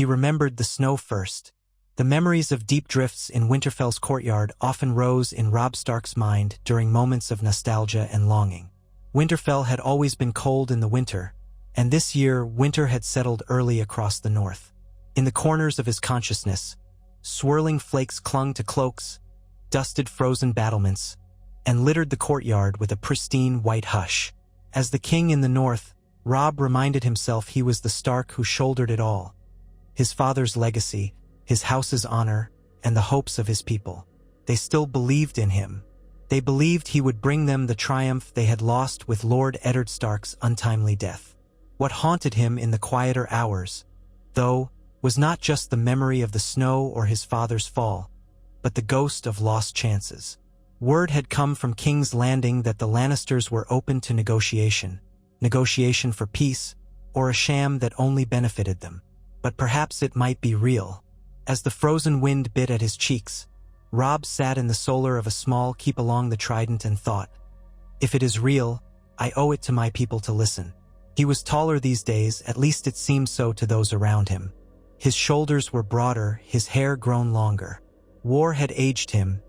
He remembered the snow first. The memories of deep drifts in Winterfell's courtyard often rose in Robb Stark's mind during moments of nostalgia and longing. Winterfell had always been cold in the winter, and this year winter had settled early across the north. In the corners of his consciousness, swirling flakes clung to cloaks, dusted frozen battlements, and littered the courtyard with a pristine white hush. As the king in the north, Robb reminded himself he was the Stark who shouldered it all. His father's legacy, his house's honor, and the hopes of his people. They still believed in him. They believed he would bring them the triumph they had lost with Lord Eddard Stark's untimely death. What haunted him in the quieter hours, though, was not just the memory of the snow or his father's fall, but the ghost of lost chances. Word had come from King's Landing that the Lannisters were open to negotiation for peace, or a sham that only benefited them. But perhaps it might be real. As the frozen wind bit at his cheeks, Robb sat in the solar of a small keep along the Trident and thought, "If it is real, I owe it to my people to listen." He was taller these days, at least it seemed so to those around him. His shoulders were broader, his hair grown longer. War had aged him,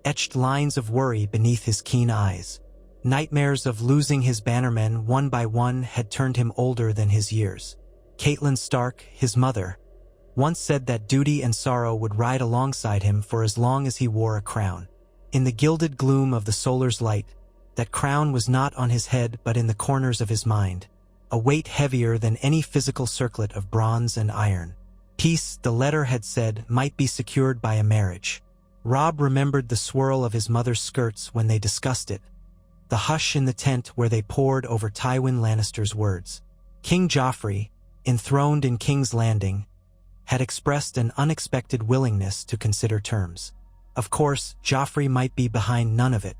etched lines of worry beneath his keen eyes. Nightmares of losing his bannermen one by one had turned him older than his years. Catelyn Stark, his mother, once said that duty and sorrow would ride alongside him for as long as he wore a crown. In the gilded gloom of the solar's light, that crown was not on his head but in the corners of his mind, a weight heavier than any physical circlet of bronze and iron. Peace, the letter had said, might be secured by a marriage. Robb remembered the swirl of his mother's skirts when they discussed it, the hush in the tent where they pored over Tywin Lannister's words. King Joffrey, enthroned in King's Landing, had expressed an unexpected willingness to consider terms. Of course, Joffrey might be behind none of it.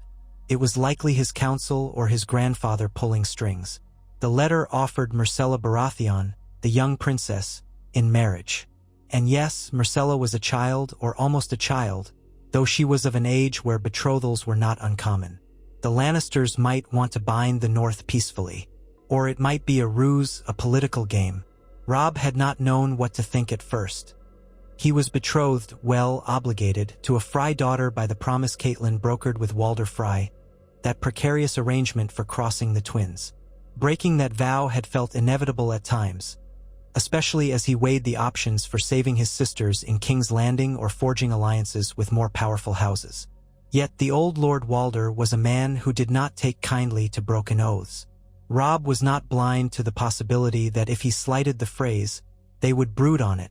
It was likely his council or his grandfather pulling strings. The letter offered Myrcella Baratheon, the young princess, in marriage. And yes, Myrcella was a child, or almost a child, though she was of an age where betrothals were not uncommon. The Lannisters might want to bind the North peacefully, or it might be a ruse, a political game. Robb had not known what to think at first. He was betrothed, well, obligated, to a Frey daughter by the promise Catelyn brokered with Walder Frey, that precarious arrangement for crossing the twins. Breaking that vow had felt inevitable at times, especially as he weighed the options for saving his sisters in King's Landing or forging alliances with more powerful houses. Yet the old Lord Walder was a man who did not take kindly to broken oaths. Robb was not blind to the possibility that if he slighted the Freys, they would brood on it,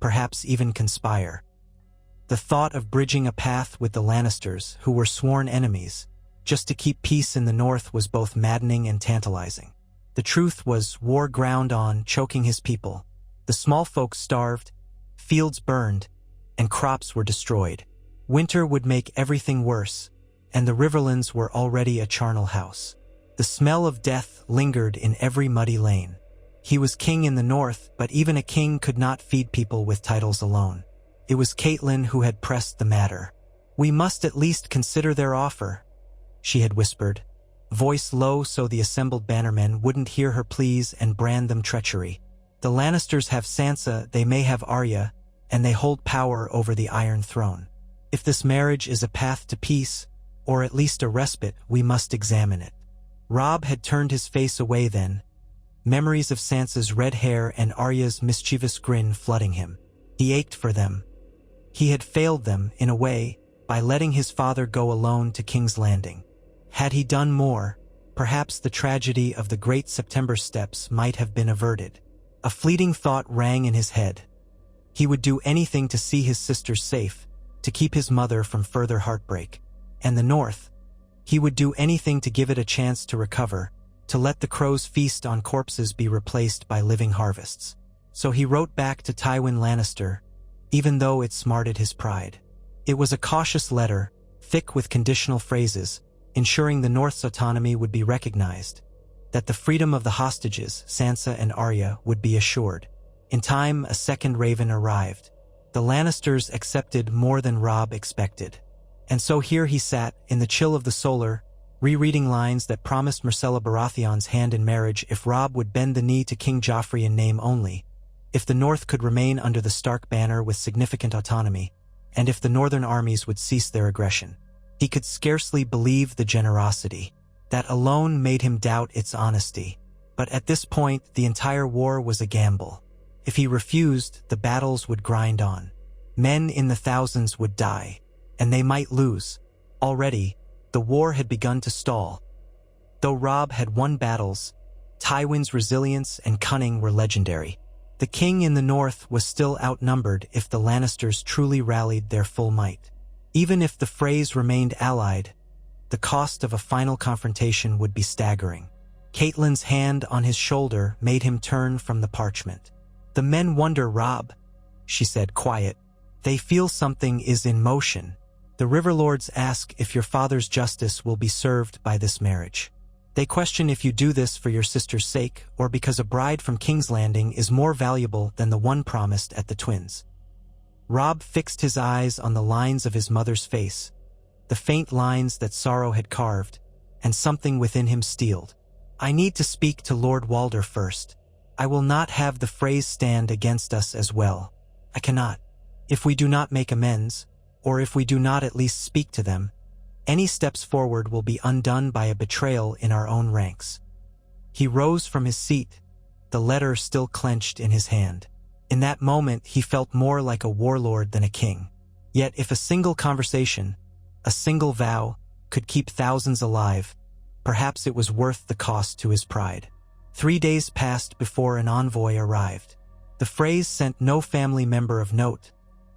perhaps even conspire. The thought of bridging a path with the Lannisters, who were sworn enemies, just to keep peace in the north was both maddening and tantalizing. The truth was, war ground on, choking his people. The small folk starved, fields burned, and crops were destroyed. Winter would make everything worse, and the Riverlands were already a charnel house. The smell of death lingered in every muddy lane. He was king in the north, but even a king could not feed people with titles alone. It was Catelyn who had pressed the matter. "We must at least consider their offer," she had whispered, voice low so the assembled bannermen wouldn't hear her pleas and brand them treachery. "The Lannisters have Sansa, they may have Arya, and they hold power over the Iron Throne. If this marriage is a path to peace, or at least a respite, we must examine it." Robb had turned his face away then, memories of Sansa's red hair and Arya's mischievous grin flooding him. He ached for them. He had failed them, in a way, by letting his father go alone to King's Landing. Had he done more, perhaps the tragedy of the Great September Steps might have been averted. A fleeting thought rang in his head. He would do anything to see his sisters safe, to keep his mother from further heartbreak. And the North, he would do anything to give it a chance to recover, to let the crows feast on corpses be replaced by living harvests. So he wrote back to Tywin Lannister, even though it smarted his pride. It was a cautious letter, thick with conditional phrases, ensuring the North's autonomy would be recognized, that the freedom of the hostages, Sansa and Arya, would be assured. In time, a second raven arrived. The Lannisters accepted more than Robb expected. And so here he sat, in the chill of the solar, rereading lines that promised Myrcella Baratheon's hand in marriage if Robb would bend the knee to King Joffrey in name only, if the North could remain under the Stark banner with significant autonomy, and if the northern armies would cease their aggression. He could scarcely believe the generosity. That alone made him doubt its honesty. But at this point, the entire war was a gamble. If he refused, the battles would grind on. Men in the thousands would die, and they might lose. Already, the war had begun to stall. Though Robb had won battles, Tywin's resilience and cunning were legendary. The king in the north was still outnumbered if the Lannisters truly rallied their full might. Even if the Freys remained allied, the cost of a final confrontation would be staggering. Catelyn's hand on his shoulder made him turn from the parchment. "The men wonder, Robb," she said, quiet. "They feel something is in motion. The Riverlords ask if your father's justice will be served by this marriage. They question if you do this for your sister's sake or because a bride from King's Landing is more valuable than the one promised at the Twins." Robb fixed his eyes on the lines of his mother's face, the faint lines that sorrow had carved, and something within him steeled. "I need to speak to Lord Walder first. I will not have the Freys stand against us as well. I cannot. If we do not make amends, or if we do not at least speak to them, any steps forward will be undone by a betrayal in our own ranks." He rose from his seat, the letter still clenched in his hand. In that moment, he felt more like a warlord than a king. Yet if a single conversation, a single vow, could keep thousands alive, perhaps it was worth the cost to his pride. 3 days passed before an envoy arrived. The Freys sent no family member of note,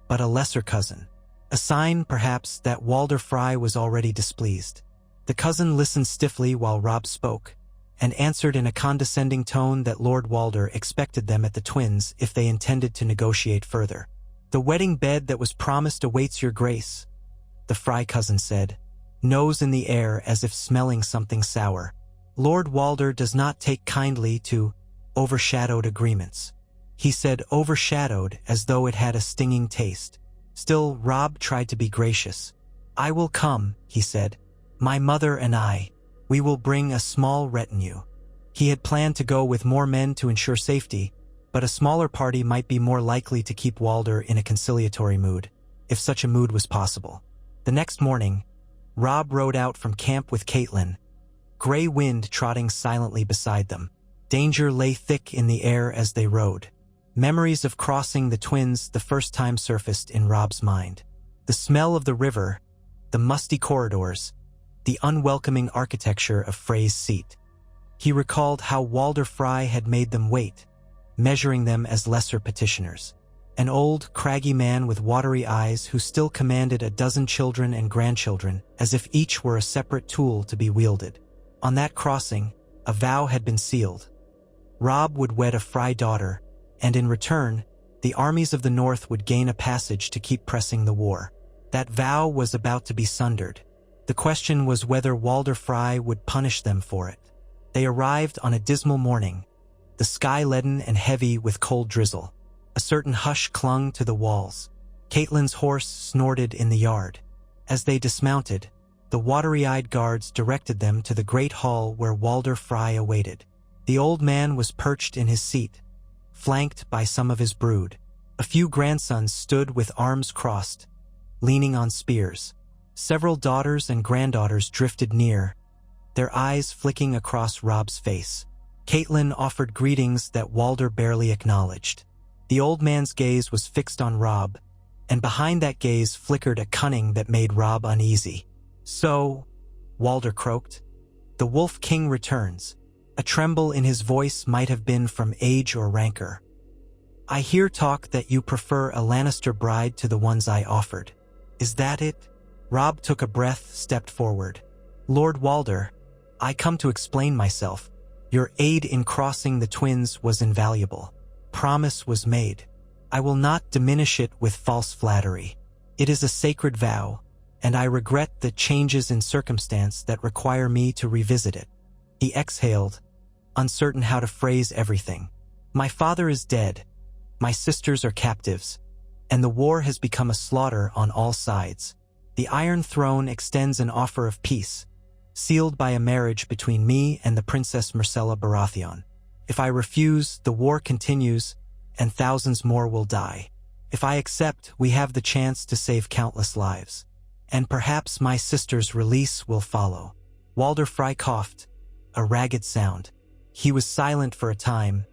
but a lesser cousin. A sign, perhaps, that Walder Frey was already displeased. The cousin listened stiffly while Robb spoke, and answered in a condescending tone that Lord Walder expected them at the Twins if they intended to negotiate further. "The wedding bed that was promised awaits your grace," the Frey cousin said, nose in the air as if smelling something sour. "Lord Walder does not take kindly to overshadowed agreements." He said overshadowed as though it had a stinging taste. Still, Robb tried to be gracious. "I will come," he said. "My mother and I. We will bring a small retinue." He had planned to go with more men to ensure safety, but a smaller party might be more likely to keep Walder in a conciliatory mood, if such a mood was possible. The next morning, Robb rode out from camp with Catelyn, gray wind trotting silently beside them. Danger lay thick in the air as they rode. Memories of crossing the Twins the first time surfaced in Robb's mind. The smell of the river, the musty corridors, the unwelcoming architecture of Frey's seat. He recalled how Walder Frey had made them wait, measuring them as lesser petitioners. An old, craggy man with watery eyes who still commanded a dozen children and grandchildren as if each were a separate tool to be wielded. On that crossing, a vow had been sealed. Robb would wed a Frey daughter, and in return, the armies of the North would gain a passage to keep pressing the war. That vow was about to be sundered. The question was whether Walder Frey would punish them for it. They arrived on a dismal morning, the sky leaden and heavy with cold drizzle. A certain hush clung to the walls. Catelyn's horse snorted in the yard. As they dismounted, the watery-eyed guards directed them to the great hall where Walder Frey awaited. The old man was perched in his seat, flanked by some of his brood. A few grandsons stood with arms crossed, leaning on spears. Several daughters and granddaughters drifted near, their eyes flicking across Robb's face. Catelyn offered greetings that Walder barely acknowledged. The old man's gaze was fixed on Robb, and behind that gaze flickered a cunning that made Robb uneasy. "So," Walder croaked, "the Wolf King returns." A tremble in his voice might have been from age or rancor. "I hear talk that you prefer a Lannister bride to the ones I offered. Is that it?" Robb took a breath, stepped forward. "Lord Walder, I come to explain myself. Your aid in crossing the Twins was invaluable. Promise was made. I will not diminish it with false flattery. It is a sacred vow, and I regret the changes in circumstance that require me to revisit it." He exhaled, uncertain how to phrase everything. "My father is dead. My sisters are captives, and the war has become a slaughter on all sides. The Iron Throne extends an offer of peace, sealed by a marriage between me and the Princess Myrcella Baratheon. If I refuse, the war continues, and thousands more will die. If I accept, we have the chance to save countless lives. And perhaps my sister's release will follow." Walder Frey coughed, a ragged sound. He was silent for a time,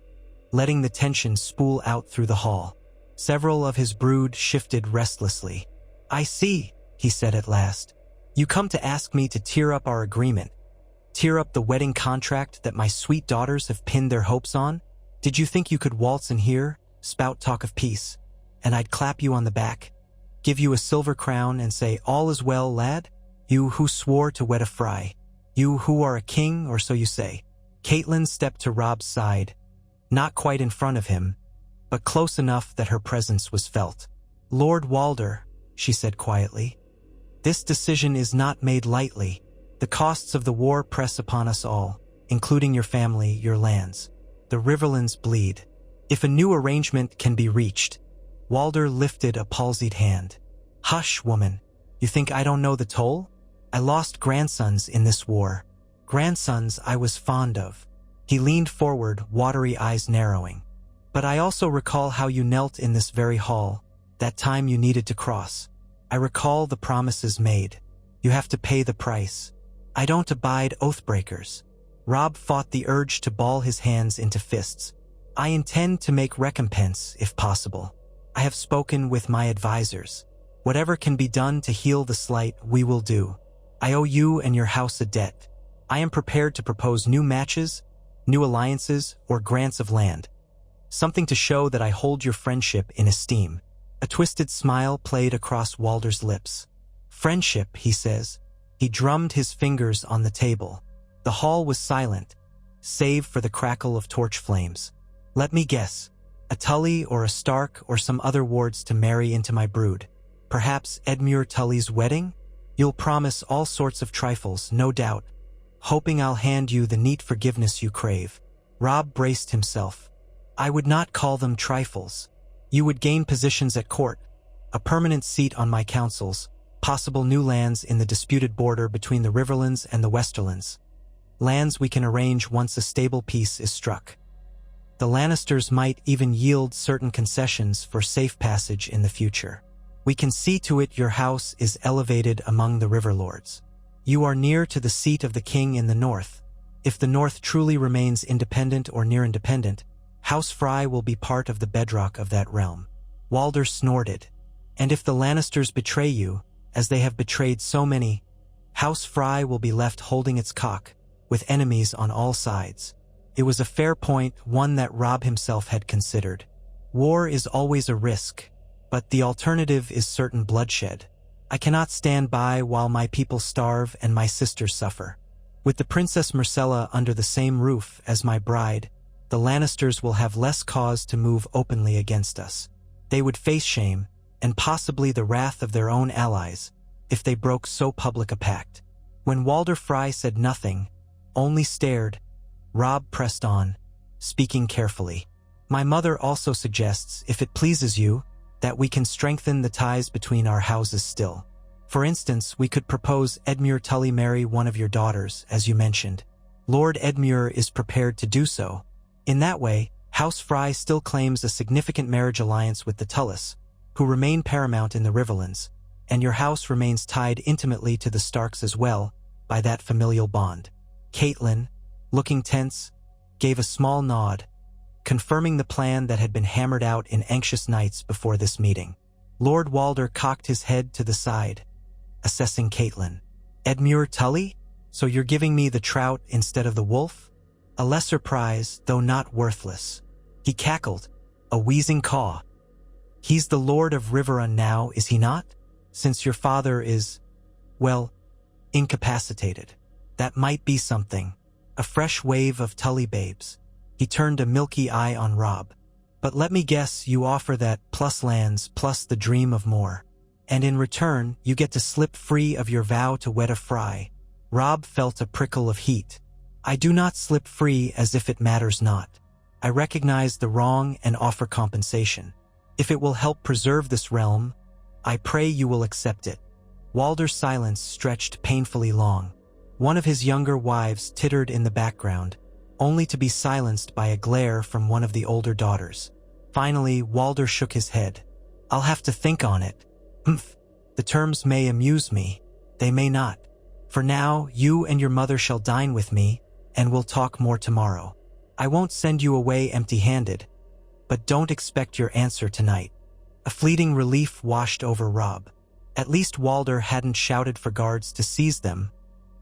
letting the tension spool out through the hall. Several of his brood shifted restlessly. "I see," he said at last. "You come to ask me to tear up our agreement, tear up the wedding contract that my sweet daughters have pinned their hopes on? Did you think you could waltz in here, spout talk of peace, and I'd clap you on the back, give you a silver crown and say, 'All is well, lad'? You who swore to wed a Frey, you who are a king, or so you say." Catelyn stepped to Robb's side, not quite in front of him, but close enough that her presence was felt. "Lord Walder," she said quietly, "this decision is not made lightly. The costs of the war press upon us all, including your family, your lands. The Riverlands bleed. If a new arrangement can be reached—" Walder lifted a palsied hand. "Hush, woman. You think I don't know the toll? I lost grandsons in this war. Grandsons I was fond of." He leaned forward, watery eyes narrowing. "But I also recall how you knelt in this very hall, that time you needed to cross. I recall the promises made. You have to pay the price. I don't abide oathbreakers." Robb fought the urge to ball his hands into fists. "I intend to make recompense, if possible. I have spoken with my advisors. Whatever can be done to heal the slight, we will do. I owe you and your house a debt. I am prepared to propose new matches, new alliances, or grants of land. Something to show that I hold your friendship in esteem." A twisted smile played across Walder's lips. "Friendship," he says. He drummed his fingers on the table. The hall was silent, save for the crackle of torch flames. "Let me guess. A Tully or a Stark or some other wards to marry into my brood. Perhaps Edmure Tully's wedding? You'll promise all sorts of trifles, no doubt, hoping I'll hand you the neat forgiveness you crave." Robb braced himself. "I would not call them trifles. You would gain positions at court, a permanent seat on my councils, possible new lands in the disputed border between the Riverlands and the Westerlands. Lands we can arrange once a stable peace is struck. The Lannisters might even yield certain concessions for safe passage in the future. We can see to it your house is elevated among the Riverlords. You are near to the seat of the king in the north. If the north truly remains independent or near independent, House Frey will be part of the bedrock of that realm." Walder snorted. "And if the Lannisters betray you, as they have betrayed so many, House Frey will be left holding its cock, with enemies on all sides." It was a fair point, one that Robb himself had considered. War is always a risk, but the alternative is certain bloodshed. I cannot stand by while my people starve and my sisters suffer. With the Princess Myrcella under the same roof as my bride, the Lannisters will have less cause to move openly against us. They would face shame, and possibly the wrath of their own allies, if they broke so public a pact. When Walder Frey said nothing, only stared, Robb pressed on, speaking carefully. "My mother also suggests, if it pleases you, that we can strengthen the ties between our houses still. For instance, we could propose Edmure Tully marry one of your daughters, as you mentioned. Lord Edmure is prepared to do so. In that way, House Frey still claims a significant marriage alliance with the Tullys, who remain paramount in the Riverlands, and your house remains tied intimately to the Starks as well, by that familial bond." Catelyn, looking tense, gave a small nod, confirming the plan that had been hammered out in anxious nights before this meeting. Lord Walder cocked his head to the side, assessing Catelyn. "Edmure Tully? So you're giving me the trout instead of the wolf? A lesser prize, though not worthless." He cackled, a wheezing caw. "He's the Lord of Riverrun now, is he not? Since your father is, well, incapacitated. That might be something. A fresh wave of Tully babes." He turned a milky eye on Robb. "But let me guess, you offer that plus lands plus the dream of more. And in return, you get to slip free of your vow to wed a Frey." Robb felt a prickle of heat. "I do not slip free as if it matters not. I recognize the wrong and offer compensation. If it will help preserve this realm, I pray you will accept it." Walder's silence stretched painfully long. One of his younger wives tittered in the background, only to be silenced by a glare from one of the older daughters. Finally, Walder shook his head. I'll have to think on it. Humph. The terms may amuse me. They may not. For now, you and your mother shall dine with me, and we'll talk more tomorrow. I won't send you away empty-handed, but don't expect your answer tonight. A fleeting relief washed over Robb. At least Walder hadn't shouted for guards to seize them,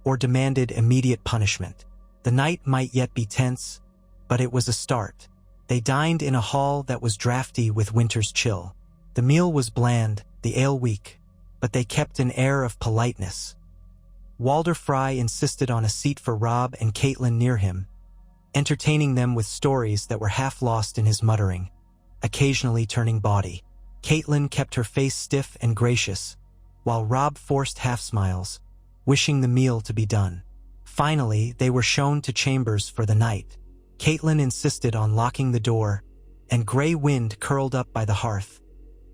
or demanded immediate punishment. The night might yet be tense, but it was a start. They dined in a hall that was drafty with winter's chill. The meal was bland, the ale weak, but they kept an air of politeness. Walder Frey insisted on a seat for Robb and Catelyn near him, entertaining them with stories that were half lost in his muttering, occasionally turning bawdy. Catelyn kept her face stiff and gracious, while Robb forced half-smiles, wishing the meal to be done. Finally, they were shown to chambers for the night. Catelyn insisted on locking the door, and Grey Wind curled up by the hearth,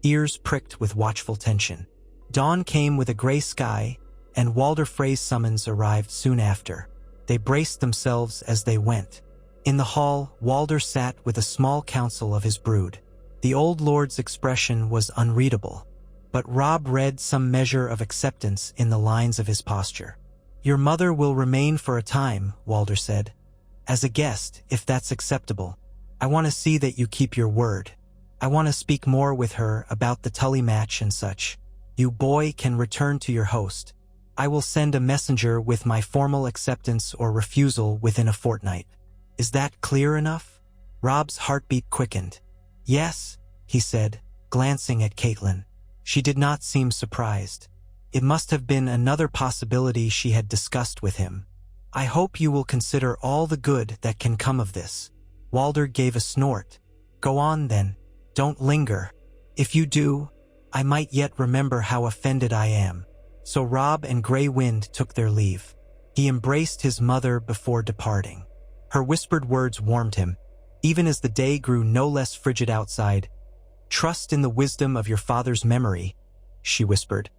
ears pricked with watchful tension. Dawn came with a gray sky, and Walder Frey's summons arrived soon after. They braced themselves as they went. In the hall, Walder sat with a small council of his brood. The old lord's expression was unreadable, but Robb read some measure of acceptance in the lines of his posture. Your mother will remain for a time, Walder said. As a guest, if that's acceptable. I want to see that you keep your word. I want to speak more with her about the Tully match and such. You boy can return to your host. I will send a messenger with my formal acceptance or refusal within a fortnight. Is that clear enough? Robb's heartbeat quickened. Yes, he said, glancing at Catelyn. She did not seem surprised. It must have been another possibility she had discussed with him. I hope you will consider all the good that can come of this. Walder gave a snort. Go on then. Don't linger. If you do, I might yet remember how offended I am. So Robb and Grey Wind took their leave. He embraced his mother before departing. Her whispered words warmed him, even as the day grew no less frigid outside. Trust in the wisdom of your father's memory, she whispered.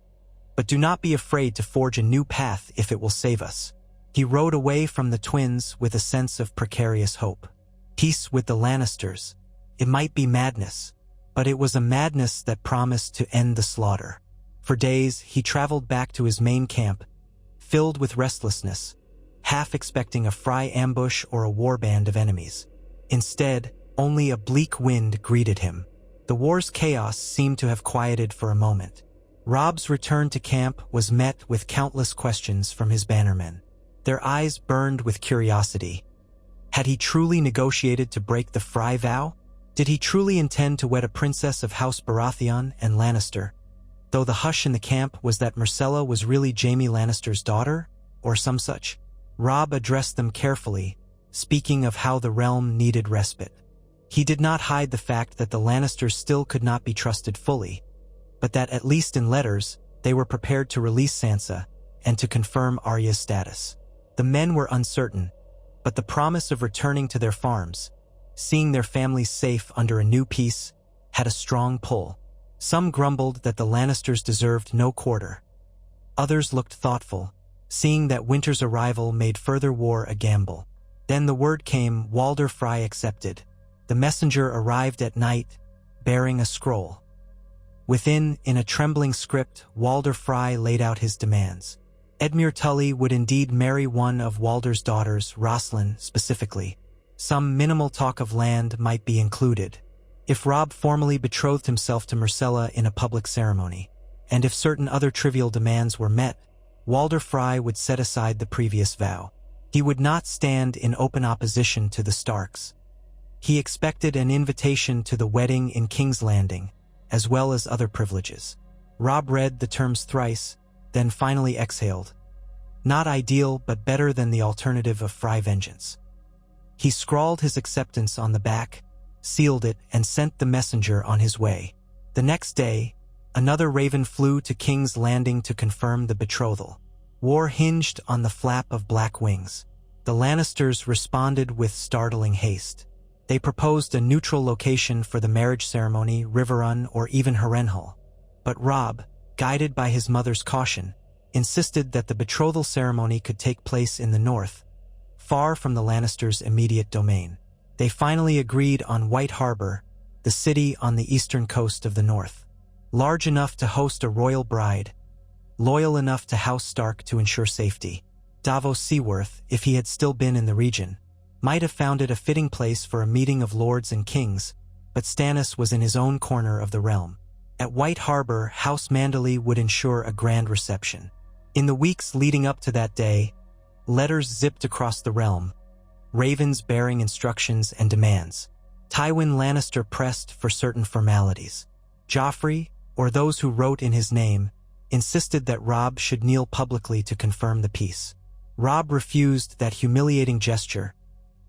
But do not be afraid to forge a new path if it will save us. He rode away from the twins with a sense of precarious hope. Peace with the Lannisters. It might be madness, but it was a madness that promised to end the slaughter. For days, he traveled back to his main camp, filled with restlessness, half expecting a Frey ambush or a warband of enemies. Instead, only a bleak wind greeted him. The war's chaos seemed to have quieted for a moment. Robb's return to camp was met with countless questions from his bannermen. Their eyes burned with curiosity. Had he truly negotiated to break the Frey vow? Did he truly intend to wed a princess of House Baratheon and Lannister? Though the hush in the camp was that Myrcella was really Jaime Lannister's daughter, or some such. Robb addressed them carefully, speaking of how the realm needed respite. He did not hide the fact that the Lannisters still could not be trusted fully, but that at least in letters, they were prepared to release Sansa and to confirm Arya's status. The men were uncertain, but the promise of returning to their farms, seeing their families safe under a new peace, had a strong pull. Some grumbled that the Lannisters deserved no quarter. Others looked thoughtful, seeing that winter's arrival made further war a gamble. Then the word came, Walder Frey accepted. The messenger arrived at night, bearing a scroll. Within, in a trembling script, Walder Frey laid out his demands. Edmure Tully would indeed marry one of Walder's daughters, Roslyn specifically. Some minimal talk of land might be included. If Robb formally betrothed himself to Myrcella in a public ceremony, and if certain other trivial demands were met, Walder Frey would set aside the previous vow. He would not stand in open opposition to the Starks. He expected an invitation to the wedding in King's Landing, as well as other privileges. Robb read the terms thrice, then finally exhaled. Not ideal, but better than the alternative of Frey vengeance. He scrawled his acceptance on the back, sealed it, and sent the messenger on his way. The next day, another raven flew to King's Landing to confirm the betrothal. War hinged on the flap of black wings. The Lannisters responded with startling haste. They proposed a neutral location for the marriage ceremony, Riverrun or even Harrenhal. But Robb, guided by his mother's caution, insisted that the betrothal ceremony could take place in the north, far from the Lannisters' immediate domain. They finally agreed on White Harbor, the city on the eastern coast of the north. Large enough to host a royal bride, loyal enough to House Stark to ensure safety. Davos Seaworth, if he had still been in the region, might have found it a fitting place for a meeting of lords and kings, but Stannis was in his own corner of the realm. At White Harbor, House Manderly would ensure a grand reception. In the weeks leading up to that day, letters zipped across the realm, ravens bearing instructions and demands. Tywin Lannister pressed for certain formalities. Joffrey, or those who wrote in his name, insisted that Robb should kneel publicly to confirm the peace. Robb refused that humiliating gesture,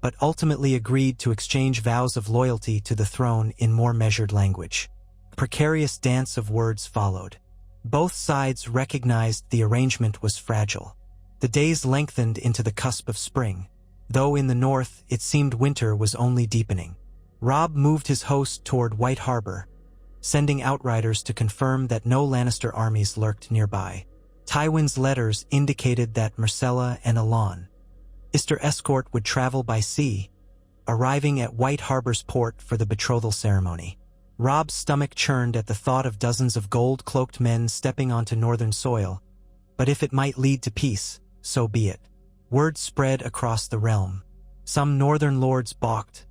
but ultimately agreed to exchange vows of loyalty to the throne in more measured language. A precarious dance of words followed. Both sides recognized the arrangement was fragile. The days lengthened into the cusp of spring, though in the north it seemed winter was only deepening. Robb moved his host toward White Harbor, sending outriders to confirm that no Lannister armies lurked nearby. Tywin's letters indicated that Myrcella and Elan, his escort, would travel by sea, arriving at White Harbor's port for the betrothal ceremony. Robb's stomach churned at the thought of dozens of gold-cloaked men stepping onto northern soil, but if it might lead to peace, so be it. Word spread across the realm. Some northern lords balked,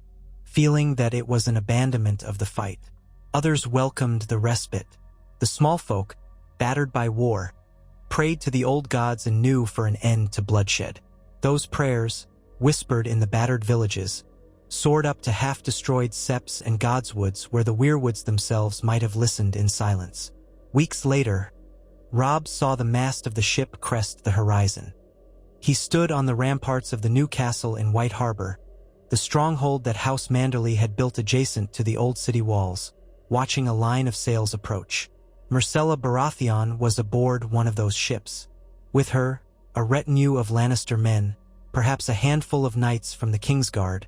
feeling that it was an abandonment of the fight. Others welcomed the respite. The small folk, battered by war, prayed to the old gods anew for an end to bloodshed. Those prayers, whispered in the battered villages, soared up to half-destroyed septs and godswoods where the weirwoods themselves might have listened in silence. Weeks later, Robb saw the mast of the ship crest the horizon. He stood on the ramparts of the new castle in White Harbor, the stronghold that House Manderly had built adjacent to the old city walls, watching a line of sails approach. Myrcella Baratheon was aboard one of those ships. With her, a retinue of Lannister men, perhaps a handful of knights from the Kingsguard,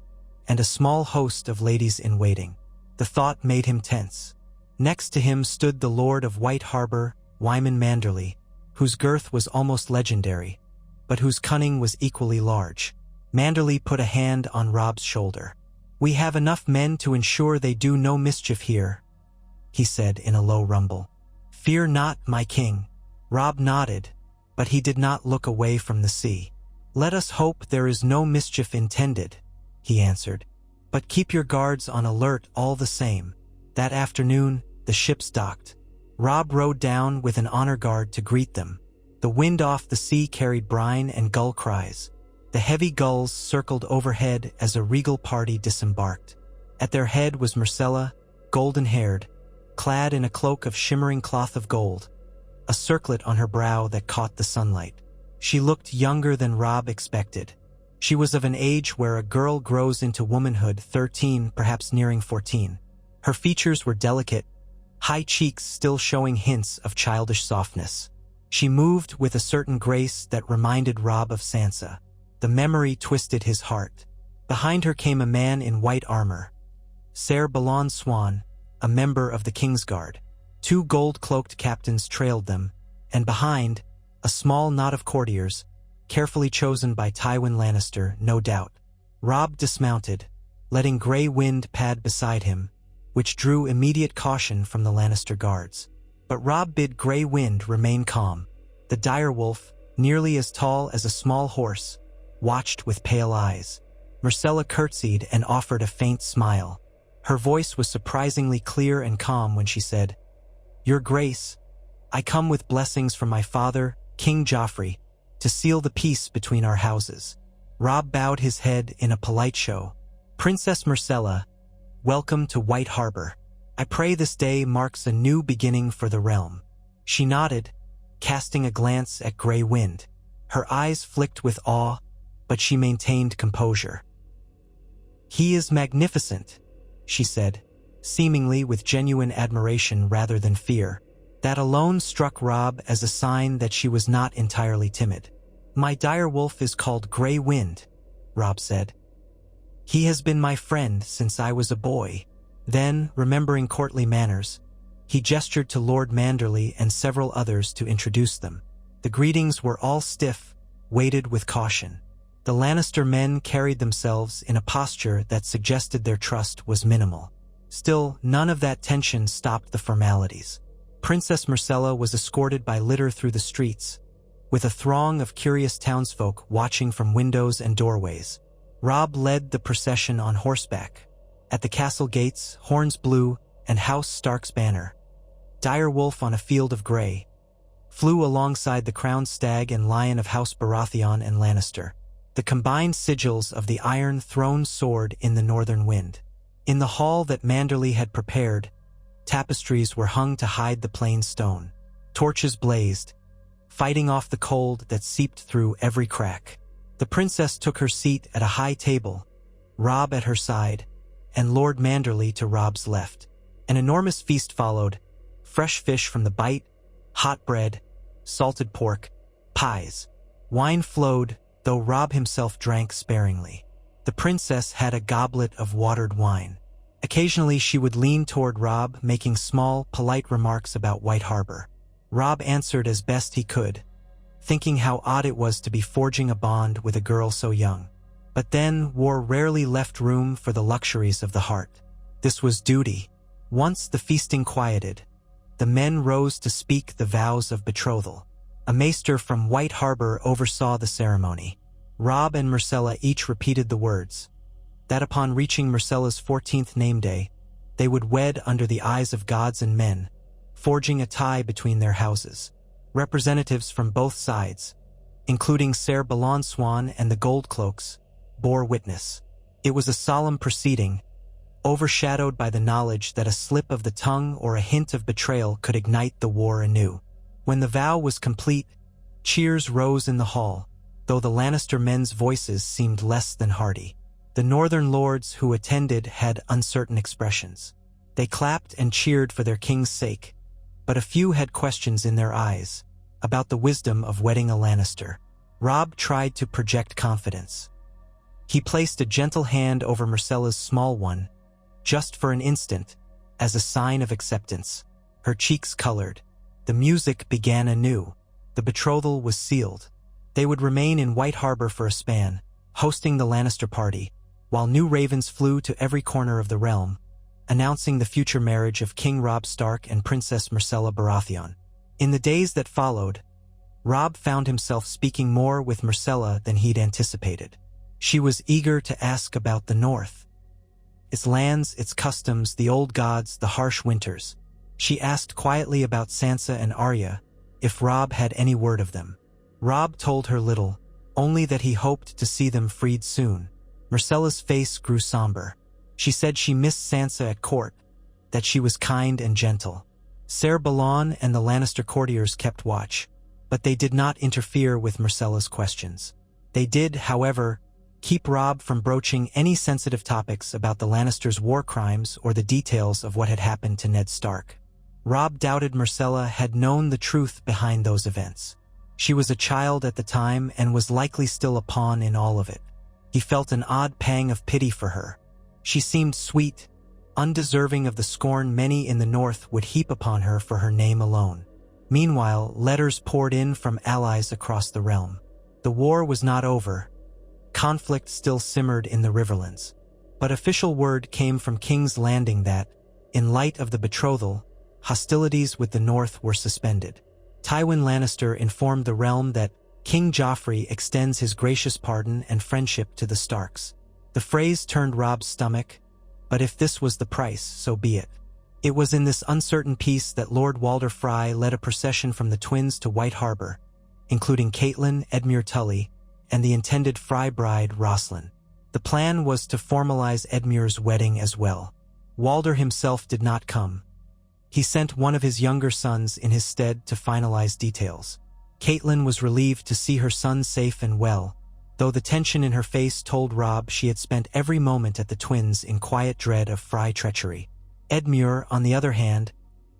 and a small host of ladies-in-waiting. The thought made him tense. Next to him stood the Lord of White Harbor, Wyman Manderly, whose girth was almost legendary, but whose cunning was equally large. Manderly put a hand on Robb's shoulder. "We have enough men to ensure they do no mischief here," he said in a low rumble. "Fear not, my king." Robb nodded, but he did not look away from the sea. "Let us hope there is no mischief intended," he answered. "But keep your guards on alert all the same." That afternoon, the ships docked. Robb rode down with an honor guard to greet them. The wind off the sea carried brine and gull cries. The heavy gulls circled overhead as a regal party disembarked. At their head was Myrcella, golden-haired, clad in a cloak of shimmering cloth of gold, a circlet on her brow that caught the sunlight. She looked younger than Robb expected. She was of an age where a girl grows into womanhood, 13, perhaps nearing 14. Her features were delicate, high cheeks still showing hints of childish softness. She moved with a certain grace that reminded Robb of Sansa. The memory twisted his heart. Behind her came a man in white armor, Ser Balon Swan, a member of the Kingsguard. Two gold-cloaked captains trailed them, and behind, a small knot of courtiers, carefully chosen by Tywin Lannister, no doubt. Robb dismounted, letting Grey Wind pad beside him, which drew immediate caution from the Lannister guards. But Robb bid Grey Wind remain calm. The direwolf, nearly as tall as a small horse, watched with pale eyes. Myrcella curtsied and offered a faint smile. Her voice was surprisingly clear and calm when she said, "Your Grace, I come with blessings from my father, King Joffrey, to seal the peace between our houses." Robb bowed his head in a polite show. "Princess Myrcella, welcome to White Harbor. I pray this day marks a new beginning for the realm." She nodded, casting a glance at Grey Wind. Her eyes flicked with awe, but she maintained composure. "He is magnificent," she said, seemingly with genuine admiration rather than fear. That alone struck Robb as a sign that she was not entirely timid. "My direwolf is called Grey Wind," Robb said. "He has been my friend since I was a boy." Then, remembering courtly manners, he gestured to Lord Manderly and several others to introduce them. The greetings were all stiff, weighted with caution. The Lannister men carried themselves in a posture that suggested their trust was minimal. Still, none of that tension stopped the formalities. Princess Myrcella was escorted by litter through the streets, with a throng of curious townsfolk watching from windows and doorways. Robb led the procession on horseback. At the castle gates, horns blew, and House Stark's banner, dire wolf on a field of grey, flew alongside the crowned stag and lion of House Baratheon and Lannister, the combined sigils of the Iron Throne soared in the northern wind. In the hall that Manderley had prepared, tapestries were hung to hide the plain stone. Torches blazed, fighting off the cold that seeped through every crack. The princess took her seat at a high table, Robb at her side, and Lord Manderley to Robb's left. An enormous feast followed, fresh fish from the bite, hot bread, salted pork, pies. Wine flowed, though Robb himself drank sparingly. The princess had a goblet of watered wine. Occasionally she would lean toward Robb, making small, polite remarks about White Harbor. Robb answered as best he could, thinking how odd it was to be forging a bond with a girl so young. But then war rarely left room for the luxuries of the heart. This was duty. Once the feasting quieted, the men rose to speak the vows of betrothal. A maester from White Harbor oversaw the ceremony. Robb and Myrcella each repeated the words, that upon reaching Myrcella's 14th name day, they would wed under the eyes of gods and men, forging a tie between their houses. Representatives from both sides, including Ser Balon Swan and the Goldcloaks, bore witness. It was a solemn proceeding, overshadowed by the knowledge that a slip of the tongue or a hint of betrayal could ignite the war anew. When the vow was complete, cheers rose in the hall, though the Lannister men's voices seemed less than hearty. The northern lords who attended had uncertain expressions. They clapped and cheered for their king's sake, but a few had questions in their eyes about the wisdom of wedding a Lannister. Robb tried to project confidence. He placed a gentle hand over Myrcella's small one, just for an instant, as a sign of acceptance. Her cheeks colored. The music began anew. The betrothal was sealed. They would remain in White Harbor for a span, hosting the Lannister party, while new ravens flew to every corner of the realm, announcing the future marriage of King Robb Stark and Princess Myrcella Baratheon. In the days that followed, Robb found himself speaking more with Myrcella than he'd anticipated. She was eager to ask about the North. Its lands, its customs, the old gods, the harsh winters. She asked quietly about Sansa and Arya, if Robb had any word of them. Robb told her little, only that he hoped to see them freed soon. Myrcella's face grew somber. She said she missed Sansa at court, that she was kind and gentle. Ser Balon and the Lannister courtiers kept watch, but they did not interfere with Myrcella's questions. They did, however, keep Robb from broaching any sensitive topics about the Lannisters' war crimes or the details of what had happened to Ned Stark. Robb doubted Myrcella had known the truth behind those events. She was a child at the time and was likely still a pawn in all of it. He felt an odd pang of pity for her. She seemed sweet, undeserving of the scorn many in the North would heap upon her for her name alone. Meanwhile, letters poured in from allies across the realm. The war was not over. Conflict still simmered in the Riverlands. But official word came from King's Landing that, in light of the betrothal, hostilities with the North were suspended. Tywin Lannister informed the realm that King Joffrey extends his gracious pardon and friendship to the Starks. The phrase turned Robb's stomach, but if this was the price, so be it. It was in this uncertain peace that Lord Walder Frey led a procession from the twins to White Harbor, including Catelyn, Edmure Tully, and the intended Frey bride, Roslyn. The plan was to formalize Edmure's wedding as well. Walder himself did not come. He sent one of his younger sons in his stead to finalize details. Catelyn was relieved to see her son safe and well, though the tension in her face told Robb she had spent every moment at the twins in quiet dread of Frey treachery. Edmure, on the other hand,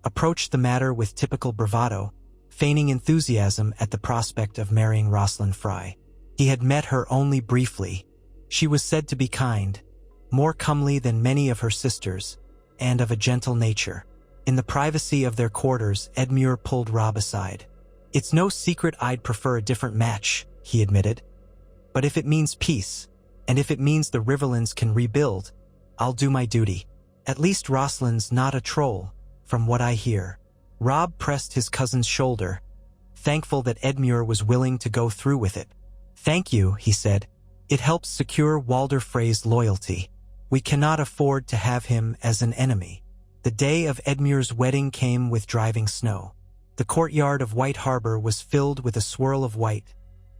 approached the matter with typical bravado, feigning enthusiasm at the prospect of marrying Roslyn Frey. He had met her only briefly. She was said to be kind, more comely than many of her sisters, and of a gentle nature. In the privacy of their quarters, Edmure pulled Robb aside. "It's no secret I'd prefer a different match," he admitted. "But if it means peace, and if it means the Riverlands can rebuild, I'll do my duty." At least Roslin's not a troll, from what I hear. Robb pressed his cousin's shoulder, thankful that Edmure was willing to go through with it. "Thank you," he said. "It helps secure Walder Frey's loyalty. We cannot afford to have him as an enemy." The day of Edmure's wedding came with driving snow. The courtyard of White Harbor was filled with a swirl of white,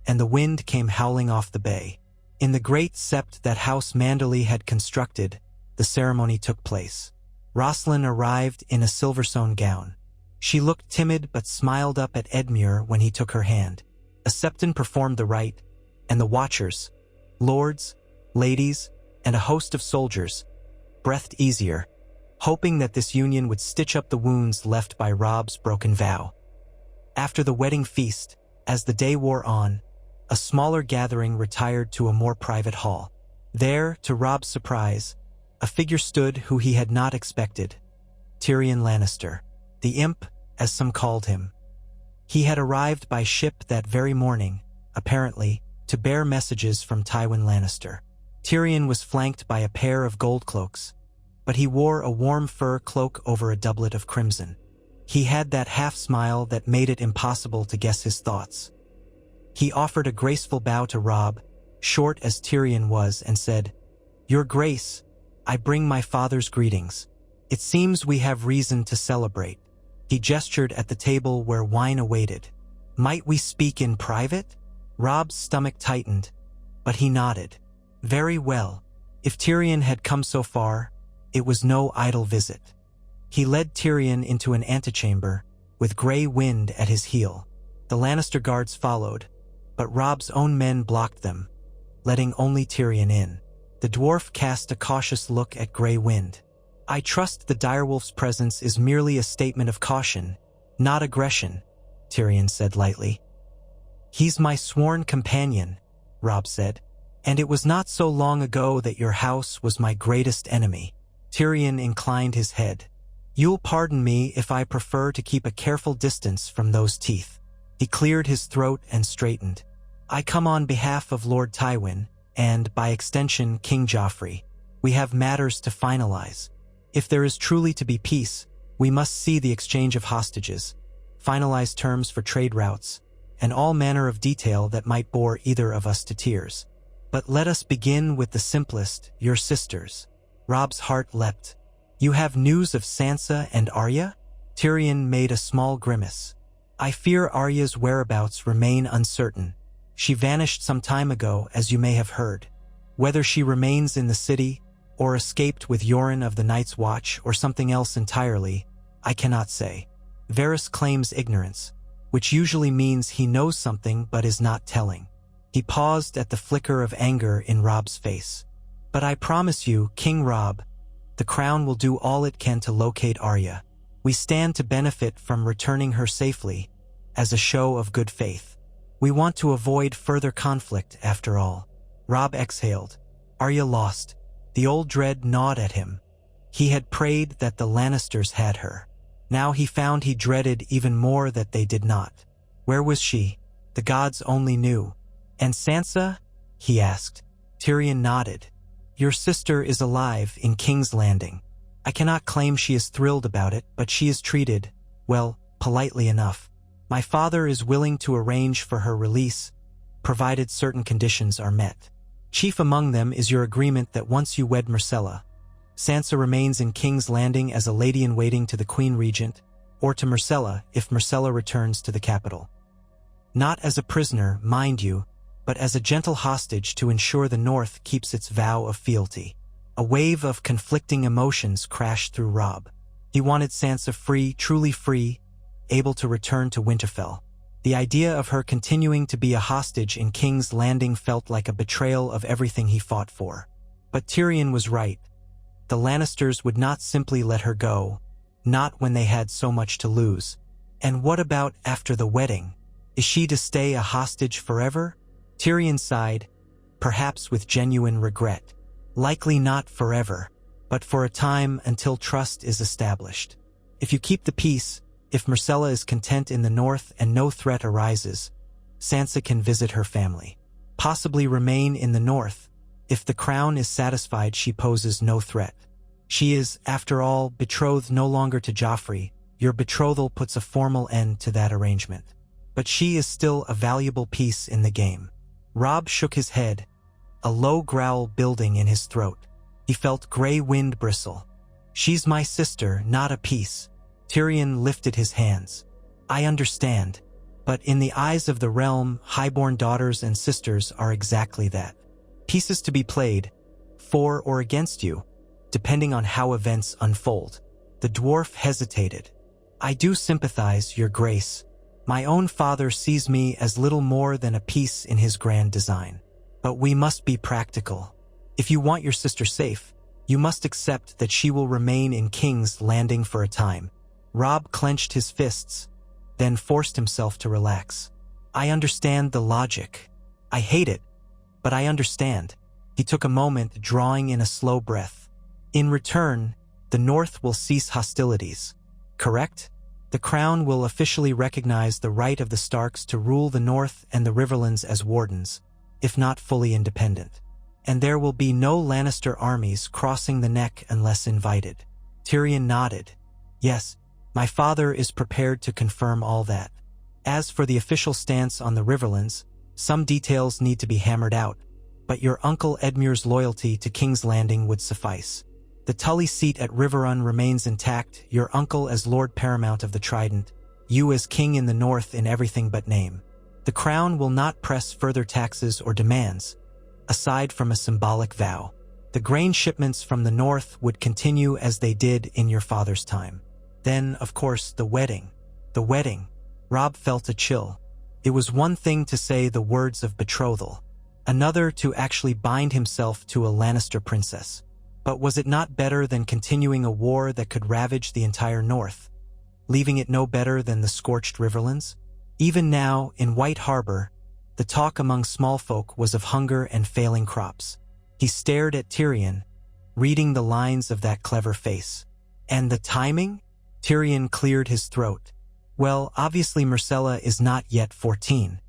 and the wind came howling off the bay. In the great sept that House Manderley had constructed, the ceremony took place. Roslin arrived in a silver-sewn gown. She looked timid but smiled up at Edmure when he took her hand. A septon performed the rite, and the watchers, lords, ladies, and a host of soldiers, breathed easier, hoping that this union would stitch up the wounds left by Robb's broken vow. After the wedding feast, as the day wore on, a smaller gathering retired to a more private hall. There, to Robb's surprise, a figure stood who he had not expected: Tyrion Lannister, the Imp, as some called him. He had arrived by ship that very morning, apparently, to bear messages from Tywin Lannister. Tyrion was flanked by a pair of gold cloaks, but he wore a warm fur cloak over a doublet of crimson. He had that half-smile that made it impossible to guess his thoughts. He offered a graceful bow to Robb, short as Tyrion was, and said, "Your Grace, I bring my father's greetings. It seems we have reason to celebrate." He gestured at the table where wine awaited. "Might we speak in private?" Robb's stomach tightened, but he nodded. Very well. If Tyrion had come so far, it was no idle visit. He led Tyrion into an antechamber, with Grey Wind at his heel. The Lannister guards followed, but Robb's own men blocked them, letting only Tyrion in. The dwarf cast a cautious look at Grey Wind. "I trust the direwolf's presence is merely a statement of caution, not aggression," Tyrion said lightly. "He's my sworn companion," Robb said, "and it was not so long ago that your house was my greatest enemy." Tyrion inclined his head. "You'll pardon me if I prefer to keep a careful distance from those teeth." He cleared his throat and straightened. "I come on behalf of Lord Tywin, and, by extension, King Joffrey. We have matters to finalize. If there is truly to be peace, we must see the exchange of hostages, finalize terms for trade routes, and all manner of detail that might bore either of us to tears. But let us begin with the simplest, your sisters." Robb's heart leapt. "You have news of Sansa and Arya?" Tyrion made a small grimace. "I fear Arya's whereabouts remain uncertain. She vanished some time ago, as you may have heard. Whether she remains in the city, or escaped with Yoren of the Night's Watch, or something else entirely, I cannot say. Varys claims ignorance, which usually means he knows something but is not telling." He paused at the flicker of anger in Robb's face. "But I promise you, King Robb, the Crown will do all it can to locate Arya. We stand to benefit from returning her safely, as a show of good faith. We want to avoid further conflict, after all." Robb exhaled. "Arya lost." The old dread gnawed at him. He had prayed that the Lannisters had her. Now he found he dreaded even more that they did not. Where was she? The gods only knew. "And Sansa?" he asked. Tyrion nodded. "Your sister is alive in King's Landing. I cannot claim she is thrilled about it, but she is treated, well, politely enough. My father is willing to arrange for her release, provided certain conditions are met. Chief among them is your agreement that once you wed Myrcella, Sansa remains in King's Landing as a lady-in-waiting to the Queen Regent, or to Myrcella if Myrcella returns to the capital. Not as a prisoner, mind you, but as a gentle hostage to ensure the North keeps its vow of fealty." A wave of conflicting emotions crashed through Robb. He wanted Sansa free, truly free, able to return to Winterfell. The idea of her continuing to be a hostage in King's Landing felt like a betrayal of everything he fought for. But Tyrion was right. The Lannisters would not simply let her go, not when they had so much to lose. And what about after the wedding? Is she to stay a hostage forever? Tyrion sighed, perhaps with genuine regret. Likely not forever, but for a time until trust is established. If you keep the peace, if Myrcella is content in the North and no threat arises, Sansa can visit her family. Possibly remain in the North, if the Crown is satisfied she poses no threat. She is, after all, betrothed no longer to Joffrey. Your betrothal puts a formal end to that arrangement. But she is still a valuable piece in the game. Robb shook his head, a low growl building in his throat. He felt gray wind bristle. She's my sister, not a piece. Tyrion lifted his hands. I understand. But in the eyes of the realm, highborn daughters and sisters are exactly that. Pieces to be played, for or against you, depending on how events unfold. The dwarf hesitated. I do sympathize, Your Grace. My own father sees me as little more than a piece in his grand design. But we must be practical. If you want your sister safe, you must accept that she will remain in King's Landing for a time. Robb clenched his fists, then forced himself to relax. I understand the logic. I hate it, but I understand. He took a moment, drawing in a slow breath. In return, the North will cease hostilities. Correct? The Crown will officially recognize the right of the Starks to rule the North and the Riverlands as wardens, if not fully independent. And there will be no Lannister armies crossing the neck unless invited. Tyrion nodded. Yes, my father is prepared to confirm all that. As for the official stance on the Riverlands, some details need to be hammered out, but your uncle Edmure's loyalty to King's Landing would suffice. The Tully seat at Riverrun remains intact, your uncle as Lord Paramount of the Trident, you as king in the North in everything but name. The Crown will not press further taxes or demands, aside from a symbolic vow. The grain shipments from the North would continue as they did in your father's time. Then, of course, the wedding. The wedding. Robb felt a chill. It was one thing to say the words of betrothal, another to actually bind himself to a Lannister princess. But was it not better than continuing a war that could ravage the entire North, leaving it no better than the scorched Riverlands? Even now, in White Harbor, the talk among small folk was of hunger and failing crops. He stared at Tyrion, reading the lines of that clever face. And the timing? Tyrion cleared his throat. Well, obviously Myrcella is not yet 14.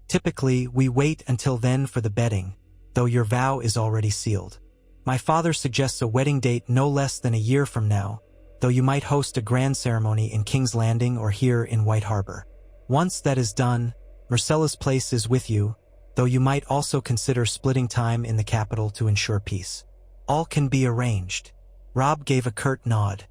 Typically, we wait until then for the bedding, though your vow is already sealed. My father suggests a wedding date no less than a year from now, though you might host a grand ceremony in King's Landing or here in White Harbor. Once that is done, Myrcella's place is with you, though you might also consider splitting time in the capital to ensure peace. All can be arranged. Robb gave a curt nod.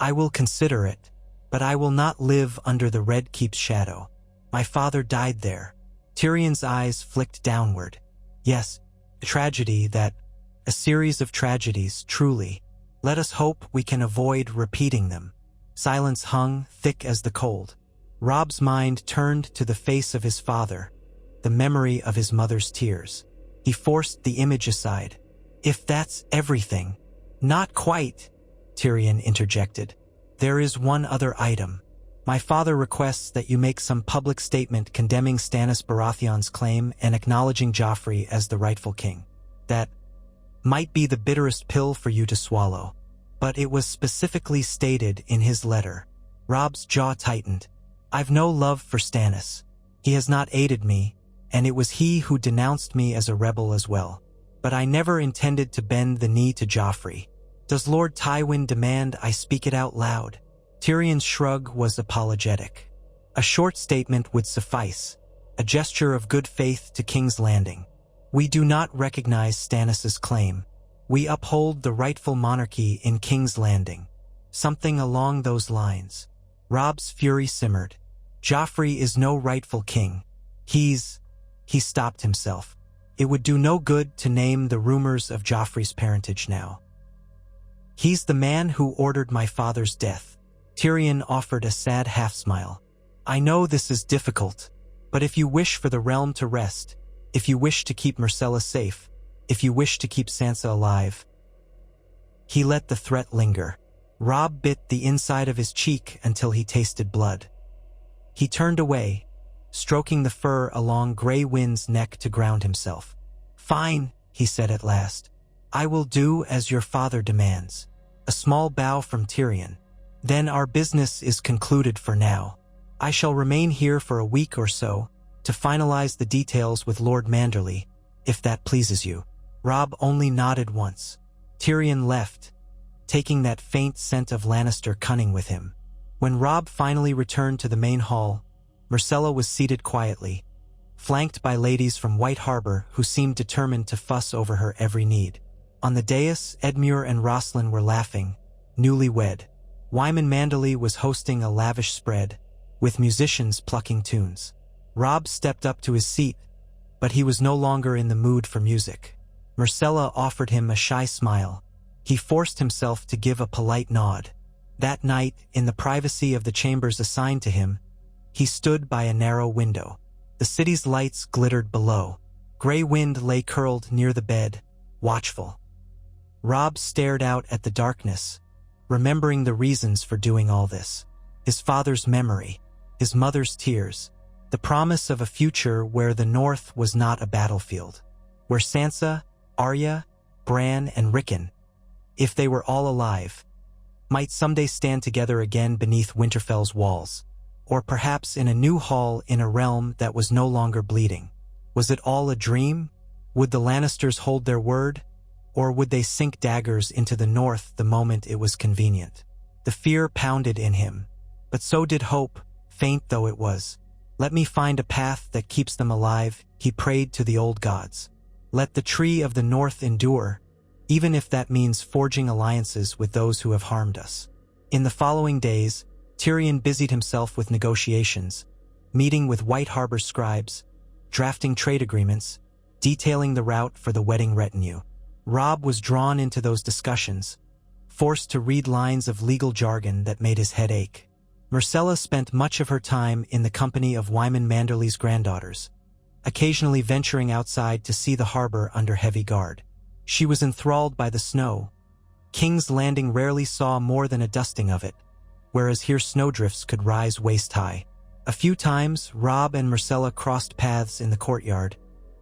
I will consider it, but I will not live under the Red Keep's shadow. My father died there. Tyrion's eyes flicked downward. Yes, a tragedy that, a series of tragedies, truly. Let us hope we can avoid repeating them. Silence hung, thick as the cold. Robb's mind turned to the face of his father, the memory of his mother's tears. He forced the image aside. If that's everything. Not quite, Tyrion interjected. There is one other item. My father requests that you make some public statement condemning Stannis Baratheon's claim and acknowledging Joffrey as the rightful king. That might be the bitterest pill for you to swallow, but it was specifically stated in his letter. Robb's jaw tightened. I've no love for Stannis. He has not aided me, and it was he who denounced me as a rebel as well. But I never intended to bend the knee to Joffrey. Does Lord Tywin demand I speak it out loud? Tyrion's shrug was apologetic. A short statement would suffice, a gesture of good faith to King's Landing. We do not recognize Stannis's claim. We uphold the rightful monarchy in King's Landing. Something along those lines. Robb's fury simmered. Joffrey is no rightful king. He stopped himself. It would do no good to name the rumors of Joffrey's parentage now. He's the man who ordered my father's death. Tyrion offered a sad half-smile. I know this is difficult, but if you wish for the realm to rest, if you wish to keep Myrcella safe, if you wish to keep Sansa alive. He let the threat linger. Robb bit the inside of his cheek until he tasted blood. He turned away, stroking the fur along Grey Wind's neck to ground himself. Fine, he said at last. I will do as your father demands. A small bow from Tyrion. Then our business is concluded for now. I shall remain here for a week or so, to finalize the details with Lord Manderley, if that pleases you. Robb only nodded once. Tyrion left, taking that faint scent of Lannister cunning with him. When Robb finally returned to the main hall, Myrcella was seated quietly, flanked by ladies from White Harbor who seemed determined to fuss over her every need. On the dais, Edmure and Rosslyn were laughing, newlywed. Wyman Manderly was hosting a lavish spread, with musicians plucking tunes. Robb stepped up to his seat, but he was no longer in the mood for music. Myrcella offered him a shy smile. He forced himself to give a polite nod. That night, in the privacy of the chambers assigned to him, he stood by a narrow window. The city's lights glittered below. Gray wind lay curled near the bed, watchful. Robb stared out at the darkness, remembering the reasons for doing all this. His father's memory, his mother's tears, the promise of a future where the North was not a battlefield, where Sansa, Arya, Bran, and Rickon, if they were all alive, might someday stand together again beneath Winterfell's walls, or perhaps in a new hall in a realm that was no longer bleeding. Was it all a dream? Would the Lannisters hold their word? Or would they sink daggers into the North the moment it was convenient? The fear pounded in him, but so did hope, faint though it was. Let me find a path that keeps them alive, he prayed to the old gods. Let the tree of the North endure, even if that means forging alliances with those who have harmed us. In the following days, Tyrion busied himself with negotiations, meeting with White Harbor scribes, drafting trade agreements, detailing the route for the wedding retinue. Robb was drawn into those discussions, forced to read lines of legal jargon that made his head ache. Myrcella spent much of her time in the company of Wyman Manderly's granddaughters, occasionally venturing outside to see the harbor under heavy guard. She was enthralled by the snow. King's Landing rarely saw more than a dusting of it, whereas here snowdrifts could rise waist-high. A few times, Robb and Myrcella crossed paths in the courtyard,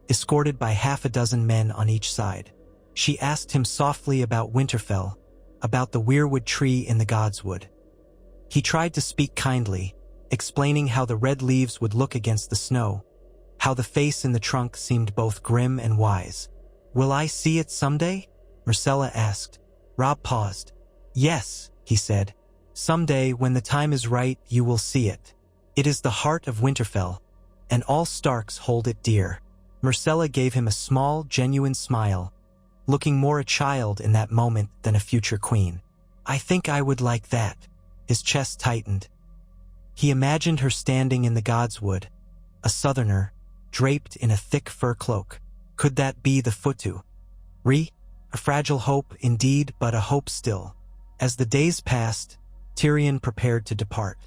escorted by half a dozen men on each side. She asked him softly about Winterfell, about the weirwood tree in the Godswood. He tried to speak kindly, explaining how the red leaves would look against the snow, how the face in the trunk seemed both grim and wise. "Will I see it someday?" Myrcella asked. Robb paused. "Yes," he said. "Someday, when the time is right, you will see it. It is the heart of Winterfell, and all Starks hold it dear." Myrcella gave him a small, genuine smile, looking more a child in that moment than a future queen. "I think I would like that." His chest tightened. He imagined her standing in the Godswood, a southerner, draped in a thick fur cloak. Could that be the Futu? A fragile hope indeed, but a hope still. As the days passed, Tyrion prepared to depart.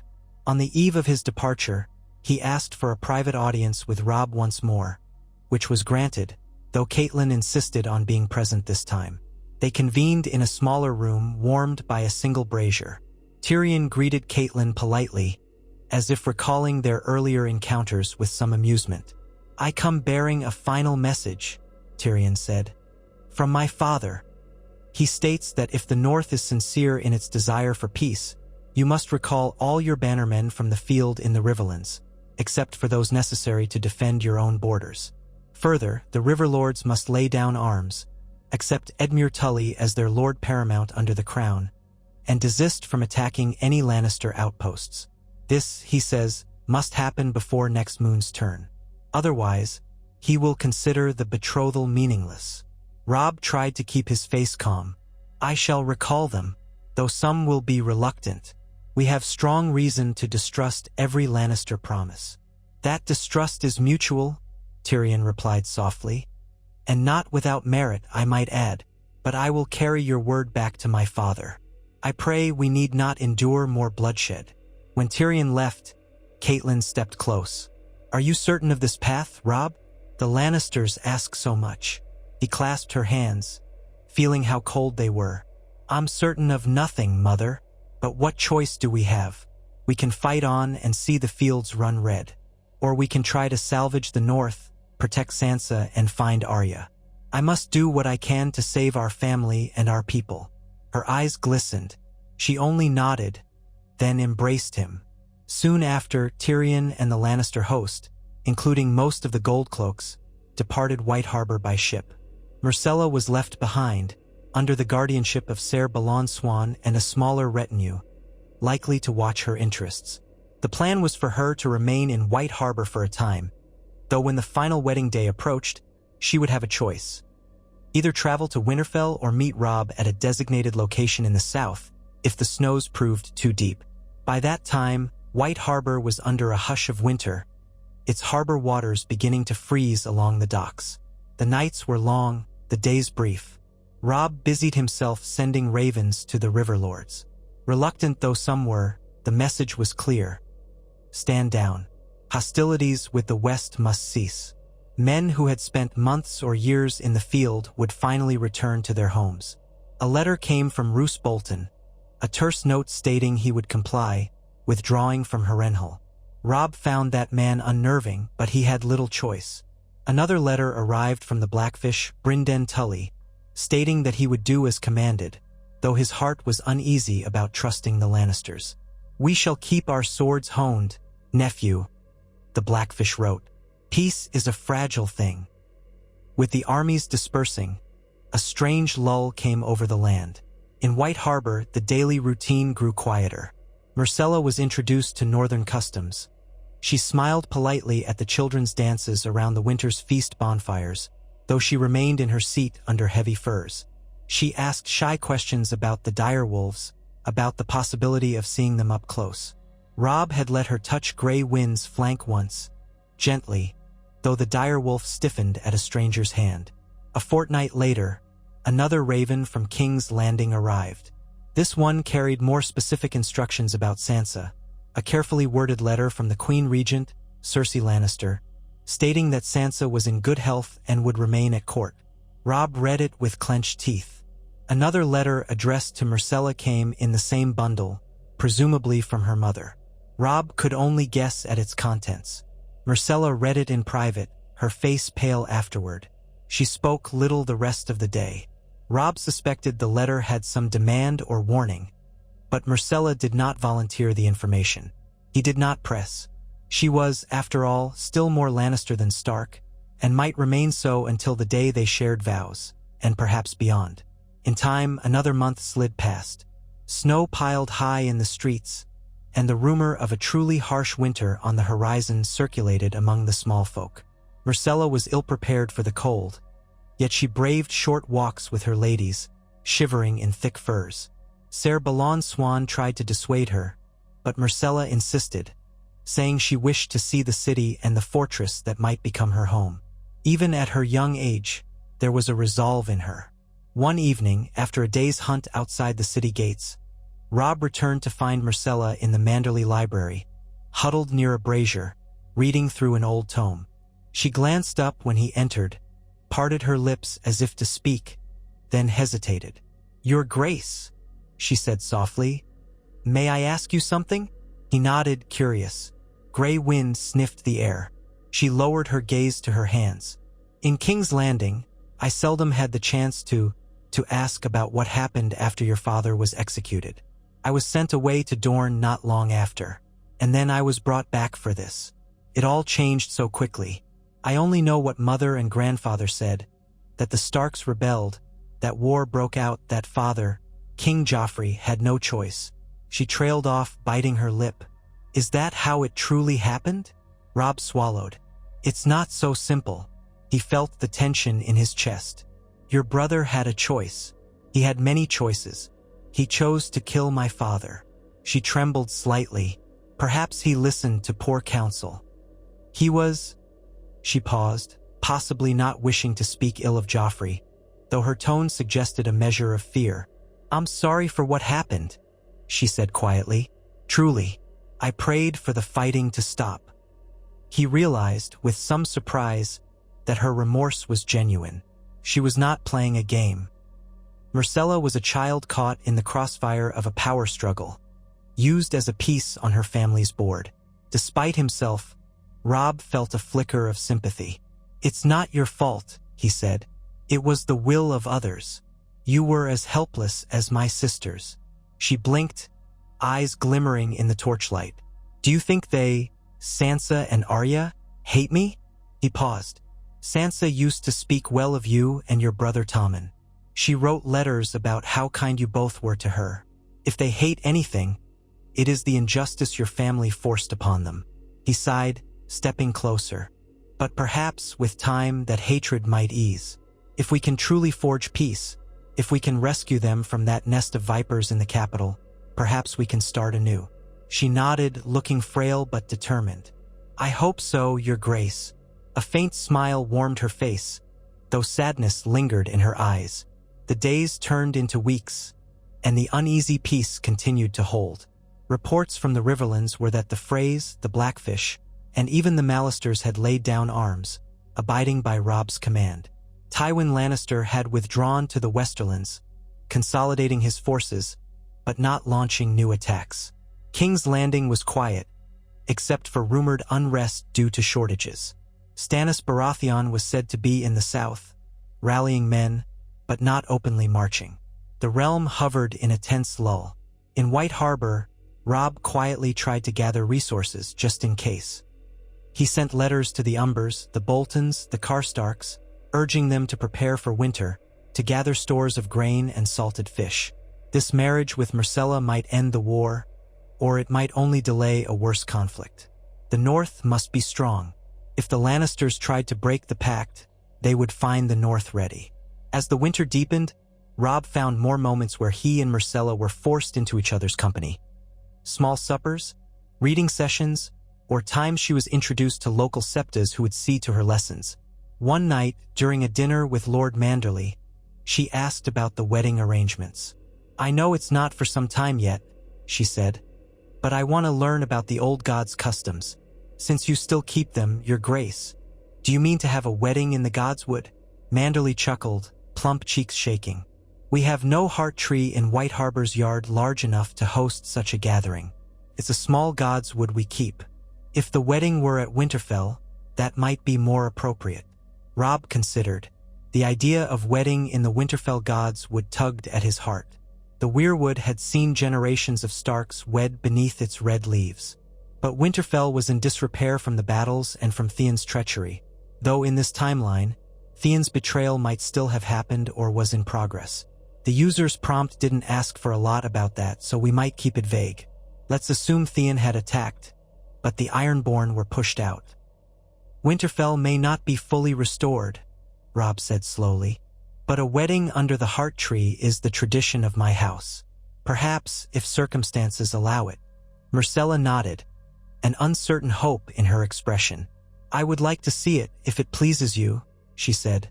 On the eve of his departure, he asked for a private audience with Robb once more, which was granted, though Catelyn insisted on being present this time. They convened in a smaller room warmed by a single brazier. Tyrion greeted Catelyn politely, as if recalling their earlier encounters with some amusement. "I come bearing a final message," Tyrion said, "from my father. He states that if the North is sincere in its desire for peace, you must recall all your bannermen from the field in the Riverlands, except for those necessary to defend your own borders. Further, the River Lords must lay down arms, accept Edmure Tully as their Lord Paramount under the Crown, and desist from attacking any Lannister outposts. This, he says, must happen before next moon's turn. Otherwise, he will consider the betrothal meaningless." Robb tried to keep his face calm. "I shall recall them, though some will be reluctant. We have strong reason to distrust every Lannister promise." "That distrust is mutual," Tyrion replied softly, "and not without merit, I might add, but I will carry your word back to my father. I pray we need not endure more bloodshed." When Tyrion left, Catelyn stepped close. "Are you certain of this path, Robb? The Lannisters ask so much." He clasped her hands, feeling how cold they were. "I'm certain of nothing, Mother, but what choice do we have? We can fight on and see the fields run red, or we can try to salvage the North, protect Sansa, and find Arya. I must do what I can to save our family and our people." Her eyes glistened. She only nodded, then embraced him. Soon after, Tyrion and the Lannister host, including most of the Goldcloaks, departed White Harbor by ship. Myrcella was left behind, under the guardianship of Ser Balon Swan and a smaller retinue, likely to watch her interests. The plan was for her to remain in White Harbor for a time, though when the final wedding day approached, she would have a choice. Either travel to Winterfell or meet Robb at a designated location in the south if the snows proved too deep. By that time, White Harbor was under a hush of winter, its harbor waters beginning to freeze along the docks. The nights were long, the days brief. Robb busied himself sending ravens to the river lords. Reluctant though some were, the message was clear. Stand down. Hostilities with the West must cease. Men who had spent months or years in the field would finally return to their homes. A letter came from Roose Bolton, a terse note stating he would comply, withdrawing from Harrenhal. Robb found that man unnerving, but he had little choice. Another letter arrived from the Blackfish, Brynden Tully, stating that he would do as commanded, though his heart was uneasy about trusting the Lannisters. "We shall keep our swords honed, nephew," the Blackfish wrote. "Peace is a fragile thing." With the armies dispersing, a strange lull came over the land. In White Harbor, the daily routine grew quieter. Myrcella was introduced to northern customs. She smiled politely at the children's dances around the winter's feast bonfires, though she remained in her seat under heavy furs. She asked shy questions about the direwolves, about the possibility of seeing them up close. Robb had let her touch Grey Wind's flank once, gently, though the direwolf stiffened at a stranger's hand. A fortnight later, another raven from King's Landing arrived. This one carried more specific instructions about Sansa, a carefully worded letter from the Queen Regent, Cersei Lannister, stating that Sansa was in good health and would remain at court. Robb read it with clenched teeth. Another letter addressed to Myrcella came in the same bundle, presumably from her mother. Robb could only guess at its contents. Myrcella read it in private, her face pale afterward. She spoke little the rest of the day. Robb suspected the letter had some demand or warning, but Myrcella did not volunteer the information. He did not press. She was, after all, still more Lannister than Stark, and might remain so until the day they shared vows, and perhaps beyond. In time, another month slid past. Snow piled high in the streets, and the rumor of a truly harsh winter on the horizon circulated among the small folk. Myrcella was ill-prepared for the cold, yet she braved short walks with her ladies, shivering in thick furs. Ser Balon Swan tried to dissuade her, but Myrcella insisted, saying she wished to see the city and the fortress that might become her home. Even at her young age, there was a resolve in her. One evening, after a day's hunt outside the city gates, Robb returned to find Myrcella in the Manderley library, huddled near a brazier, reading through an old tome. She glanced up when he entered, parted her lips as if to speak, then hesitated. "Your Grace," she said softly. "May I ask you something?" He nodded, curious. Grey Wind sniffed the air. She lowered her gaze to her hands. "In King's Landing, I seldom had the chance to ask about what happened after your father was executed. I was sent away to Dorne not long after, and then I was brought back for this. It all changed so quickly. I only know what Mother and Grandfather said, that the Starks rebelled, that war broke out, that father, King Joffrey, had no choice." She trailed off, biting her lip. "Is that how it truly happened?" Robb swallowed. "It's not so simple." He felt the tension in his chest. "Your brother had a choice. He had many choices. He chose to kill my father." She trembled slightly. Perhaps he listened to poor counsel. He was... She paused, possibly not wishing to speak ill of Joffrey, though her tone suggested a measure of fear. "I'm sorry for what happened," she said quietly. "Truly, I prayed for the fighting to stop." He realized, with some surprise, that her remorse was genuine. She was not playing a game. Myrcella was a child caught in the crossfire of a power struggle, used as a piece on her family's board. Despite himself, Robb felt a flicker of sympathy. "It's not your fault," he said. "It was the will of others. You were as helpless as my sisters." She blinked, eyes glimmering in the torchlight. "Do you think they, Sansa and Arya, hate me?" He paused. "Sansa used to speak well of you and your brother Tommen. She wrote letters about how kind you both were to her. If they hate anything, it is the injustice your family forced upon them. He sighed, stepping closer. But perhaps with time that hatred might ease. If we can truly forge peace, if we can rescue them from that nest of vipers in the capital, perhaps we can start anew. She nodded, looking frail but determined. I hope so, Your Grace. A faint smile warmed her face, though sadness lingered in her eyes. The days turned into weeks, and the uneasy peace continued to hold. Reports from the Riverlands were that the Freys, the Blackfish, and even the Lannisters had laid down arms, abiding by Robb's command. Tywin Lannister had withdrawn to the Westerlands, consolidating his forces, but not launching new attacks. King's Landing was quiet, except for rumored unrest due to shortages. Stannis Baratheon was said to be in the south, rallying men, but not openly marching. The realm hovered in a tense lull. In White Harbor, Robb quietly tried to gather resources just in case. He sent letters to the Umbers, the Boltons, the Karstarks, urging them to prepare for winter, to gather stores of grain and salted fish. This marriage with Myrcella might end the war, or it might only delay a worse conflict. The North must be strong. If the Lannisters tried to break the pact, they would find the North ready. As the winter deepened, Robb found more moments where he and Myrcella were forced into each other's company. Small suppers, reading sessions, or times she was introduced to local septas who would see to her lessons. One night, during a dinner with Lord Manderley, she asked about the wedding arrangements. I know it's not for some time yet, she said, but I want to learn about the old gods' customs. Since you still keep them, Your Grace. Do you mean to have a wedding in the Godswood? Manderley chuckled, plump cheeks shaking. We have no heart tree in White Harbor's yard large enough to host such a gathering. It's a small Godswood we keep. If the wedding were at Winterfell, that might be more appropriate. Robb considered. The idea of wedding in the Winterfell Godswood tugged at his heart. The Weirwood had seen generations of Starks wed beneath its red leaves. But Winterfell was in disrepair from the battles and from Theon's treachery, though in this timeline, Theon's betrayal might still have happened or was in progress. The user's prompt didn't ask for a lot about that, so we might keep it vague. Let's assume Theon had attacked, but the Ironborn were pushed out. Winterfell may not be fully restored, Robb said slowly, but a wedding under the heart tree is the tradition of my house. Perhaps, if circumstances allow it. Myrcella nodded, an uncertain hope in her expression. I would like to see it, if it pleases you, she said.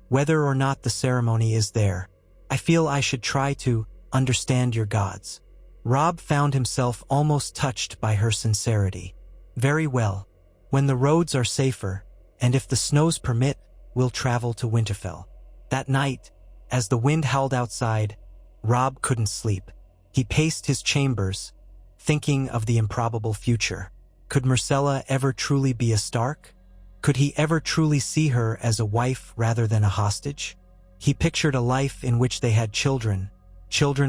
Whether or not the ceremony is there, I feel I should try to understand your gods. Robb found himself almost touched by her sincerity. Very well. When the roads are safer, and if the snows permit, we'll travel to Winterfell. That night, as the wind howled outside, Robb couldn't sleep. He paced his chambers, thinking of the improbable future. Could Myrcella ever truly be a Stark? Could he ever truly see her as a wife rather than a hostage? He pictured a life in which they had children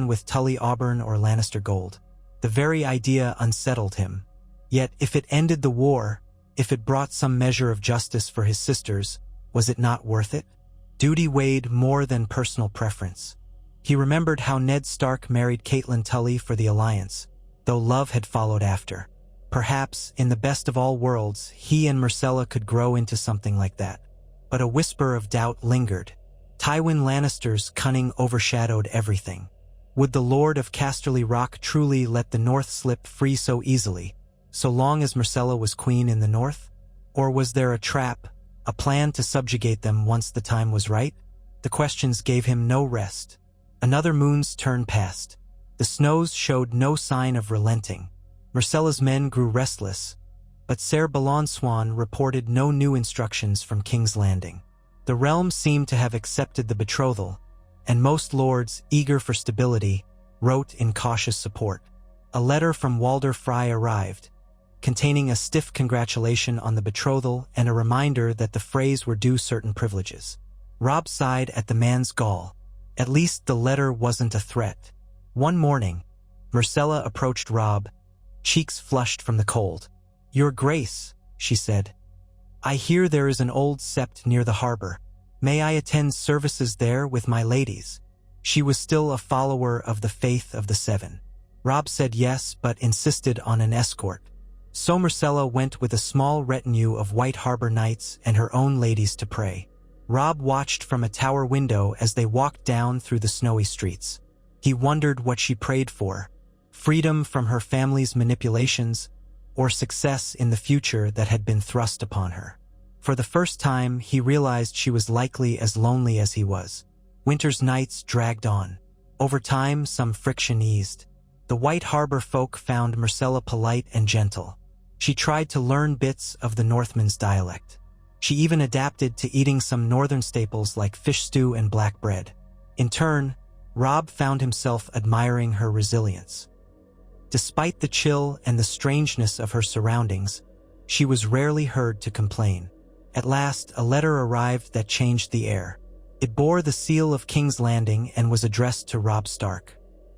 with Tully Auburn or Lannister gold. The very idea unsettled him. Yet if it ended the war, if it brought some measure of justice for his sisters, was it not worth it? Duty weighed more than personal preference. He remembered how Ned Stark married Catelyn Tully for the alliance, though love had followed after. Perhaps, in the best of all worlds, he and Myrcella could grow into something like that. But a whisper of doubt lingered. Tywin Lannister's cunning overshadowed everything. Would the Lord of Casterly Rock truly let the North slip free so easily, so long as Myrcella was queen in the North? Or was there a trap, a plan to subjugate them once the time was right? The questions gave him no rest. Another moon's turn passed. The snows showed no sign of relenting. Myrcella's men grew restless, but Ser Balon Swan reported no new instructions from King's Landing. The realm seemed to have accepted the betrothal, and most lords, eager for stability, wrote in cautious support. A letter from Walder Frey arrived, containing a stiff congratulation on the betrothal and a reminder that the Freys were due certain privileges. Robb sighed at the man's gall. At least the letter wasn't a threat. One morning, Myrcella approached Robb, cheeks flushed from the cold. Your Grace, she said. I hear there is an old sept near the harbor. May I attend services there with my ladies? She was still a follower of the faith of the Seven. Robb said yes, but insisted on an escort. So Myrcella went with a small retinue of White Harbor knights and her own ladies to pray. Robb watched from a tower window as they walked down through the snowy streets. He wondered what she prayed for: freedom from her family's manipulations, or success in the future that had been thrust upon her. For the first time, he realized she was likely as lonely as he was. Winter's nights dragged on. Over time, some friction eased. The White Harbor folk found Myrcella polite and gentle. She tried to learn bits of the Northmen's dialect. She even adapted to eating some northern staples like fish stew and black bread. In turn, Robb found himself admiring her resilience. Despite the chill and the strangeness of her surroundings, she was rarely heard to complain. At last, a letter arrived that changed the air. It bore the seal of King's Landing and was addressed to Robb Stark.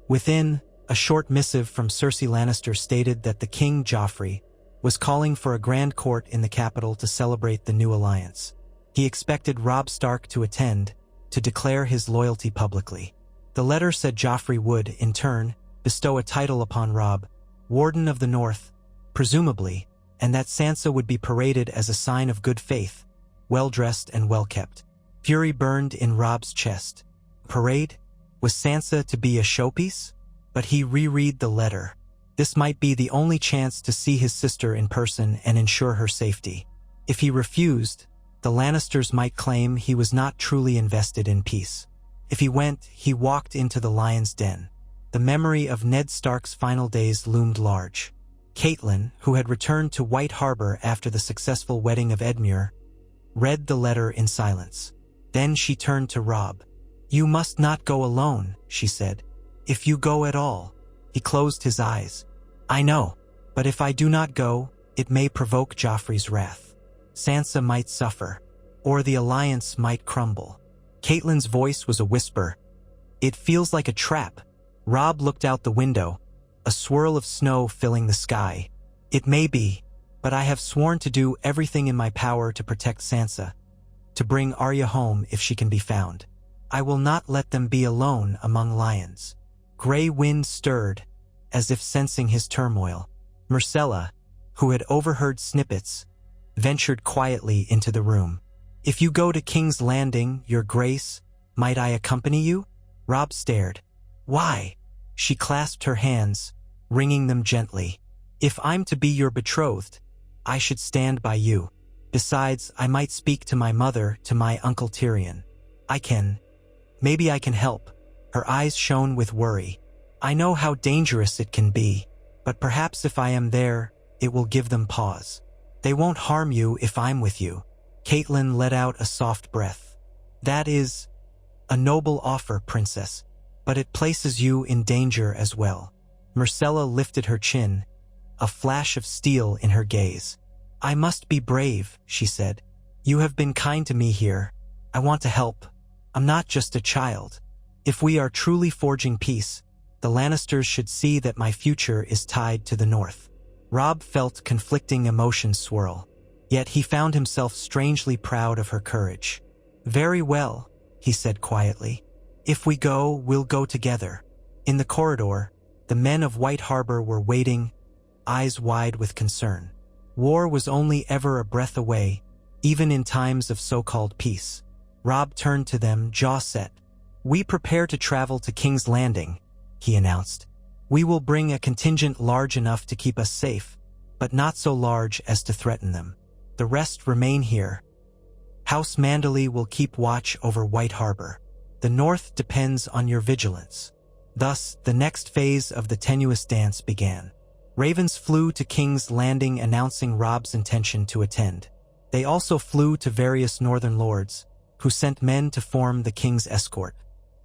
Within, a short missive from Cersei Lannister stated that the King Joffrey was calling for a grand court in the capital to celebrate the new alliance. He expected Robb Stark to attend, to declare his loyalty publicly. The letter said Joffrey would, in turn, bestow a title upon Robb, Warden of the North, presumably, and that Sansa would be paraded as a sign of good faith, well-dressed and well-kept. Fury burned in Robb's chest. Parade? Was Sansa to be a showpiece? But he reread the letter. This might be the only chance to see his sister in person and ensure her safety. If he refused, the Lannisters might claim he was not truly invested in peace. If he went, he walked into the lion's den. The memory of Ned Stark's final days loomed large. Catelyn, who had returned to White Harbor after the successful wedding of Edmure, read the letter in silence. Then she turned to Robb. "You must not go alone," she said. "If you go at all." He closed his eyes. "I know, but if I do not go, it may provoke Joffrey's wrath. Sansa might suffer, or the alliance might crumble." Catelyn's voice was a whisper. "It feels like a trap." Robb looked out the window, a swirl of snow filling the sky. "It may be, but I have sworn to do everything in my power to protect Sansa, to bring Arya home if she can be found. I will not let them be alone among lions." Gray wind stirred, as if sensing his turmoil. Myrcella, who had overheard snippets, ventured quietly into the room. "If you go to King's Landing, Your Grace, might I accompany you?" Robb stared. "Why?" She clasped her hands, wringing them gently. "If I'm to be your betrothed, I should stand by you. Besides, I might speak to my mother, to my Uncle Tyrion. Maybe I can help." Her eyes shone with worry. "I know how dangerous it can be, but perhaps if I am there, it will give them pause. They won't harm you if I'm with you." Catelyn let out a soft breath. "That is a noble offer, Princess, but it places you in danger as well." Myrcella lifted her chin, a flash of steel in her gaze. "I must be brave," she said. "You have been kind to me here. I want to help. I'm not just a child. If we are truly forging peace, the Lannisters should see that my future is tied to the North." Robb felt conflicting emotions swirl, yet he found himself strangely proud of her courage. "Very well," he said quietly. "If we go, we'll go together." In the corridor, the men of White Harbor were waiting, eyes wide with concern. War was only ever a breath away, even in times of so-called peace. Robb turned to them, jaw set. "We prepare to travel to King's Landing," he announced. "We will bring a contingent large enough to keep us safe, but not so large as to threaten them. The rest remain here. House Manderley will keep watch over White Harbor. The North depends on your vigilance." Thus, the next phase of the tenuous dance began. Ravens flew to King's Landing announcing Robb's intention to attend. They also flew to various northern lords, who sent men to form the king's escort.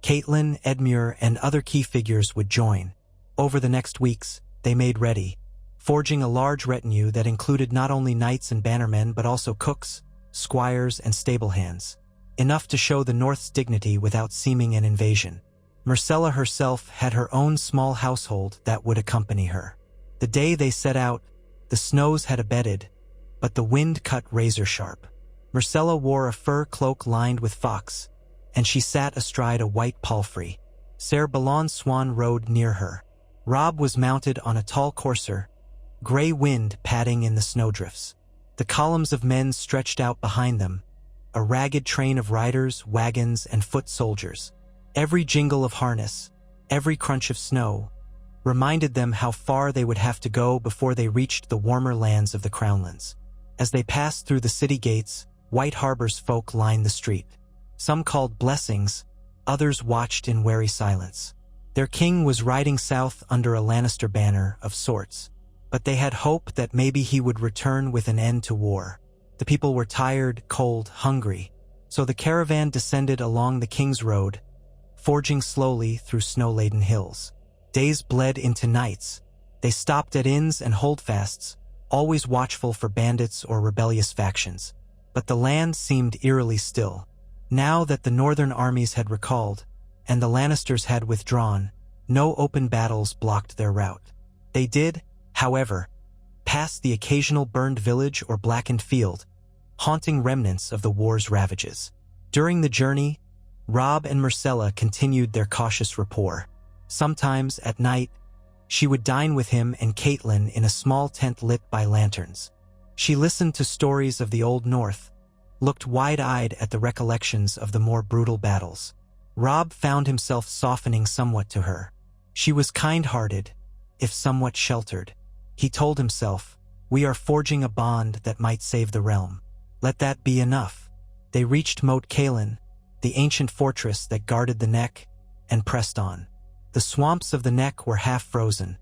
Catelyn, Edmure, and other key figures would join. Over the next weeks, they made ready, forging a large retinue that included not only knights and bannermen but also cooks, squires, and stable hands, enough to show the North's dignity without seeming an invasion. Myrcella herself had her own small household that would accompany her. The day they set out, the snows had abated, but the wind cut razor-sharp. Myrcella wore a fur cloak lined with fox, and she sat astride a white palfrey. Ser Balon's swan rode near her. Robb was mounted on a tall courser, gray wind padding in the snowdrifts. The columns of men stretched out behind them, a ragged train of riders, wagons, and foot soldiers. Every jingle of harness, every crunch of snow, reminded them how far they would have to go before they reached the warmer lands of the Crownlands. As they passed through the city gates, White Harbor's folk lined the street. Some called blessings, others watched in wary silence. Their king was riding south under a Lannister banner of sorts, but they had hope that maybe he would return with an end to war. The people were tired, cold, hungry, so the caravan descended along the King's Road, forging slowly through snow-laden hills. Days bled into nights. They stopped at inns and holdfasts, always watchful for bandits or rebellious factions. But the land seemed eerily still. Now that the northern armies had recalled, and the Lannisters had withdrawn, no open battles blocked their route. They did, however, pass the occasional burned village or blackened field, haunting remnants of the war's ravages. During the journey, Robb and Myrcella continued their cautious rapport. Sometimes, at night, she would dine with him and Catelyn in a small tent lit by lanterns. She listened to stories of the Old North, looked wide-eyed at the recollections of the more brutal battles. Robb found himself softening somewhat to her. She was kind-hearted, if somewhat sheltered. He told himself, "We are forging a bond that might save the realm. Let that be enough." They reached Moat Cailin, the ancient fortress that guarded the Neck, and pressed on. The swamps of the Neck were half frozen,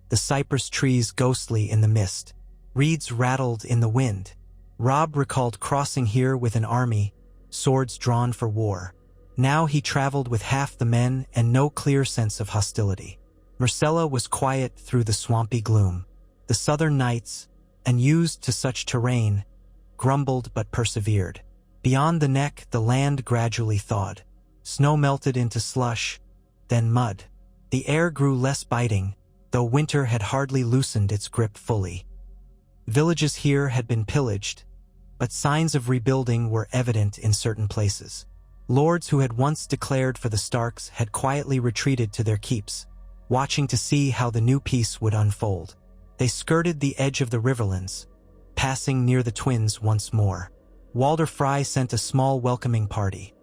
the cypress trees ghostly in the mist. Reeds rattled in the wind. Robb recalled crossing here with an army, swords drawn for war. Now he traveled with half the men and no clear sense of hostility. Myrcella was quiet through the swampy gloom. The southern nights, unused to such terrain, grumbled but persevered. Beyond the Neck, the land gradually thawed. Snow melted into slush, then mud. The air grew less biting, though winter had hardly loosened its grip fully. Villages here had been pillaged, but signs of rebuilding were evident in certain places. Lords who had once declared for the Starks had quietly retreated to their keeps, watching to see how the new peace would unfold. They skirted the edge of the Riverlands, passing near the Twins once more. Walder Frey sent a small welcoming party,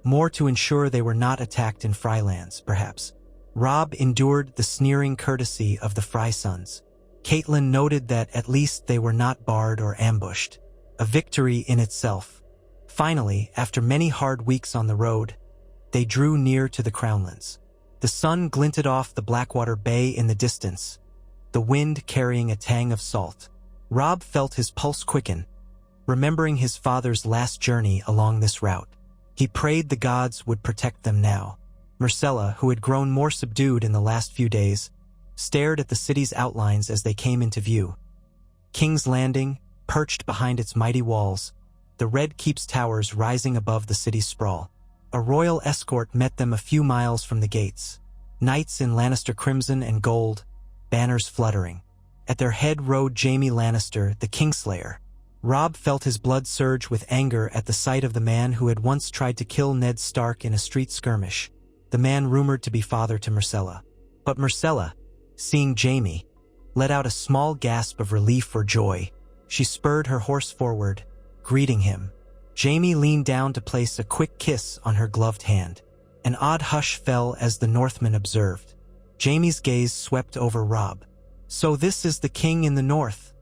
more to ensure they were not attacked in Freylands, perhaps. Robb endured the sneering courtesy of the Frey sons. Catelyn noted that at least they were not barred or ambushed, a victory in itself. Finally, after many hard weeks on the road, they drew near to the Crownlands. The sun glinted off the Blackwater Bay in the distance, the wind carrying a tang of salt. Robb felt his pulse quicken, remembering his father's last journey along this route. He prayed the gods would protect them now. Myrcella, who had grown more subdued in the last few days, stared at the city's outlines as they came into view. King's Landing, perched behind its mighty walls, the Red Keep's towers rising above the city's sprawl. A royal escort met them a few miles from the gates, knights in Lannister crimson and gold, banners fluttering. At their head rode Jaime Lannister, the Kingslayer. Robb felt his blood surge with anger at the sight of the man who had once tried to kill Ned Stark in a street skirmish, the man rumored to be father to Myrcella. But Myrcella, seeing Jaime, let out a small gasp of relief or joy. She spurred her horse forward, greeting him. Jaime leaned down to place a quick kiss on her gloved hand. An odd hush fell as the Northman observed. Jaime's gaze swept over Robb. "So this is the king in the north,"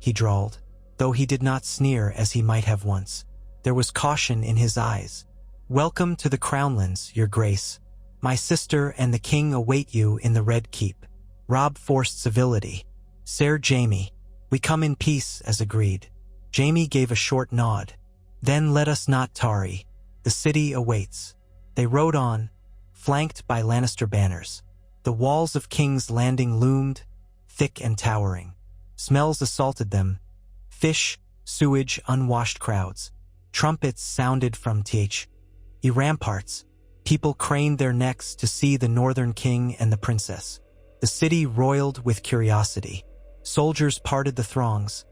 he drawled, though he did not sneer as he might have once. There was caution in his eyes. "Welcome to the Crownlands, your grace. My sister and the king await you in the Red Keep." Robb forced civility. "Ser Jaime, we come in peace as agreed." Jaime gave a short nod. "Then let us not tarry. The city awaits." They rode on, flanked by Lannister banners. The walls of King's Landing loomed, thick and towering. Smells assaulted them. Fish, sewage, unwashed crowds. Trumpets sounded from the ramparts. People craned their necks to see the Northern King and the princess. The city roiled with curiosity. Soldiers parted the throngs,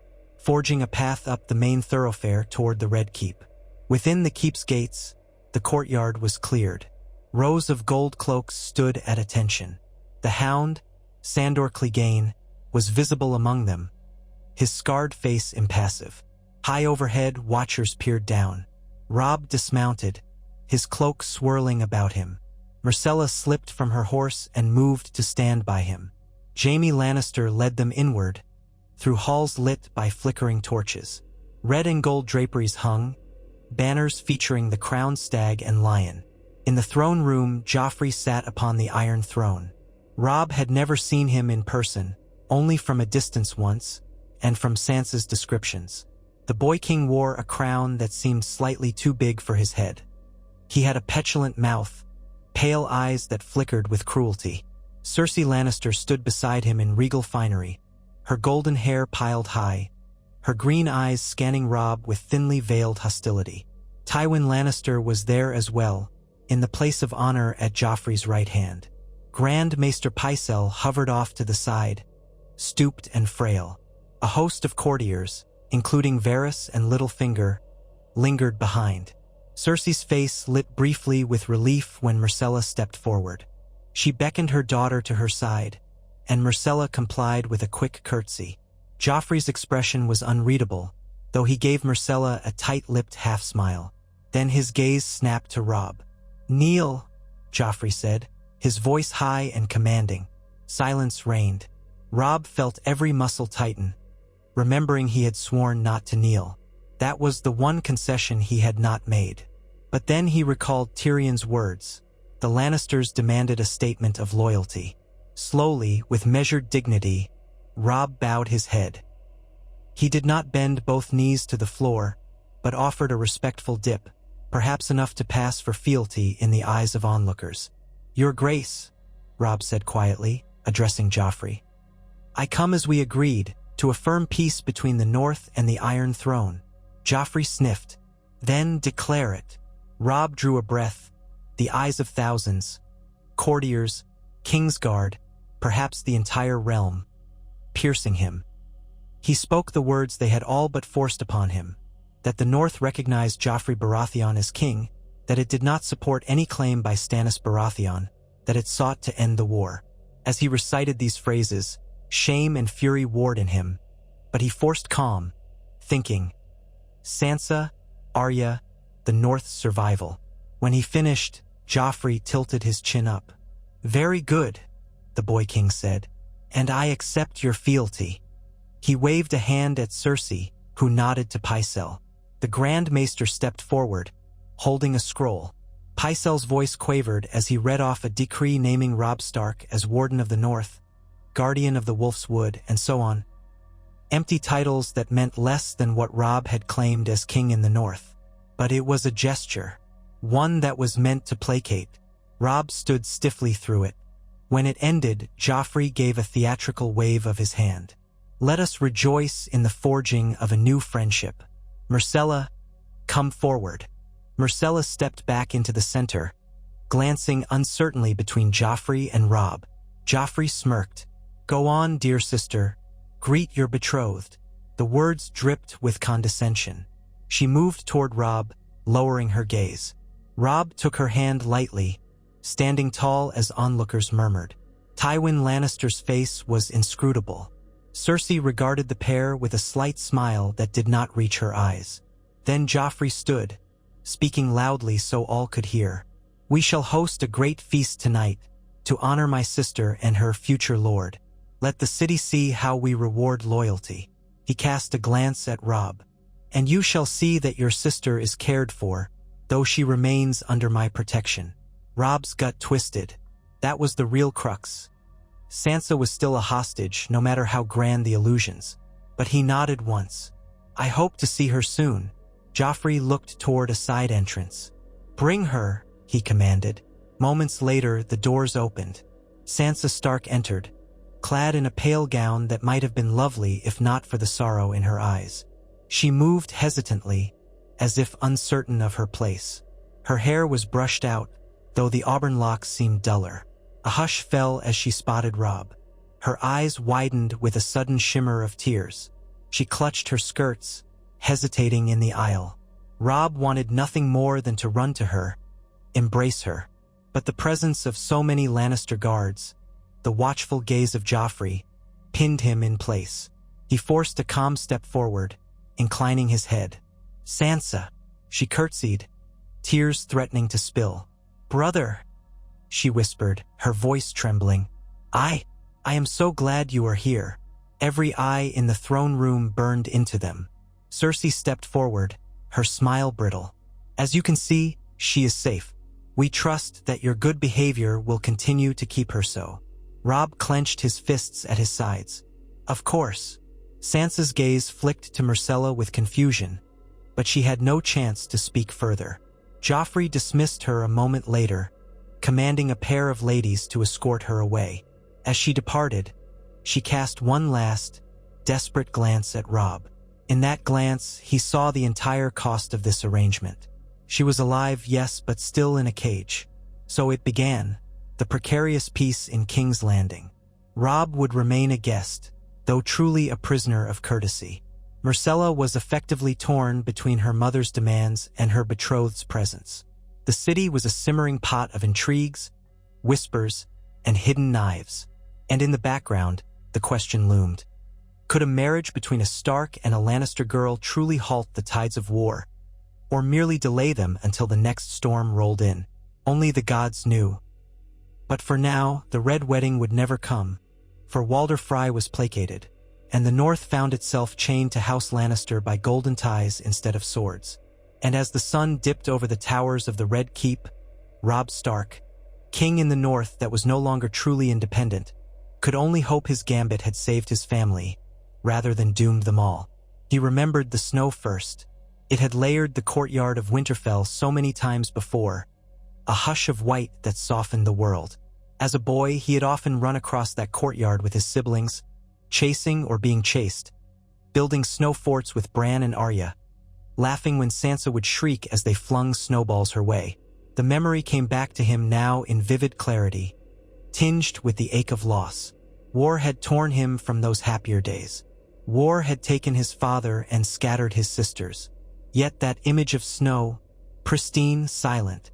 forging a path up the main thoroughfare toward the Red Keep. Within the keep's gates, the courtyard was cleared. Rows of gold cloaks stood at attention. The Hound, Sandor Clegane, was visible among them, his scarred face impassive. High overhead, watchers peered down. Robb dismounted, his cloak swirling about him. Myrcella slipped from her horse and moved to stand by him. Jaime Lannister led them inward, through halls lit by flickering torches. Red and gold draperies hung, banners featuring the crowned stag and lion. In the throne room, Joffrey sat upon the Iron Throne. Robb had never seen him in person, only from a distance once, and from Sansa's descriptions. The boy king wore a crown that seemed slightly too big for his head. He had a petulant mouth, pale eyes that flickered with cruelty. Cersei Lannister stood beside him in regal finery, her golden hair piled high, her green eyes scanning Robb with thinly veiled hostility. Tywin Lannister was there as well, in the place of honor at Joffrey's right hand. Grand Maester Pycelle hovered off to the side, stooped and frail. A host of courtiers, including Varys and Littlefinger, lingered behind. Cersei's face lit briefly with relief when Myrcella stepped forward. She beckoned her daughter to her side, and Myrcella complied with a quick curtsy. Joffrey's expression was unreadable, though he gave Myrcella a tight-lipped half-smile. Then his gaze snapped to Robb. "Kneel," Joffrey said, his voice high and commanding. Silence reigned. Robb felt every muscle tighten, remembering he had sworn not to kneel. That was the one concession he had not made. But then he recalled Tyrion's words. The Lannisters demanded a statement of loyalty. Slowly, with measured dignity, Robb bowed his head. He did not bend both knees to the floor, but offered a respectful dip, perhaps enough to pass for fealty in the eyes of onlookers. "Your Grace," Robb said quietly, addressing Joffrey. "I come as we agreed, to affirm peace between the North and the Iron Throne." Joffrey sniffed. "Then declare it." Robb drew a breath. The eyes of thousands, courtiers, Kingsguard, perhaps the entire realm, piercing him. He spoke the words they had all but forced upon him, that the North recognized Joffrey Baratheon as king, that it did not support any claim by Stannis Baratheon, that it sought to end the war. As he recited these phrases, shame and fury warred in him, but he forced calm, thinking, Sansa, Arya, the North's survival. When he finished, Joffrey tilted his chin up. "Very good," the boy king said, "and I accept your fealty." He waved a hand at Cersei, who nodded to Pycelle. The Grand Maester stepped forward, holding a scroll. Pycelle's voice quavered as he read off a decree naming Robb Stark as Warden of the North, Guardian of the Wolf's Wood, and so on. Empty titles that meant less than what Robb had claimed as king in the North. But it was a gesture, one that was meant to placate. Robb stood stiffly through it. When it ended, Joffrey gave a theatrical wave of his hand. "Let us rejoice in the forging of a new friendship. Myrcella, come forward." Myrcella stepped back into the center, glancing uncertainly between Joffrey and Robb. Joffrey smirked. "Go on, dear sister. Greet your betrothed." The words dripped with condescension. She moved toward Robb, lowering her gaze. Robb took her hand lightly, standing tall as onlookers murmured. Tywin Lannister's face was inscrutable. Cersei regarded the pair with a slight smile that did not reach her eyes. Then Joffrey stood, speaking loudly so all could hear. "We shall host a great feast tonight, to honor my sister and her future lord. Let the city see how we reward loyalty." He cast a glance at Robb. "And you shall see that your sister is cared for, though she remains under my protection." Robb's gut twisted. That was the real crux. Sansa was still a hostage, no matter how grand the illusions. But he nodded once. "I hope to see her soon." Joffrey looked toward a side entrance. "Bring her," he commanded. Moments later, the doors opened. Sansa Stark entered, clad in a pale gown that might have been lovely if not for the sorrow in her eyes. She moved hesitantly, as if uncertain of her place. Her hair was brushed out, though the auburn locks seemed duller. A hush fell as she spotted Robb. Her eyes widened with a sudden shimmer of tears. She clutched her skirts, hesitating in the aisle. Robb wanted nothing more than to run to her, embrace her. But the presence of so many Lannister guards, the watchful gaze of Joffrey, pinned him in place. He forced a calm step forward, inclining his head. "Sansa," she curtsied, tears threatening to spill. "Brother," she whispered, her voice trembling. I am so glad you are here." Every eye in the throne room burned into them. Cersei stepped forward, her smile brittle. "As you can see, she is safe. We trust that your good behavior will continue to keep her so." Robb clenched his fists at his sides. "Of course." Sansa's gaze flicked to Myrcella with confusion, but she had no chance to speak further. Joffrey dismissed her a moment later, commanding a pair of ladies to escort her away. As she departed, she cast one last, desperate glance at Robb. In that glance, he saw the entire cost of this arrangement. She was alive, yes, but still in a cage. So it began, the precarious peace in King's Landing. Robb would remain a guest, though truly a prisoner of courtesy. Myrcella was effectively torn between her mother's demands and her betrothed's presence. The city was a simmering pot of intrigues, whispers, and hidden knives. And in the background, the question loomed. Could a marriage between a Stark and a Lannister girl truly halt the tides of war, or merely delay them until the next storm rolled in? Only the gods knew. But for now, the Red Wedding would never come, for Walder Frey was placated, and the North found itself chained to House Lannister by golden ties instead of swords. And as the sun dipped over the towers of the Red Keep, Robb Stark, king in the North that was no longer truly independent, could only hope his gambit had saved his family, rather than doomed them all. He remembered the snow first. It had layered the courtyard of Winterfell so many times before, a hush of white that softened the world. As a boy, he had often run across that courtyard with his siblings, chasing or being chased, building snow forts with Bran and Arya, laughing when Sansa would shriek as they flung snowballs her way. The memory came back to him now in vivid clarity, tinged with the ache of loss. War had torn him from those happier days. War had taken his father and scattered his sisters. Yet that image of snow, pristine, silent,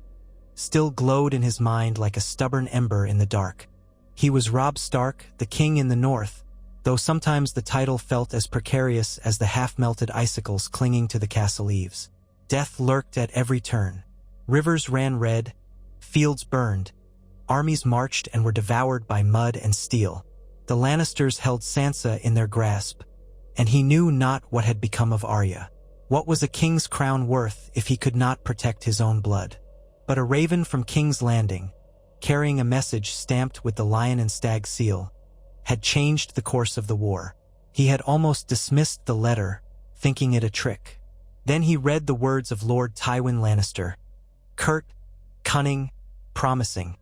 still glowed in his mind like a stubborn ember in the dark. He was Robb Stark, the king in the North, though sometimes the title felt as precarious as the half-melted icicles clinging to the castle eaves. Death lurked at every turn. Rivers ran red, fields burned, armies marched and were devoured by mud and steel. The Lannisters held Sansa in their grasp, and he knew not what had become of Arya. What was a king's crown worth if he could not protect his own blood? But a raven from King's Landing, carrying a message stamped with the lion and stag seal, had changed the course of the war. He had almost dismissed the letter, thinking it a trick. Then he read the words of Lord Tywin Lannister, curt, cunning, promising.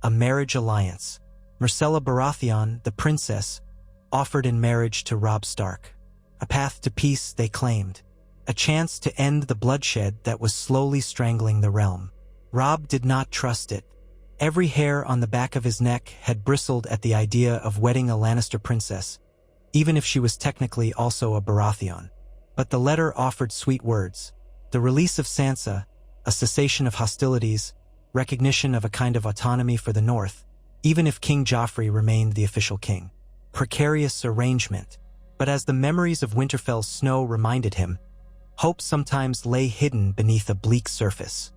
A marriage alliance. Myrcella Baratheon, the princess, offered in marriage to Robb Stark. A path to peace, they claimed. A chance to end the bloodshed that was slowly strangling the realm. Robb did not trust it. Every hair on the back of his neck had bristled at the idea of wedding a Lannister princess, even if she was technically also a Baratheon. But the letter offered sweet words. The release of Sansa, a cessation of hostilities, recognition of a kind of autonomy for the North, even if King Joffrey remained the official king. Precarious arrangement. But as the memories of Winterfell's snow reminded him, hope sometimes lay hidden beneath a bleak surface.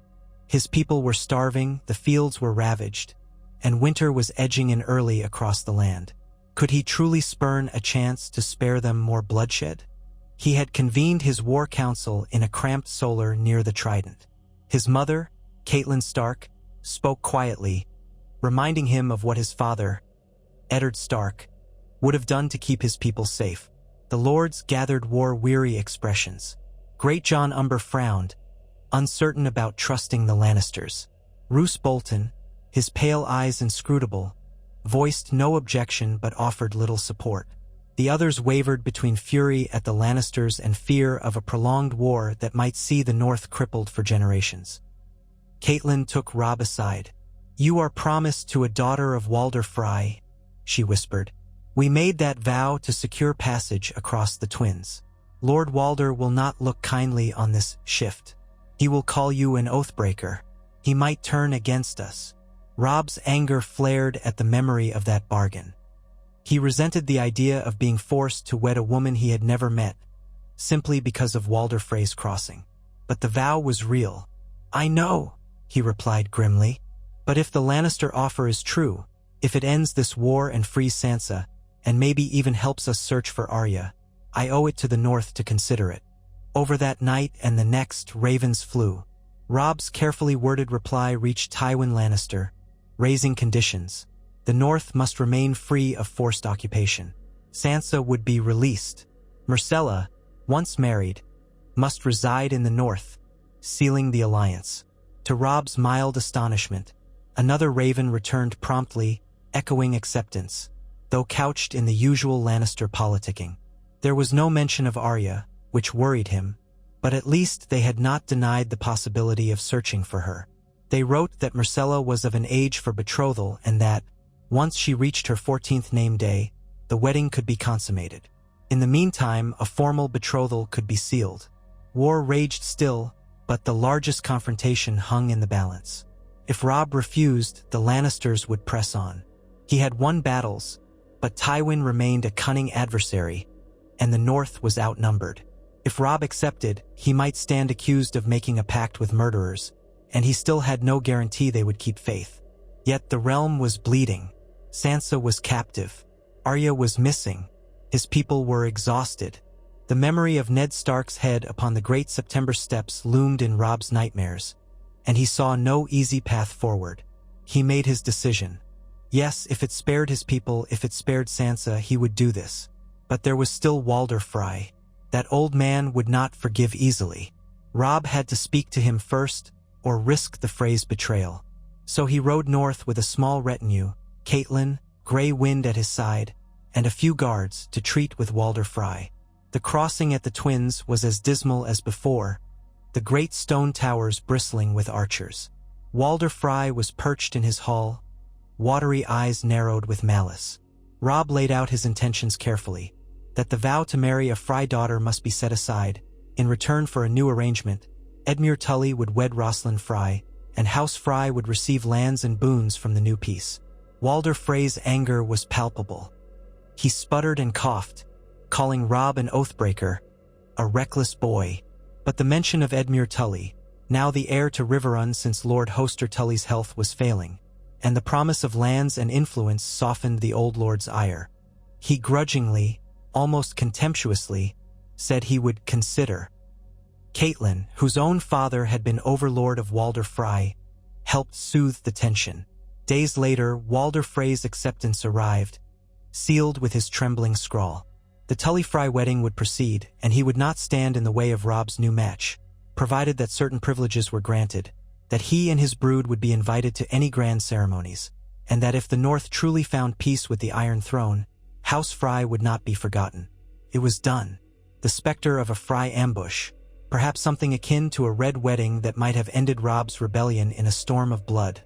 His people were starving, the fields were ravaged, and winter was edging in early across the land. Could he truly spurn a chance to spare them more bloodshed? He had convened his war council in a cramped solar near the Trident. His mother, Catelyn Stark, spoke quietly, reminding him of what his father, Eddard Stark, would have done to keep his people safe. The lords gathered war-weary expressions. Great John Umber frowned, uncertain about trusting the Lannisters. Roose Bolton, his pale eyes inscrutable, voiced no objection but offered little support. The others wavered between fury at the Lannisters and fear of a prolonged war that might see the North crippled for generations. Catelyn took Robb aside. "You are promised to a daughter of Walder Frey," she whispered. We made that vow to secure passage across the twins. Lord Walder will not look kindly on this shift. He will call you an oathbreaker. He might turn against us." Robb's anger flared at the memory of that bargain. He resented the idea of being forced to wed a woman he had never met, simply because of Walder Frey's crossing. But the vow was real. "I know," he replied grimly. "But if the Lannister offer is true, if it ends this war and frees Sansa, and maybe even helps us search for Arya, I owe it to the North to consider it." Over that night and the next, ravens flew. Robb's carefully worded reply reached Tywin Lannister, raising conditions. The North must remain free of forced occupation. Sansa would be released. Myrcella, once married, must reside in the North, sealing the alliance. To Robb's mild astonishment, another raven returned promptly, echoing acceptance, though couched in the usual Lannister politicking. There was no mention of Arya, which worried him, but at least they had not denied the possibility of searching for her. They wrote that Myrcella was of an age for betrothal and that, once she reached her 14th name day, the wedding could be consummated. In the meantime, a formal betrothal could be sealed. War raged still, but the largest confrontation hung in the balance. If Robb refused, the Lannisters would press on. He had won battles, but Tywin remained a cunning adversary, and the North was outnumbered. If Robb accepted, he might stand accused of making a pact with murderers, and he still had no guarantee they would keep faith. Yet the realm was bleeding. Sansa was captive. Arya was missing. His people were exhausted. The memory of Ned Stark's head upon the Great September steps loomed in Robb's nightmares, and he saw no easy path forward. He made his decision. Yes, if it spared his people, if it spared Sansa, he would do this. But there was still Walder Frey. That old man would not forgive easily. Robb had to speak to him first, or risk the Frey's betrayal. So he rode north with a small retinue, Catelyn, Grey Wind at his side, and a few guards to treat with Walder Frey. The crossing at the Twins was as dismal as before, the great stone towers bristling with archers. Walder Frey was perched in his hall, watery eyes narrowed with malice. Robb laid out his intentions carefully, that the vow to marry a Frey daughter must be set aside. In return for a new arrangement, Edmure Tully would wed Rosalind Frey, and House Frey would receive lands and boons from the new peace. Walder Frey's anger was palpable. He sputtered and coughed, calling Robb an oathbreaker, a reckless boy. But the mention of Edmure Tully, now the heir to Riverrun since Lord Hoster Tully's health was failing, and the promise of lands and influence softened the old lord's ire. He grudgingly, almost contemptuously, said he would consider. Catelyn, whose own father had been overlord of Walder Frey, helped soothe the tension. Days later, Walder Frey's acceptance arrived, sealed with his trembling scrawl. The Tully-Frey wedding would proceed, and he would not stand in the way of Robb's new match, provided that certain privileges were granted, that he and his brood would be invited to any grand ceremonies, and that if the North truly found peace with the Iron Throne, House Frey would not be forgotten. It was done. The specter of a Frey ambush, perhaps something akin to a red wedding that might have ended Robb's rebellion in a storm of blood,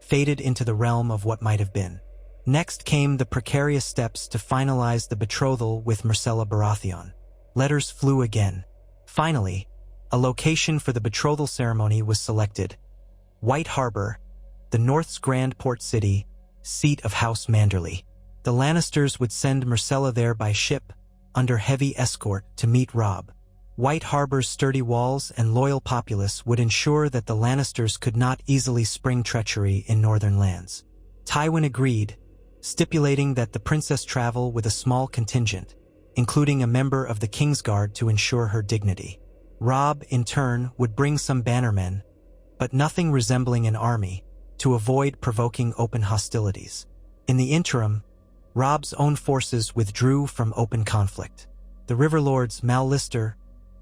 faded into the realm of what might have been. Next came the precarious steps to finalize the betrothal with Myrcella Baratheon. Letters flew again. Finally, a location for the betrothal ceremony was selected. White Harbor, the North's grand port city, seat of House Manderly. The Lannisters would send Myrcella there by ship, under heavy escort, to meet Robb. White Harbor's sturdy walls and loyal populace would ensure that the Lannisters could not easily spring treachery in northern lands. Tywin agreed, stipulating that the princess travel with a small contingent, including a member of the Kingsguard to ensure her dignity. Robb, in turn, would bring some bannermen, but nothing resembling an army, to avoid provoking open hostilities. In the interim, Robb's own forces withdrew from open conflict. The Riverlords Lister,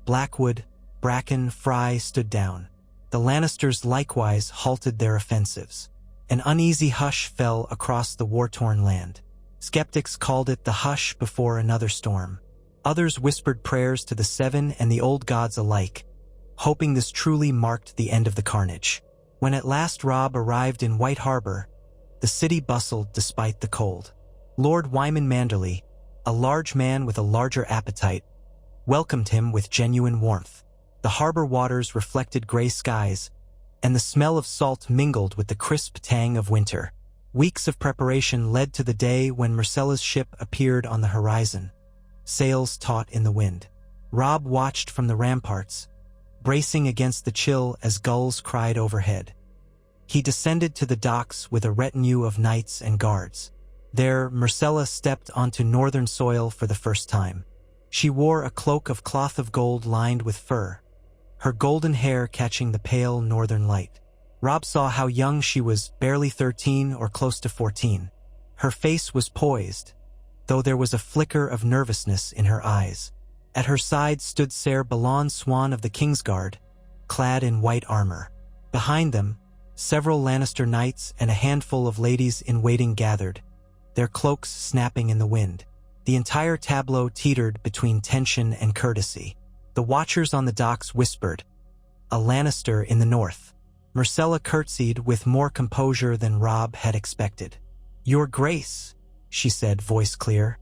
Blackwood, Bracken, Frey stood down. The Lannisters likewise halted their offensives. An uneasy hush fell across the war-torn land. Skeptics called it the hush before another storm. Others whispered prayers to the Seven and the old gods alike, hoping this truly marked the end of the carnage. When at last Robb arrived in White Harbor, the city bustled despite the cold. Lord Wyman Manderley, a large man with a larger appetite, welcomed him with genuine warmth. The harbor waters reflected gray skies, and the smell of salt mingled with the crisp tang of winter. Weeks of preparation led to the day when Myrcella's ship appeared on the horizon, sails taut in the wind. Robb watched from the ramparts, bracing against the chill as gulls cried overhead. He descended to the docks with a retinue of knights and guards. There, Myrcella stepped onto northern soil for the first time. She wore a cloak of cloth of gold lined with fur, her golden hair catching the pale northern light. Robb saw how young she was, barely 13 or close to 14. Her face was poised, though there was a flicker of nervousness in her eyes. At her side stood Ser Balon Swan of the Kingsguard, clad in white armor. Behind them, several Lannister knights and a handful of ladies-in-waiting gathered, their cloaks snapping in the wind. The entire tableau teetered between tension and courtesy. The watchers on the docks whispered, "A Lannister in the north." Myrcella curtsied with more composure than Robb had expected. "Your Grace," she said, voice clear.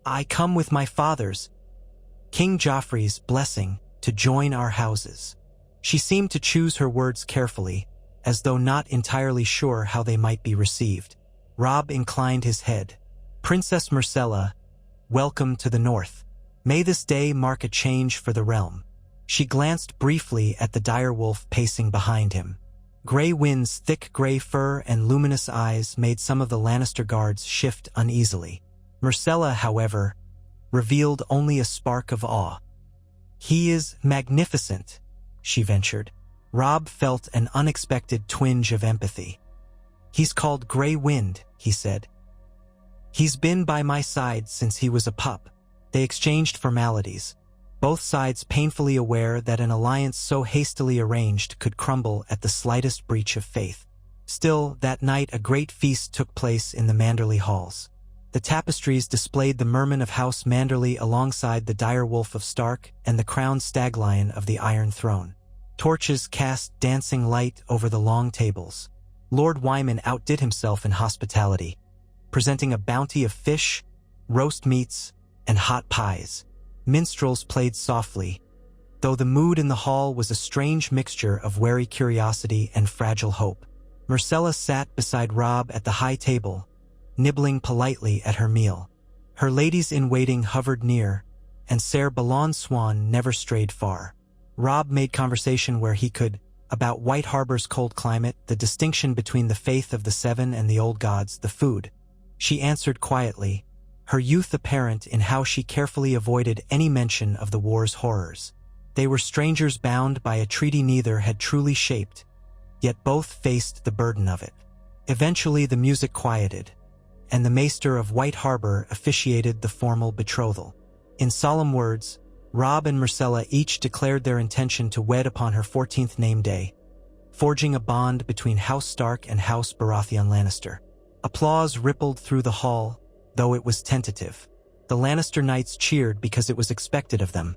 "I come with my father's, King Joffrey's, blessing to join our houses." She seemed to choose her words carefully, as though not entirely sure how they might be received. Robb inclined his head. "Princess Myrcella, welcome to the north. May this day mark a change for the realm." She glanced briefly at the direwolf pacing behind him. Gray Wind's thick gray fur and luminous eyes made some of the Lannister guards shift uneasily. Myrcella, however, revealed only a spark of awe. "He is magnificent," she ventured. Robb felt an unexpected twinge of empathy. "He's called Gray Wind," he said. "He's been by my side since he was a pup." They exchanged formalities, both sides painfully aware that an alliance so hastily arranged could crumble at the slightest breach of faith. Still, that night a great feast took place in the Manderley halls. The tapestries displayed the Merman of House Manderley alongside the direwolf of Stark and the crowned staglion of the Iron Throne. Torches cast dancing light over the long tables. Lord Wyman outdid himself in hospitality, presenting a bounty of fish, roast meats, and hot pies. Minstrels played softly, though the mood in the hall was a strange mixture of wary curiosity and fragile hope. Myrcella sat beside Robb at the high table, nibbling politely at her meal. Her ladies-in-waiting hovered near, and Ser Balon Swan never strayed far. Robb made conversation where he could, about White Harbor's cold climate, the distinction between the faith of the Seven and the old gods, the food. She answered quietly, her youth apparent in how she carefully avoided any mention of the war's horrors. They were strangers bound by a treaty neither had truly shaped, yet both faced the burden of it. Eventually the music quieted, and the Maester of White Harbor officiated the formal betrothal. In solemn words, Robb and Myrcella each declared their intention to wed upon her 14th name day, forging a bond between House Stark and House Baratheon Lannister. Applause rippled through the hall, though it was tentative. The Lannister knights cheered because it was expected of them.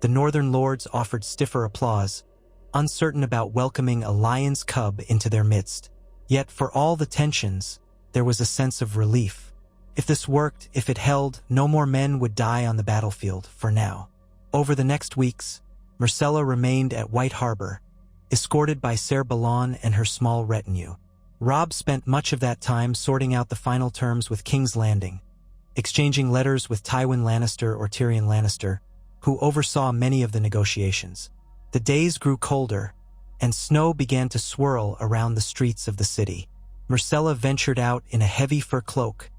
The northern lords offered stiffer applause, uncertain about welcoming a lion's cub into their midst. Yet for all the tensions, there was a sense of relief. If this worked, if it held, no more men would die on the battlefield, for now. Over the next weeks, Myrcella remained at White Harbor, escorted by Ser Balon and her small retinue. Robb spent much of that time sorting out the final terms with King's Landing, exchanging letters with Tywin Lannister or Tyrion Lannister, who oversaw many of the negotiations. The days grew colder, and snow began to swirl around the streets of the city. Myrcella ventured out in a heavy fur cloak,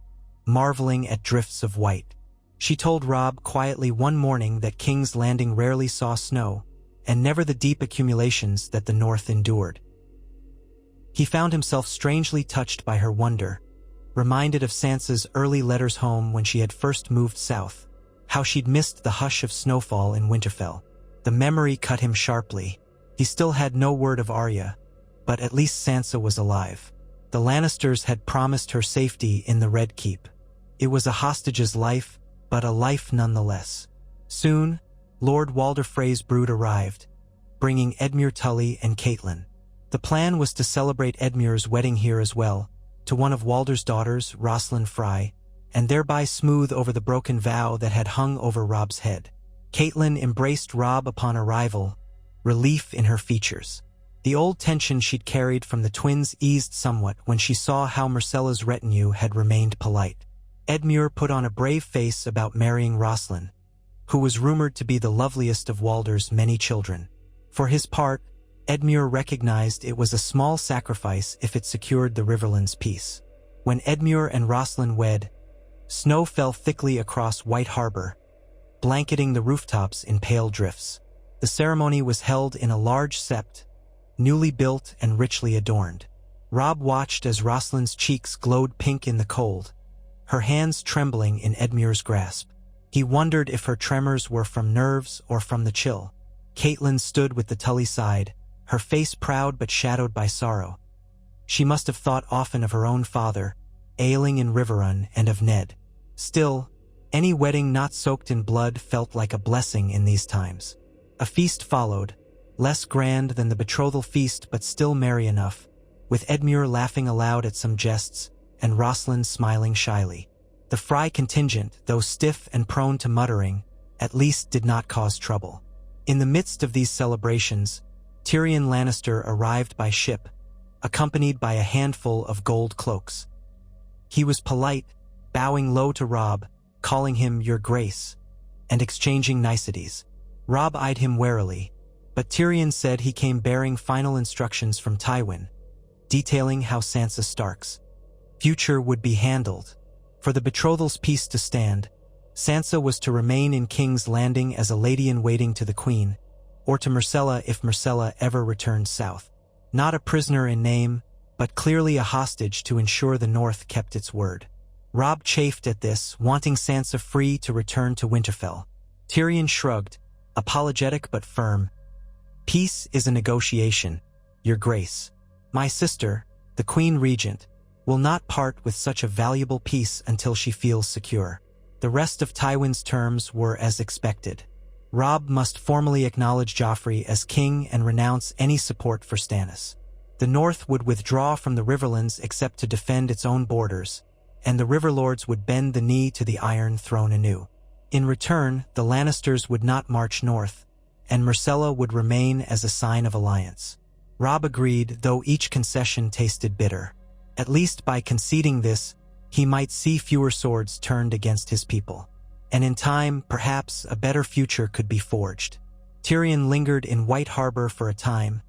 marveling at drifts of white. She told Robb quietly one morning that King's Landing rarely saw snow, and never the deep accumulations that the north endured. He found himself strangely touched by her wonder, reminded of Sansa's early letters home when she had first moved south, how she'd missed the hush of snowfall in Winterfell. The memory cut him sharply. He still had no word of Arya, but at least Sansa was alive. The Lannisters had promised her safety in the Red Keep. It was a hostage's life, but a life nonetheless. Soon, Lord Walder Frey's brood arrived, bringing Edmure Tully and Catelyn. The plan was to celebrate Edmure's wedding here as well, to one of Walder's daughters, Rosalind Frey, and thereby smooth over the broken vow that had hung over Robb's head. Catelyn embraced Robb upon arrival, relief in her features. The old tension she'd carried from the twins eased somewhat when she saw how Myrcella's retinue had remained polite. Edmure put on a brave face about marrying Rosalind, who was rumored to be the loveliest of Walder's many children. For his part, Edmure recognized it was a small sacrifice if it secured the Riverlands' peace. When Edmure and Rosalind wed, snow fell thickly across White Harbor, blanketing the rooftops in pale drifts. The ceremony was held in a large sept, newly built and richly adorned. Robb watched as Rosalind's cheeks glowed pink in the cold, her hands trembling in Edmure's grasp. He wondered if her tremors were from nerves or from the chill. Catelyn stood with the Tully side, her face proud but shadowed by sorrow. She must have thought often of her own father, ailing in Riverrun, and of Ned. Still, any wedding not soaked in blood felt like a blessing in these times. A feast followed, less grand than the betrothal feast but still merry enough, with Edmure laughing aloud at some jests and Rosalind smiling shyly. The Frey contingent, though stiff and prone to muttering, at least did not cause trouble. In the midst of these celebrations, Tyrion Lannister arrived by ship, accompanied by a handful of gold cloaks. He was polite, bowing low to Robb, calling him Your Grace, and exchanging niceties. Robb eyed him warily, but Tyrion said he came bearing final instructions from Tywin, detailing how Sansa Stark's future would be handled. For the betrothal's peace to stand, Sansa was to remain in King's Landing as a lady-in-waiting to the Queen, or to Myrcella if Myrcella ever returned south. Not a prisoner in name, but clearly a hostage to ensure the North kept its word. Robb chafed at this, wanting Sansa free to return to Winterfell. Tyrion shrugged, apologetic but firm. Peace is a negotiation, Your Grace. My sister, the Queen Regent, will not part with such a valuable piece until she feels secure. The rest of Tywin's terms were as expected. Robb must formally acknowledge Joffrey as king and renounce any support for Stannis. The North would withdraw from the Riverlands except to defend its own borders, and the Riverlords would bend the knee to the Iron Throne anew. In return, the Lannisters would not march north, and Myrcella would remain as a sign of alliance. Robb agreed, though each concession tasted bitter. At least by conceding this, he might see fewer swords turned against his people. And in time, perhaps, a better future could be forged. Tyrion lingered in White Harbor for a time,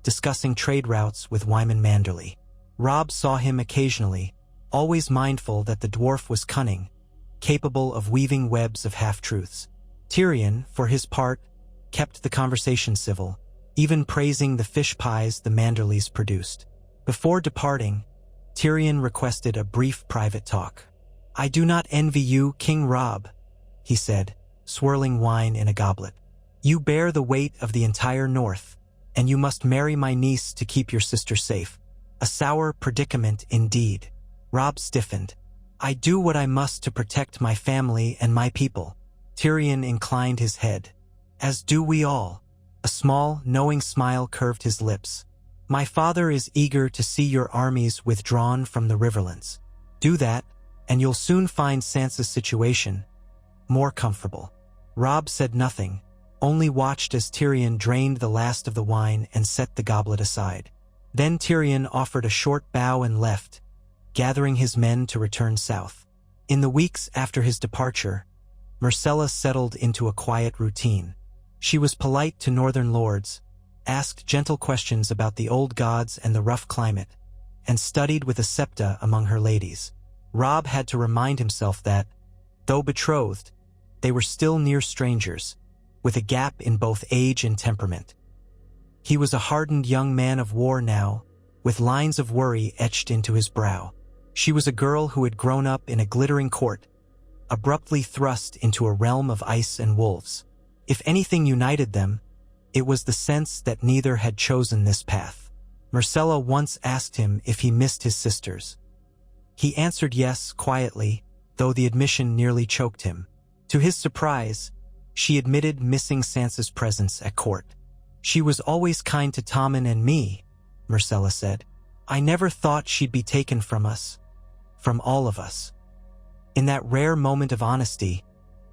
discussing trade routes with Wyman Manderly. Robb saw him occasionally, always mindful that the dwarf was cunning, capable of weaving webs of half-truths. Tyrion, for his part, kept the conversation civil, even praising the fish pies the Manderlys produced. Before departing, Tyrion requested a brief private talk. I do not envy you, King Robb, he said, swirling wine in a goblet. You bear the weight of the entire North, and you must marry my niece to keep your sister safe. A sour predicament indeed. Robb stiffened. I do what I must to protect my family and my people. Tyrion inclined his head. As do we all. A small, knowing smile curved his lips. My father is eager to see your armies withdrawn from the Riverlands. Do that, and you'll soon find Sansa's situation more comfortable. Robb said nothing, only watched as Tyrion drained the last of the wine and set the goblet aside. Then Tyrion offered a short bow and left, gathering his men to return south. In the weeks after his departure, Myrcella settled into a quiet routine. She was polite to northern lords, asked gentle questions about the old gods and the rough climate, and studied with a septa among her ladies. Robb had to remind himself that, though betrothed, they were still near strangers, with a gap in both age and temperament. He was a hardened young man of war now, with lines of worry etched into his brow. She was a girl who had grown up in a glittering court, abruptly thrust into a realm of ice and wolves. If anything united them, it was the sense that neither had chosen this path. Myrcella once asked him if he missed his sisters. He answered yes quietly, though the admission nearly choked him. To his surprise, she admitted missing Sansa's presence at court. She was always kind to Tommen and me, Myrcella said. I never thought she'd be taken from us. From all of us. In that rare moment of honesty,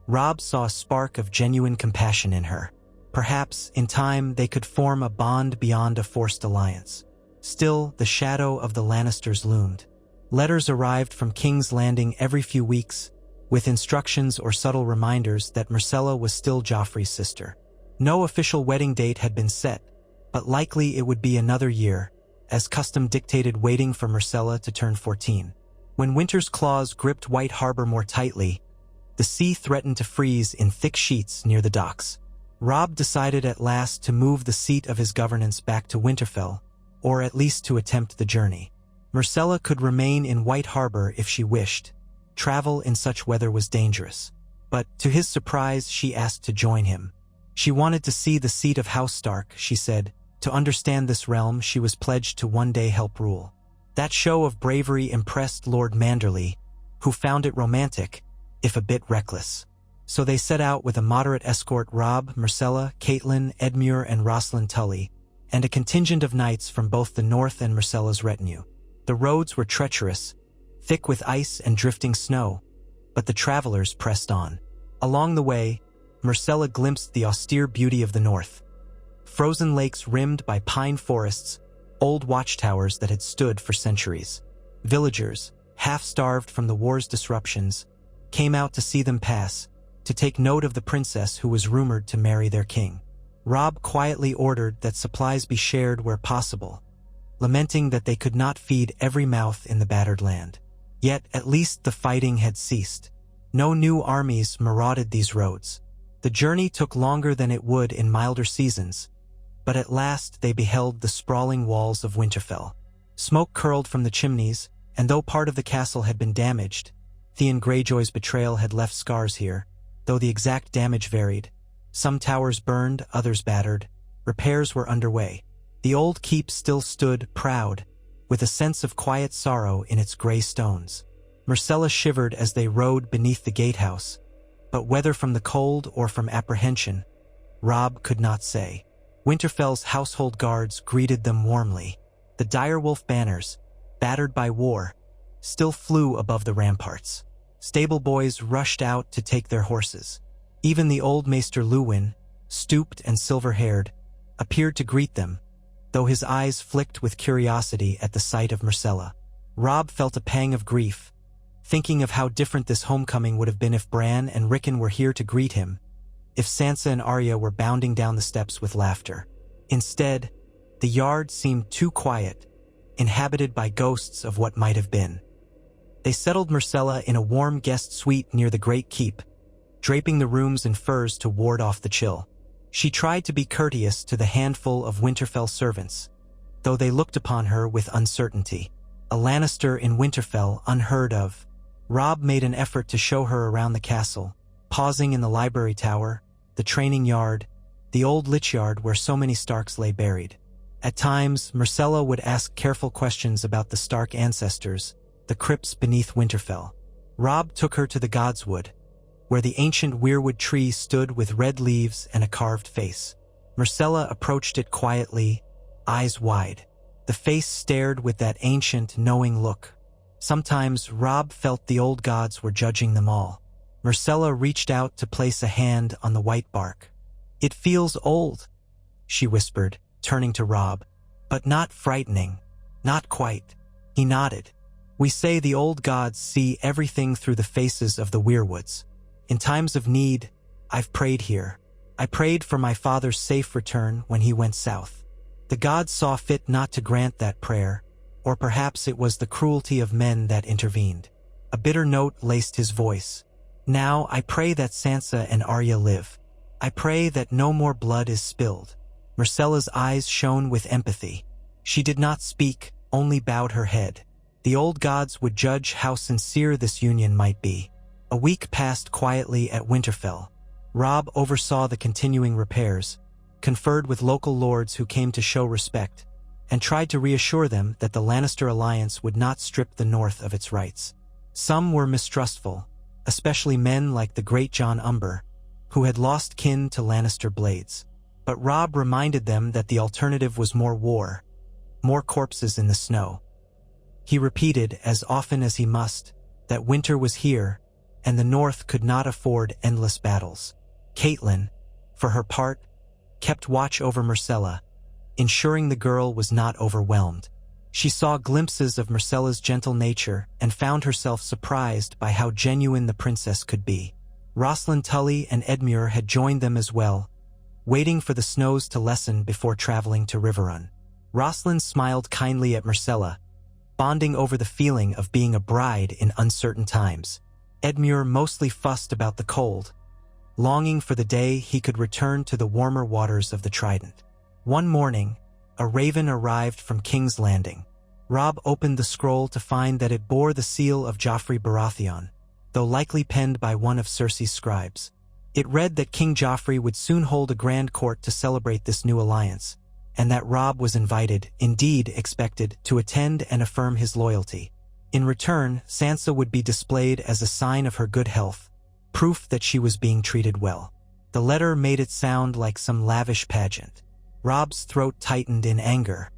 Robb saw a spark of genuine compassion in her. Perhaps, in time, they could form a bond beyond a forced alliance. Still, the shadow of the Lannisters loomed. Letters arrived from King's Landing every few weeks, with instructions or subtle reminders that Myrcella was still Joffrey's sister. No official wedding date had been set, but likely it would be another year, as custom dictated, waiting for Myrcella to turn 14. When winter's claws gripped White Harbor more tightly, the sea threatened to freeze in thick sheets near the docks. Robb decided at last to move the seat of his governance back to Winterfell, or at least to attempt the journey. Myrcella could remain in White Harbor if she wished. Travel in such weather was dangerous. But, to his surprise, she asked to join him. She wanted to see the seat of House Stark, she said. To understand this realm, she was pledged to one day help rule. That show of bravery impressed Lord Manderly, who found it romantic, if a bit reckless. So they set out with a moderate escort: Robb, Myrcella, Catelyn, Edmure, and Rosalind Tully, and a contingent of knights from both the north and Myrcella's retinue. The roads were treacherous, thick with ice and drifting snow, but the travelers pressed on. Along the way, Myrcella glimpsed the austere beauty of the north. Frozen lakes rimmed by pine forests, old watchtowers that had stood for centuries. Villagers, half-starved from the war's disruptions, came out to see them pass, to take note of the princess who was rumored to marry their king. Robb quietly ordered that supplies be shared where possible, lamenting that they could not feed every mouth in the battered land. Yet at least the fighting had ceased. No new armies marauded these roads. The journey took longer than it would in milder seasons, but at last they beheld the sprawling walls of Winterfell. Smoke curled from the chimneys, and though part of the castle had been damaged, Theon Greyjoy's betrayal had left scars here, though the exact damage varied. Some towers burned, others battered. Repairs were underway. The old keep still stood, proud, with a sense of quiet sorrow in its gray stones. Myrcella shivered as they rode beneath the gatehouse, but whether from the cold or from apprehension, Robb could not say. Winterfell's household guards greeted them warmly. The direwolf banners, battered by war, still flew above the ramparts. Stable boys rushed out to take their horses. Even the old Maester Luwin, stooped and silver-haired, appeared to greet them, though his eyes flicked with curiosity at the sight of Myrcella. Robb felt a pang of grief, thinking of how different this homecoming would have been if Bran and Rickon were here to greet him, if Sansa and Arya were bounding down the steps with laughter. Instead, the yard seemed too quiet, inhabited by ghosts of what might have been. They settled Myrcella in a warm guest suite near the Great Keep, draping the rooms in furs to ward off the chill. She tried to be courteous to the handful of Winterfell servants, though they looked upon her with uncertainty. A Lannister in Winterfell, unheard of. Robb made an effort to show her around the castle, pausing in the library tower, the training yard, the old lich yard where so many Starks lay buried. At times, Myrcella would ask careful questions about the Stark ancestors, the crypts beneath Winterfell. Robb took her to the Godswood, where the ancient weirwood tree stood with red leaves and a carved face. Myrcella approached it quietly, eyes wide. The face stared with that ancient, knowing look. Sometimes Robb felt the old gods were judging them all. Myrcella reached out to place a hand on the white bark. "It feels old," she whispered, turning to Robb. "But not frightening. Not quite." He nodded. "We say the old gods see everything through the faces of the weirwoods. In times of need, I've prayed here. I prayed for my father's safe return when he went south. The gods saw fit not to grant that prayer, or perhaps it was the cruelty of men that intervened." A bitter note laced his voice. "Now I pray that Sansa and Arya live. I pray that no more blood is spilled." Myrcella's eyes shone with empathy. She did not speak, only bowed her head. The old gods would judge how sincere this union might be. A week passed quietly at Winterfell. Robb oversaw the continuing repairs, conferred with local lords who came to show respect, and tried to reassure them that the Lannister alliance would not strip the North of its rights. Some were mistrustful, especially men like the great Jon Umber, who had lost kin to Lannister blades. But Robb reminded them that the alternative was more war, more corpses in the snow. He repeated, as often as he must, that winter was here, and the North could not afford endless battles. Catelyn, for her part, kept watch over Myrcella, ensuring the girl was not overwhelmed. She saw glimpses of Myrcella's gentle nature and found herself surprised by how genuine the princess could be. Rosalind Tully and Edmure had joined them as well, waiting for the snows to lessen before traveling to Riverrun. Rosalind smiled kindly at Myrcella, bonding over the feeling of being a bride in uncertain times. Edmure mostly fussed about the cold, longing for the day he could return to the warmer waters of the Trident. One morning, a raven arrived from King's Landing. Robb opened the scroll to find that it bore the seal of Joffrey Baratheon, though likely penned by one of Cersei's scribes. It read that King Joffrey would soon hold a grand court to celebrate this new alliance, and that Robb was invited, indeed expected, to attend and affirm his loyalty. In return, Sansa would be displayed as a sign of her good health, proof that she was being treated well. The letter made it sound like some lavish pageant. Robb's throat tightened in anger.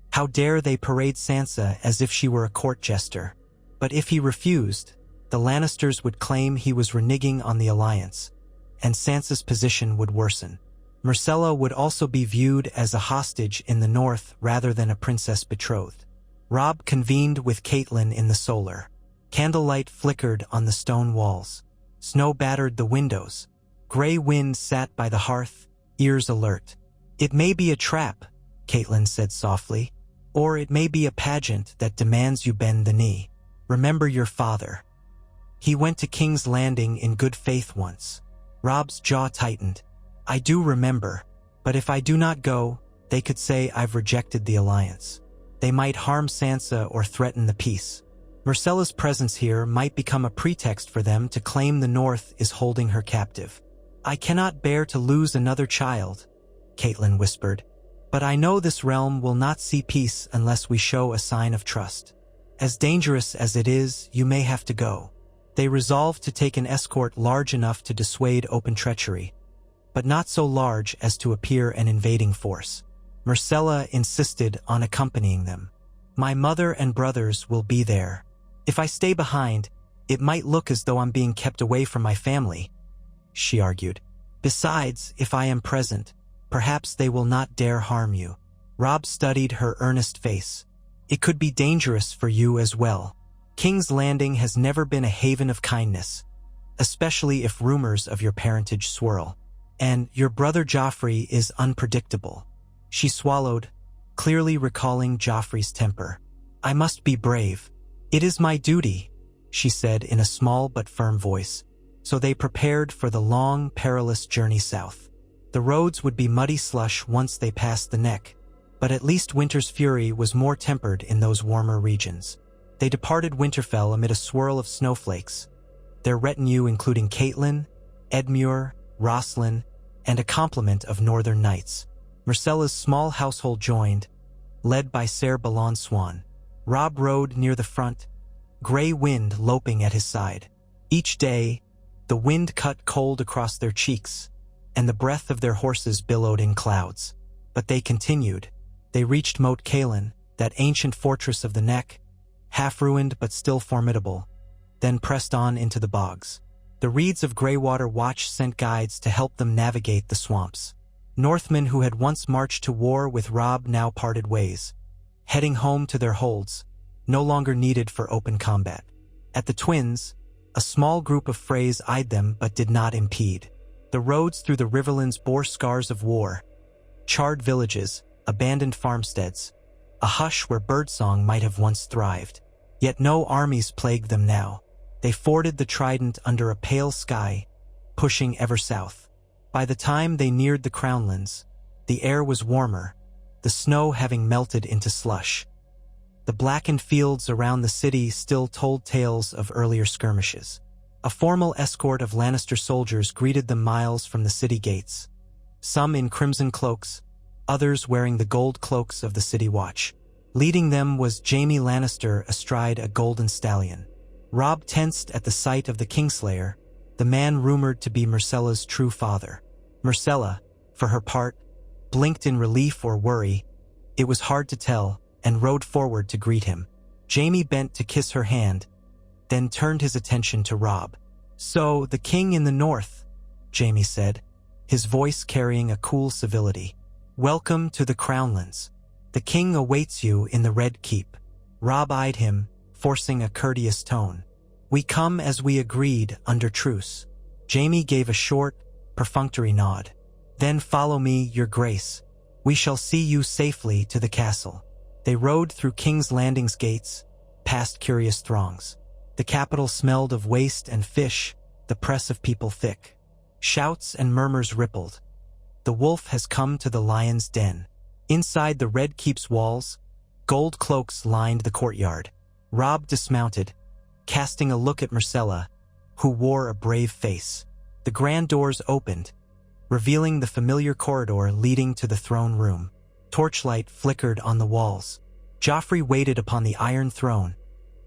How dare they parade Sansa as if she were a court jester? But if he refused, the Lannisters would claim he was reneging on the alliance, and Sansa's position would worsen. Myrcella would also be viewed as a hostage in the North rather than a princess betrothed. Robb convened with Catelyn in the solar. Candlelight flickered on the stone walls. Snow battered the windows. Gray wind sat by the hearth, ears alert. "It may be a trap," Catelyn said softly, "or it may be a pageant that demands you bend the knee. Remember your father. He went to King's Landing in good faith once." Robb's jaw tightened. "I do remember, but if I do not go, they could say I've rejected the alliance. They might harm Sansa or threaten the peace. Myrcella's presence here might become a pretext for them to claim the North is holding her captive. I cannot bear to lose another child," Catelyn whispered, "but I know this realm will not see peace unless we show a sign of trust. As dangerous as it is, you may have to go." They resolved to take an escort large enough to dissuade open treachery, but not so large as to appear an invading force. Myrcella insisted on accompanying them. "My mother and brothers will be there. If I stay behind, it might look as though I'm being kept away from my family," she argued. "Besides, if I am present, perhaps they will not dare harm you." Robb studied her earnest face. "It could be dangerous for you as well. King's Landing has never been a haven of kindness, especially if rumors of your parentage swirl. And your brother Joffrey is unpredictable." She swallowed, clearly recalling Joffrey's temper. "I must be brave. It is my duty," she said in a small but firm voice. So they prepared for the long, perilous journey south. The roads would be muddy slush once they passed the neck, but at least winter's fury was more tempered in those warmer regions. They departed Winterfell amid a swirl of snowflakes, their retinue including Catelyn, Edmure, Rosalind, and a complement of northern knights. Myrcella's small household joined, led by Ser Balon Swan. Robb rode near the front, gray wind loping at his side. Each day, the wind cut cold across their cheeks, and the breath of their horses billowed in clouds. But they continued. They reached Moat Cailin, that ancient fortress of the Neck, half-ruined but still formidable, then pressed on into the bogs. The reeds of Greywater Watch sent guides to help them navigate the swamps. Northmen who had once marched to war with Robb now parted ways, heading home to their holds, no longer needed for open combat. At the Twins, a small group of Freys eyed them but did not impede. The roads through the Riverlands bore scars of war, charred villages, abandoned farmsteads, a hush where birdsong might have once thrived. Yet no armies plagued them now. They forded the Trident under a pale sky, pushing ever south. By the time they neared the Crownlands, the air was warmer, the snow having melted into slush. The blackened fields around the city still told tales of earlier skirmishes. A formal escort of Lannister soldiers greeted them miles from the city gates, some in crimson cloaks, others wearing the gold cloaks of the City Watch. Leading them was Jaime Lannister astride a golden stallion. Robb tensed at the sight of the Kingslayer, the man rumored to be Myrcella's true father. Myrcella, for her part, blinked in relief or worry, it was hard to tell, and rode forward to greet him. Jaime bent to kiss her hand, then turned his attention to Robb. "So, the king in the north," Jaime said, his voice carrying a cool civility. "Welcome to the Crownlands. The king awaits you in the Red Keep." Robb eyed him, forcing a courteous tone. "We come as we agreed under truce." Jaime gave a short, perfunctory nod. "Then follow me, your grace. We shall see you safely to the castle." They rode through King's Landing's gates, past curious throngs. The capital smelled of waste and fish, the press of people thick. Shouts and murmurs rippled. The wolf has come to the lion's den. Inside the Red Keep's walls, gold cloaks lined the courtyard. Robb dismounted, casting a look at Myrcella, who wore a brave face. The grand doors opened, revealing the familiar corridor leading to the throne room. Torchlight flickered on the walls. Joffrey waited upon the Iron Throne,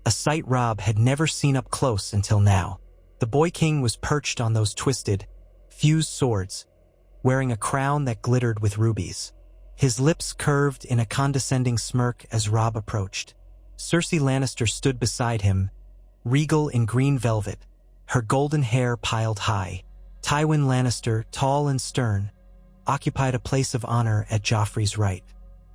a sight Robb had never seen up close until now. The boy king was perched on those twisted, fused swords, wearing a crown that glittered with rubies. His lips curved in a condescending smirk as Robb approached. Cersei Lannister stood beside him, regal in green velvet, her golden hair piled high. Tywin Lannister, tall and stern, occupied a place of honor at Joffrey's right.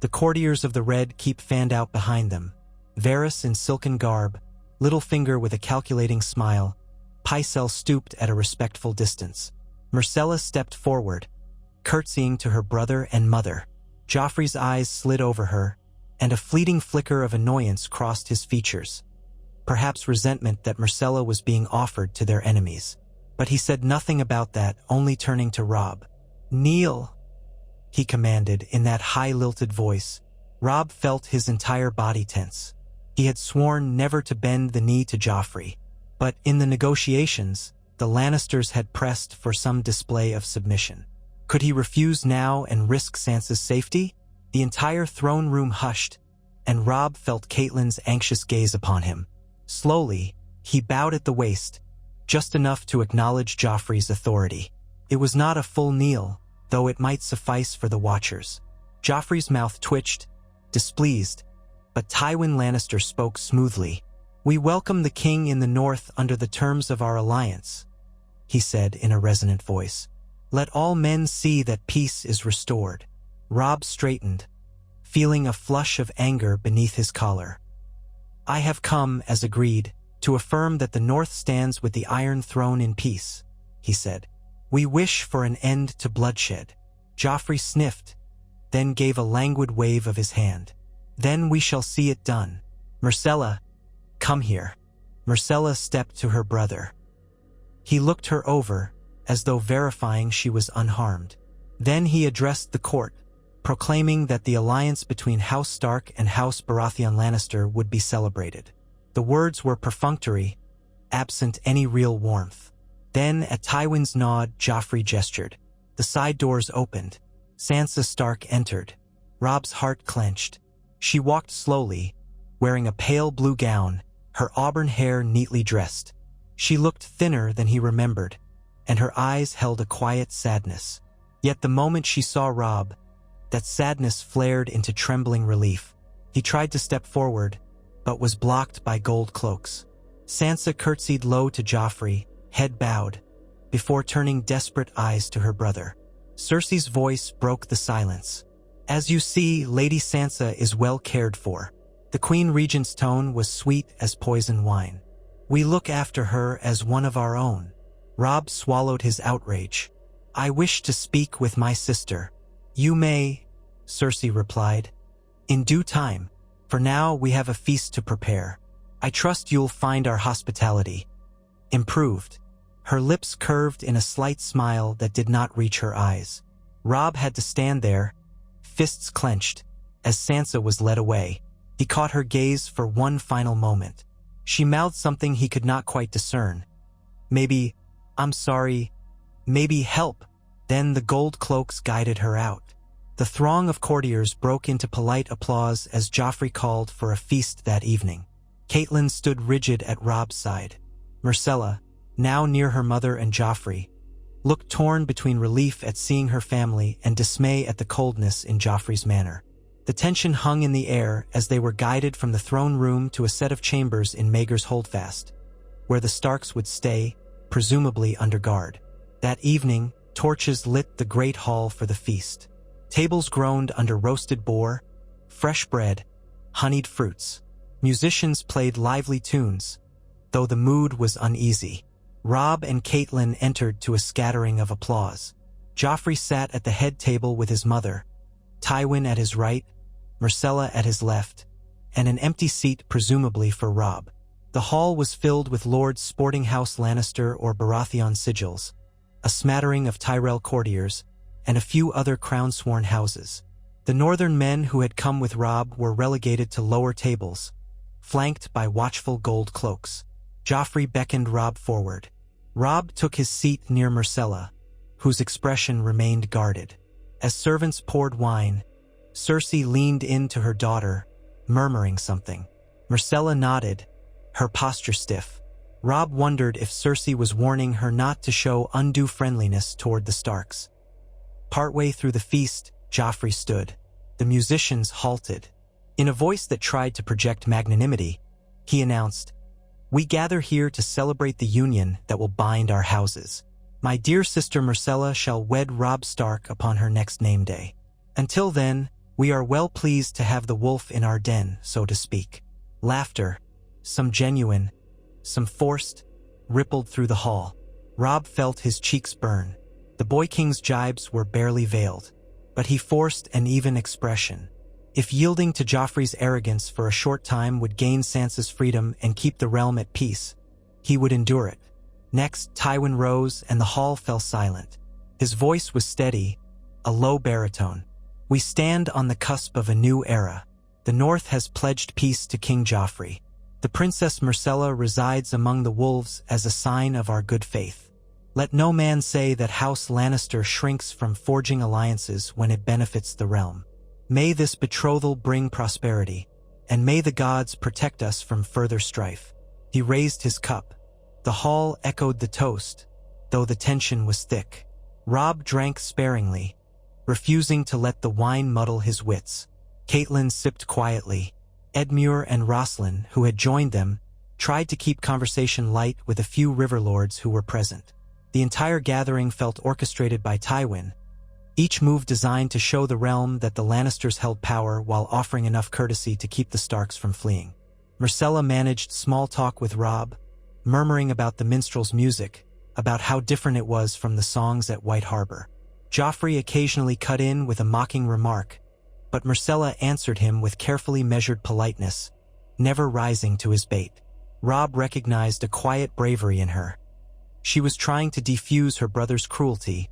The courtiers of the Red Keep fanned out behind them. Varys in silken garb, Littlefinger with a calculating smile, Pycelle stooped at a respectful distance. Myrcella stepped forward, curtsying to her brother and mother. Joffrey's eyes slid over her, and a fleeting flicker of annoyance crossed his features. Perhaps resentment that Myrcella was being offered to their enemies. But he said nothing about that, only turning to Robb. "Kneel," he commanded in that high-lilted voice. Robb felt his entire body tense. He had sworn never to bend the knee to Joffrey. But in the negotiations, the Lannisters had pressed for some display of submission. Could he refuse now and risk Sansa's safety? The entire throne room hushed, and Robb felt Catelyn's anxious gaze upon him. Slowly, he bowed at the waist, just enough to acknowledge Joffrey's authority. It was not a full kneel, though it might suffice for the watchers. Joffrey's mouth twitched, displeased, but Tywin Lannister spoke smoothly. "We welcome the king in the north under the terms of our alliance," he said in a resonant voice. "Let all men see that peace is restored." Robb straightened, feeling a flush of anger beneath his collar. "I have come, as agreed, to affirm that the North stands with the Iron Throne in peace," he said. "We wish for an end to bloodshed." Joffrey sniffed, then gave a languid wave of his hand. "Then we shall see it done. Myrcella, come here." Myrcella stepped to her brother. He looked her over, as though verifying she was unharmed. Then he addressed the court, proclaiming that the alliance between House Stark and House Baratheon Lannister would be celebrated. The words were perfunctory, absent any real warmth. Then, at Tywin's nod, Joffrey gestured. The side doors opened. Sansa Stark entered. Robb's heart clenched. She walked slowly, wearing a pale blue gown, her auburn hair neatly dressed. She looked thinner than he remembered, and her eyes held a quiet sadness. Yet the moment she saw Robb, that sadness flared into trembling relief. He tried to step forward, but was blocked by gold cloaks. Sansa curtsied low to Joffrey, head bowed, before turning desperate eyes to her brother. Cersei's voice broke the silence. "As you see, Lady Sansa is well cared for." The Queen Regent's tone was sweet as poison wine. "We look after her as one of our own." Robb swallowed his outrage. "I wish to speak with my sister." "You may," Cersei replied, "in due time. For now we have a feast to prepare. I trust you'll find our hospitality improved." Her lips curved in a slight smile that did not reach her eyes. Robb had to stand there, fists clenched, as Sansa was led away. He caught her gaze for one final moment. She mouthed something he could not quite discern. Maybe, "I'm sorry," maybe "help." Then the gold cloaks guided her out. The throng of courtiers broke into polite applause as Joffrey called for a feast that evening. Catelyn stood rigid at Robb's side. Myrcella, now near her mother and Joffrey, looked torn between relief at seeing her family and dismay at the coldness in Joffrey's manner. The tension hung in the air as they were guided from the throne room to a set of chambers in Maegor's Holdfast, where the Starks would stay, presumably under guard. That evening, torches lit the great hall for the feast. Tables groaned under roasted boar, fresh bread, honeyed fruits. Musicians played lively tunes, though the mood was uneasy. Robb and Catelyn entered to a scattering of applause. Joffrey sat at the head table with his mother, Tywin at his right, Myrcella at his left, and an empty seat presumably for Robb. The hall was filled with lords sporting House Lannister or Baratheon sigils, a smattering of Tyrell courtiers, and a few other crown-sworn houses. The northern men who had come with Robb were relegated to lower tables, flanked by watchful gold cloaks. Joffrey beckoned Robb forward. Robb took his seat near Myrcella, whose expression remained guarded. As servants poured wine, Cersei leaned in to her daughter, murmuring something. Myrcella nodded, her posture stiff. Robb wondered if Cersei was warning her not to show undue friendliness toward the Starks. Partway through the feast, Joffrey stood. The musicians halted. In a voice that tried to project magnanimity, he announced, "We gather here to celebrate the union that will bind our houses. My dear sister Myrcella shall wed Robb Stark upon her next name day. Until then, we are well pleased to have the wolf in our den, so to speak." Laughter, some genuine, some forced, rippled through the hall. Robb felt his cheeks burn. The Boy King's jibes were barely veiled, but he forced an even expression. If yielding to Joffrey's arrogance for a short time would gain Sansa's freedom and keep the realm at peace, he would endure it. Next, Tywin rose and the hall fell silent. His voice was steady, a low baritone. "We stand on the cusp of a new era. The North has pledged peace to King Joffrey. The Princess Myrcella resides among the wolves as a sign of our good faith. Let no man say that House Lannister shrinks from forging alliances when it benefits the realm. May this betrothal bring prosperity, and may the gods protect us from further strife." He raised his cup. The hall echoed the toast, though the tension was thick. Robb drank sparingly, refusing to let the wine muddle his wits. Catelyn sipped quietly. Edmure and Rosslyn, who had joined them, tried to keep conversation light with a few riverlords who were present. The entire gathering felt orchestrated by Tywin, each move designed to show the realm that the Lannisters held power while offering enough courtesy to keep the Starks from fleeing. Myrcella managed small talk with Robb, murmuring about the minstrel's music, about how different it was from the songs at White Harbor. Joffrey occasionally cut in with a mocking remark, but Myrcella answered him with carefully measured politeness, never rising to his bait. Robb recognized a quiet bravery in her. She was trying to defuse her brother's cruelty,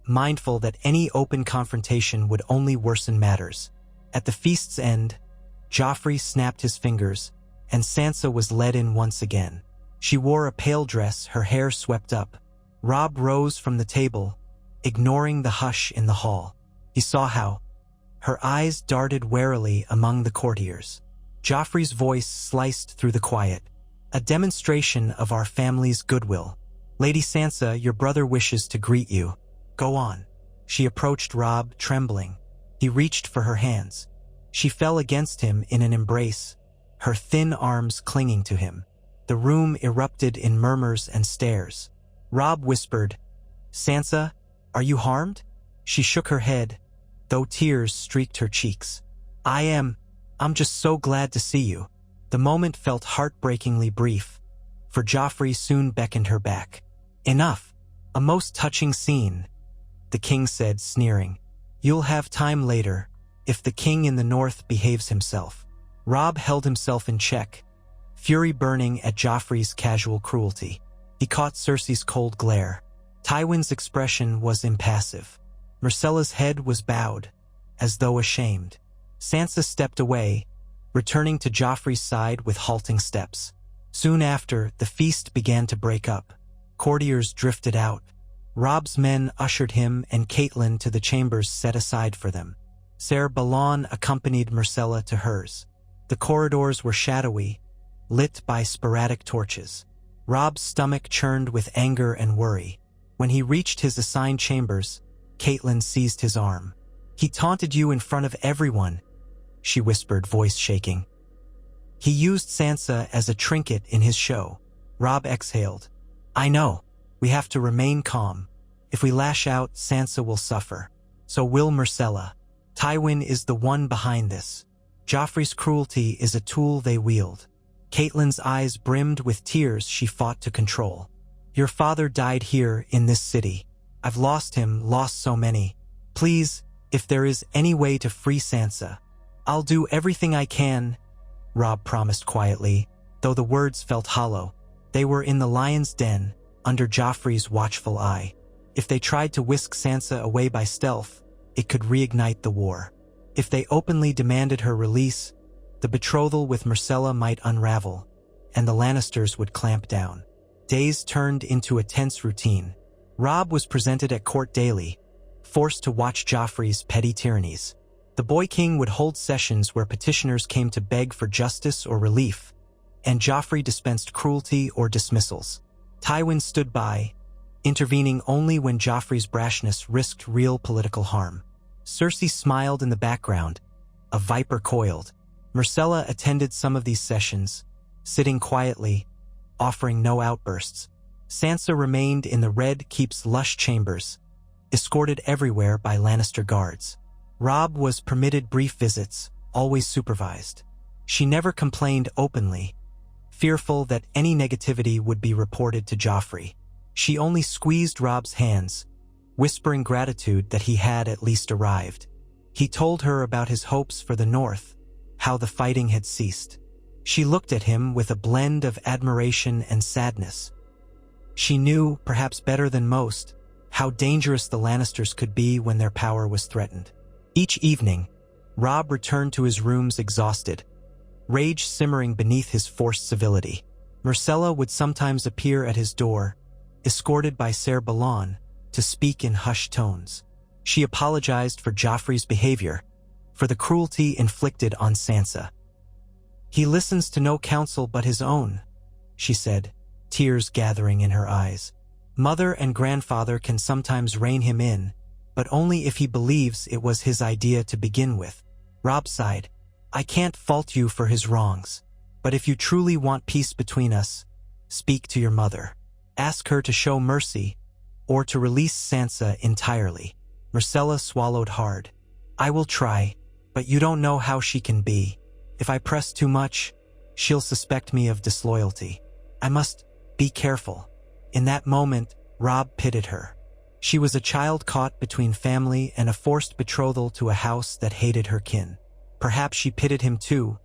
mindful that any open confrontation would only worsen matters. At the feast's end, Joffrey snapped his fingers, and Sansa was led in once again. She wore a pale dress, her hair swept up. Robb rose from the table, ignoring the hush in the hall. He saw how her eyes darted warily among the courtiers. Joffrey's voice sliced through the quiet. "A demonstration of our family's goodwill. Lady Sansa, your brother wishes to greet you. Go on." She approached Robb, trembling. He reached for her hands. She fell against him in an embrace, her thin arms clinging to him. The room erupted in murmurs and stares. Robb whispered, "Sansa, are you harmed?" She shook her head, though tears streaked her cheeks. I'm just so glad to see you." The moment felt heartbreakingly brief, for Joffrey soon beckoned her back. "Enough. A most touching scene," the king said, sneering. "You'll have time later, if the king in the north behaves himself." Robb held himself in check, fury burning at Joffrey's casual cruelty. He caught Cersei's cold glare. Tywin's expression was impassive. Myrcella's head was bowed, as though ashamed. Sansa stepped away, returning to Joffrey's side with halting steps. Soon after, the feast began to break up. Courtiers drifted out. Robb's men ushered him and Catelyn to the chambers set aside for them. Ser Balon accompanied Myrcella to hers. The corridors were shadowy, lit by sporadic torches. Robb's stomach churned with anger and worry. When he reached his assigned chambers, Catelyn seized his arm. "He taunted you in front of everyone," she whispered, voice shaking. "He used Sansa as a trinket in his show." Robb exhaled. "I know. We have to remain calm. If we lash out, Sansa will suffer. So will Myrcella. Tywin is the one behind this. Joffrey's cruelty is a tool they wield. Catelyn's eyes brimmed with tears she fought to control. Your father died here in this city. I've lost him, lost so many. Please, if there is any way to free Sansa, I'll do everything I can, Robb promised quietly, though the words felt hollow. They were in the lion's den, under Joffrey's watchful eye. If they tried to whisk Sansa away by stealth, it could reignite the war. If they openly demanded her release, the betrothal with Myrcella might unravel, and the Lannisters would clamp down. Days turned into a tense routine. Robb was presented at court daily, forced to watch Joffrey's petty tyrannies. The Boy King would hold sessions where petitioners came to beg for justice or relief, and Joffrey dispensed cruelty or dismissals. Tywin stood by, intervening only when Joffrey's brashness risked real political harm. Cersei smiled in the background, a viper coiled. Myrcella attended some of these sessions, sitting quietly, offering no outbursts. Sansa remained in the Red Keep's lush chambers, escorted everywhere by Lannister guards. Robb was permitted brief visits, always supervised. She never complained openly, fearful that any negativity would be reported to Joffrey. She only squeezed Robb's hands, whispering gratitude that he had at least arrived. He told her about his hopes for the North, how the fighting had ceased. She looked at him with a blend of admiration and sadness. She knew, perhaps better than most, how dangerous the Lannisters could be when their power was threatened. Each evening, Robb returned to his rooms exhausted, rage simmering beneath his forced civility. Myrcella would sometimes appear at his door, escorted by Ser Balon, to speak in hushed tones. She apologized for Joffrey's behavior, for the cruelty inflicted on Sansa. He listens to no counsel but his own, she said, tears gathering in her eyes. Mother and grandfather can sometimes rein him in, but only if he believes it was his idea to begin with. Robb sighed. I can't fault you for his wrongs, but if you truly want peace between us, speak to your mother. Ask her to show mercy, or to release Sansa entirely. Myrcella swallowed hard. I will try, but you don't know how she can be. If I press too much, she'll suspect me of disloyalty. I must be careful. In that moment, Robb pitied her. She was a child caught between family and a forced betrothal to a house that hated her kin. Perhaps she pitied him too,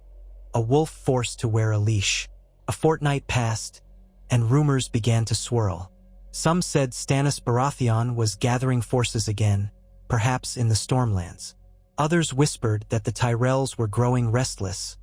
a wolf forced to wear a leash. A fortnight passed, and rumors began to swirl. Some said Stannis Baratheon was gathering forces again, perhaps in the Stormlands. Others whispered that the Tyrells were growing restless,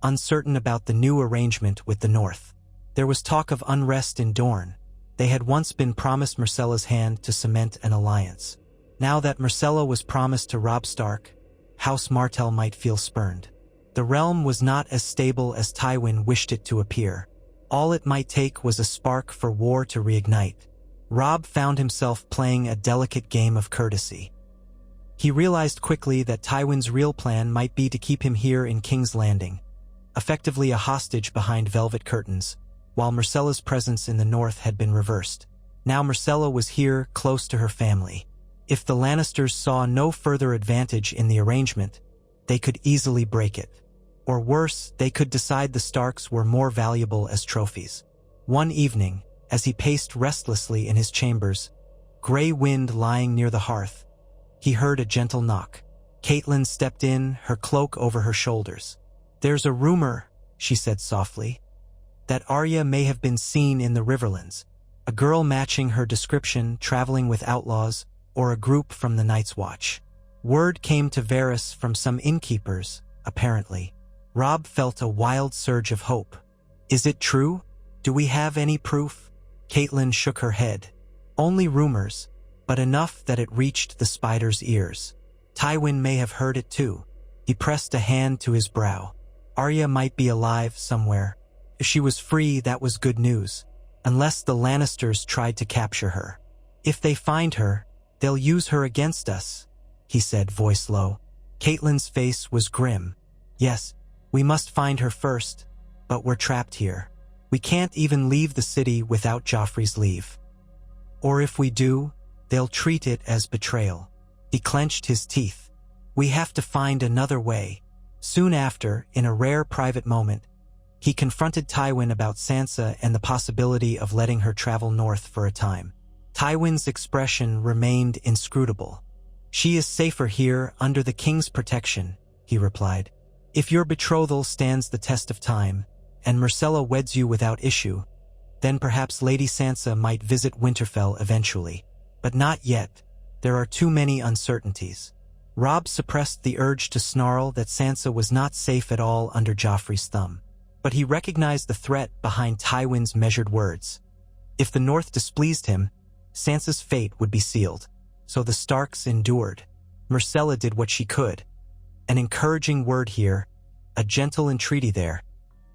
uncertain about the new arrangement with the North. There was talk of unrest in Dorne. They had once been promised Myrcella's hand to cement an alliance. Now that Myrcella was promised to Robb Stark, House Martell might feel spurned. The realm was not as stable as Tywin wished it to appear. All it might take was a spark for war to reignite. Robb found himself playing a delicate game of courtesy. He realized quickly that Tywin's real plan might be to keep him here in King's Landing, effectively a hostage behind velvet curtains, while Myrcella's presence in the North had been reversed. Now Myrcella was here, close to her family. If the Lannisters saw no further advantage in the arrangement, they could easily break it. Or worse, they could decide the Starks were more valuable as trophies. One evening, as he paced restlessly in his chambers, gray wind lying near the hearth, he heard a gentle knock. Catelyn stepped in, her cloak over her shoulders. There's a rumor, she said softly, that Arya may have been seen in the Riverlands, a girl matching her description, traveling with outlaws, or a group from the Night's Watch. Word came to Varys from some innkeepers, apparently. Robb felt a wild surge of hope. Is it true? Do we have any proof? Catelyn shook her head. Only rumors, but enough that it reached the spider's ears. Tywin may have heard it too. He pressed a hand to his brow. Arya might be alive somewhere. If she was free, that was good news. Unless the Lannisters tried to capture her. If they find her, they'll use her against us, he said, voice low. Catelyn's face was grim. Yes, we must find her first, but we're trapped here. We can't even leave the city without Joffrey's leave. Or if we do, they'll treat it as betrayal." He clenched his teeth. "We have to find another way." Soon after, in a rare private moment, he confronted Tywin about Sansa and the possibility of letting her travel north for a time. Tywin's expression remained inscrutable. "She is safer here under the king's protection," he replied. "If your betrothal stands the test of time, and Myrcella weds you without issue, then perhaps Lady Sansa might visit Winterfell eventually. But not yet. There are too many uncertainties." Robb suppressed the urge to snarl that Sansa was not safe at all under Joffrey's thumb. But he recognized the threat behind Tywin's measured words. If the North displeased him, Sansa's fate would be sealed. So the Starks endured. Myrcella did what she could. An encouraging word here, a gentle entreaty there,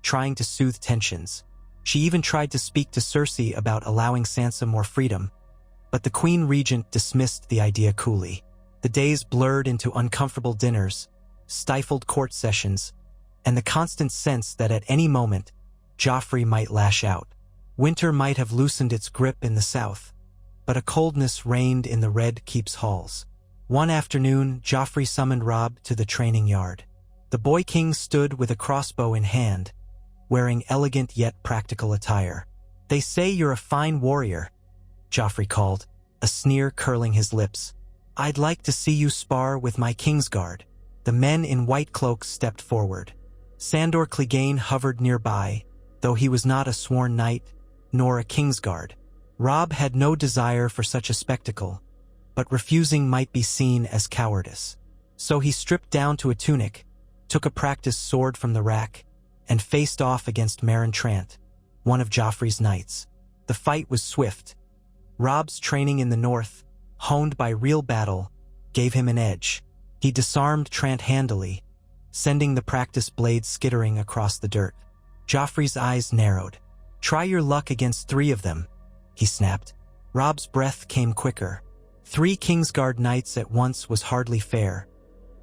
trying to soothe tensions. She even tried to speak to Cersei about allowing Sansa more freedom, but the Queen Regent dismissed the idea coolly. The days blurred into uncomfortable dinners, stifled court sessions, and the constant sense that at any moment, Joffrey might lash out. Winter might have loosened its grip in the south, but a coldness reigned in the Red Keep's halls. One afternoon, Joffrey summoned Robb to the training yard. The boy king stood with a crossbow in hand, wearing elegant yet practical attire. "They say you're a fine warrior," Joffrey called, a sneer curling his lips. "I'd like to see you spar with my Kingsguard." The men in white cloaks stepped forward. Sandor Clegane hovered nearby, though he was not a sworn knight, nor a Kingsguard. Robb had no desire for such a spectacle, but refusing might be seen as cowardice. So he stripped down to a tunic, took a practice sword from the rack, and faced off against Meryn Trant, one of Joffrey's knights. The fight was swift. Robb's training in the north, honed by real battle, gave him an edge. He disarmed Trant handily, sending the practice blade skittering across the dirt. Joffrey's eyes narrowed. "Try your luck against 3 of them," he snapped. Robb's breath came quicker. 3 Kingsguard knights at once was hardly fair,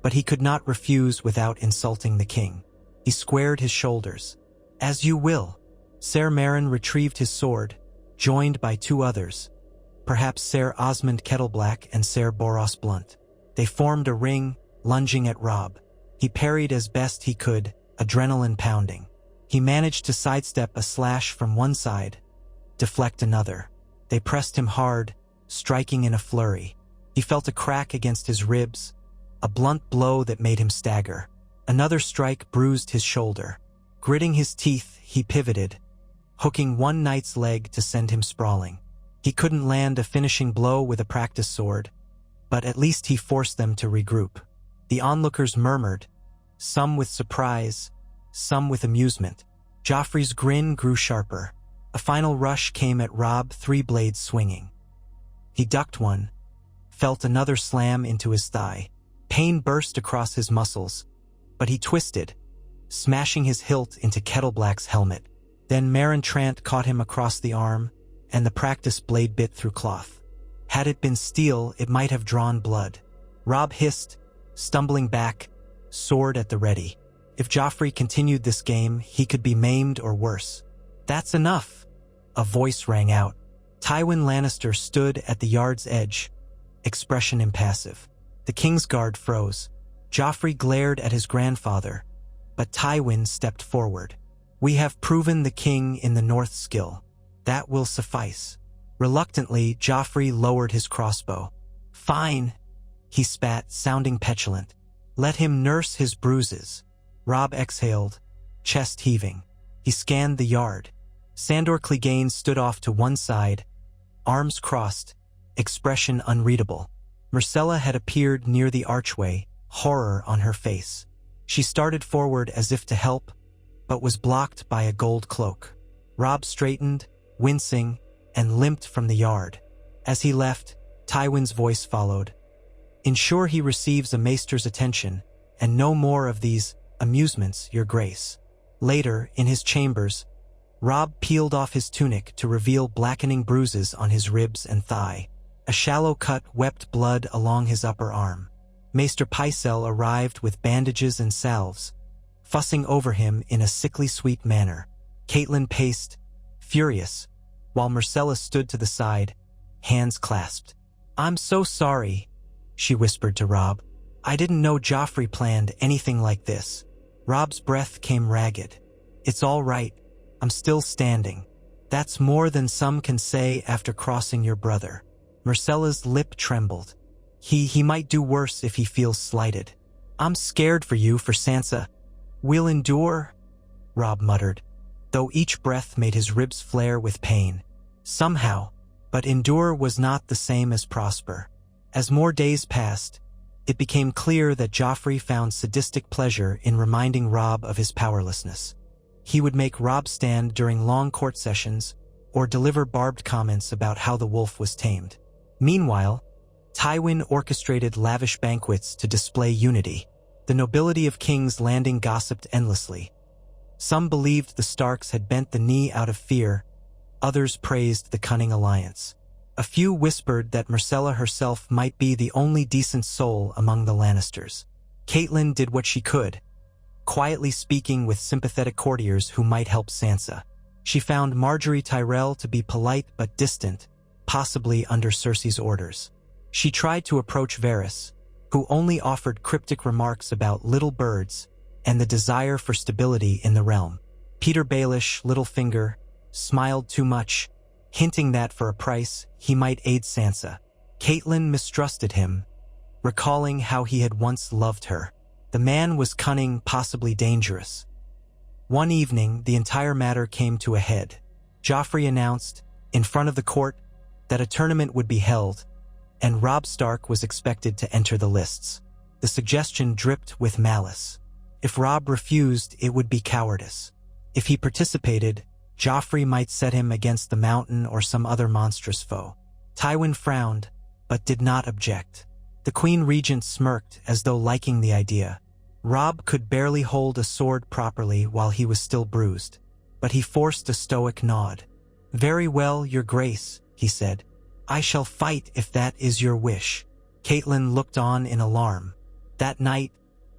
but he could not refuse without insulting the king. He squared his shoulders. "As you will." Ser Meryn retrieved his sword, joined by 2 others, perhaps Ser Osmond Kettleblack and Ser Boros Blunt. They formed a ring, lunging at Robb. He parried as best he could, adrenaline pounding. He managed to sidestep a slash from one side, deflect another. They pressed him hard, striking in a flurry. He felt a crack against his ribs, a blunt blow that made him stagger. Another strike bruised his shoulder. Gritting his teeth, he pivoted, hooking one knight's leg to send him sprawling. He couldn't land a finishing blow with a practice sword, but at least he forced them to regroup. The onlookers murmured, some with surprise, some with amusement. Joffrey's grin grew sharper. A final rush came at Robb, 3 blades swinging. He ducked one, felt another slam into his thigh. Pain burst across his muscles, but he twisted, smashing his hilt into Kettleblack's helmet. Then Meryn Trant caught him across the arm, and the practice blade bit through cloth. Had it been steel, it might have drawn blood. Robb hissed, stumbling back, sword at the ready. If Joffrey continued this game, he could be maimed or worse. "That's enough," a voice rang out. Tywin Lannister stood at the yard's edge, expression impassive. The Kingsguard froze. Joffrey glared at his grandfather, but Tywin stepped forward. "We have proven the king in the North's skill. That will suffice." Reluctantly, Joffrey lowered his crossbow. "Fine," he spat, sounding petulant. "Let him nurse his bruises." Robb exhaled, chest heaving. He scanned the yard. Sandor Clegane stood off to one side, arms crossed, expression unreadable. Myrcella had appeared near the archway, horror on her face. She started forward as if to help, but was blocked by a gold cloak. Robb straightened, wincing, and limped from the yard. As he left, Tywin's voice followed. "Ensure he receives a maester's attention, and no more of these amusements, your grace." Later, in his chambers, Robb peeled off his tunic to reveal blackening bruises on his ribs and thigh. A shallow cut wept blood along his upper arm. Maester Pycelle arrived with bandages and salves, fussing over him in a sickly sweet manner. Catelyn paced, furious, while Myrcella stood to the side, hands clasped. "I'm so sorry," she whispered to Robb. "I didn't know Joffrey planned anything like this." Robb's breath came ragged. "It's all right. I'm still standing. That's more than some can say after crossing your brother." Myrcella's lip trembled. He might do worse if he feels slighted." "I'm scared for you, for Sansa." "We'll endure," Robb muttered, though each breath made his ribs flare with pain. Somehow, but endure was not the same as prosper. As more days passed, it became clear that Joffrey found sadistic pleasure in reminding Robb of his powerlessness. He would make Robb stand during long court sessions or deliver barbed comments about how the wolf was tamed. Meanwhile, Tywin orchestrated lavish banquets to display unity. The nobility of King's Landing gossiped endlessly. Some believed the Starks had bent the knee out of fear, others praised the cunning alliance. A few whispered that Myrcella herself might be the only decent soul among the Lannisters. Catelyn did what she could, quietly speaking with sympathetic courtiers who might help Sansa. She found Margaery Tyrell to be polite but distant, possibly under Cersei's orders. She tried to approach Varys, who only offered cryptic remarks about little birds and the desire for stability in the realm. Peter Baelish, Littlefinger, smiled too much, hinting that for a price he might aid Sansa. Catelyn mistrusted him, recalling how he had once loved her. The man was cunning, possibly dangerous. One evening, the entire matter came to a head. Joffrey announced, in front of the court, that a tournament would be held, and Robb Stark was expected to enter the lists. The suggestion dripped with malice. If Robb refused, it would be cowardice. If he participated, Joffrey might set him against the Mountain or some other monstrous foe. Tywin frowned, but did not object. The Queen Regent smirked as though liking the idea. Robb could barely hold a sword properly while he was still bruised, but he forced a stoic nod. "Very well, Your Grace," he said. "I shall fight if that is your wish." Catelyn looked on in alarm. That night,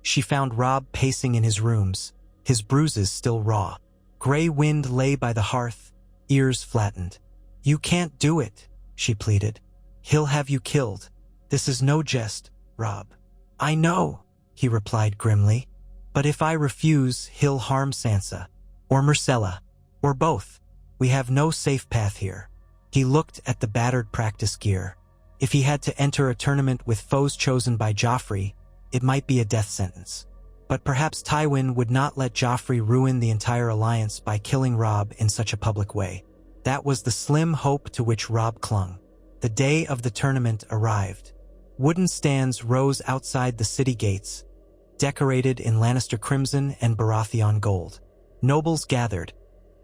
she found Robb pacing in his rooms, his bruises still raw. Gray wind lay by the hearth, ears flattened. "You can't do it," she pleaded. "He'll have you killed. This is no jest, Robb." "I know," he replied grimly. "But if I refuse, he'll harm Sansa, or Myrcella, or both. We have no safe path here." He looked at the battered practice gear. If he had to enter a tournament with foes chosen by Joffrey, it might be a death sentence. But perhaps Tywin would not let Joffrey ruin the entire alliance by killing Robb in such a public way. That was the slim hope to which Robb clung. The day of the tournament arrived. Wooden stands rose outside the city gates, decorated in Lannister crimson and Baratheon gold. Nobles gathered,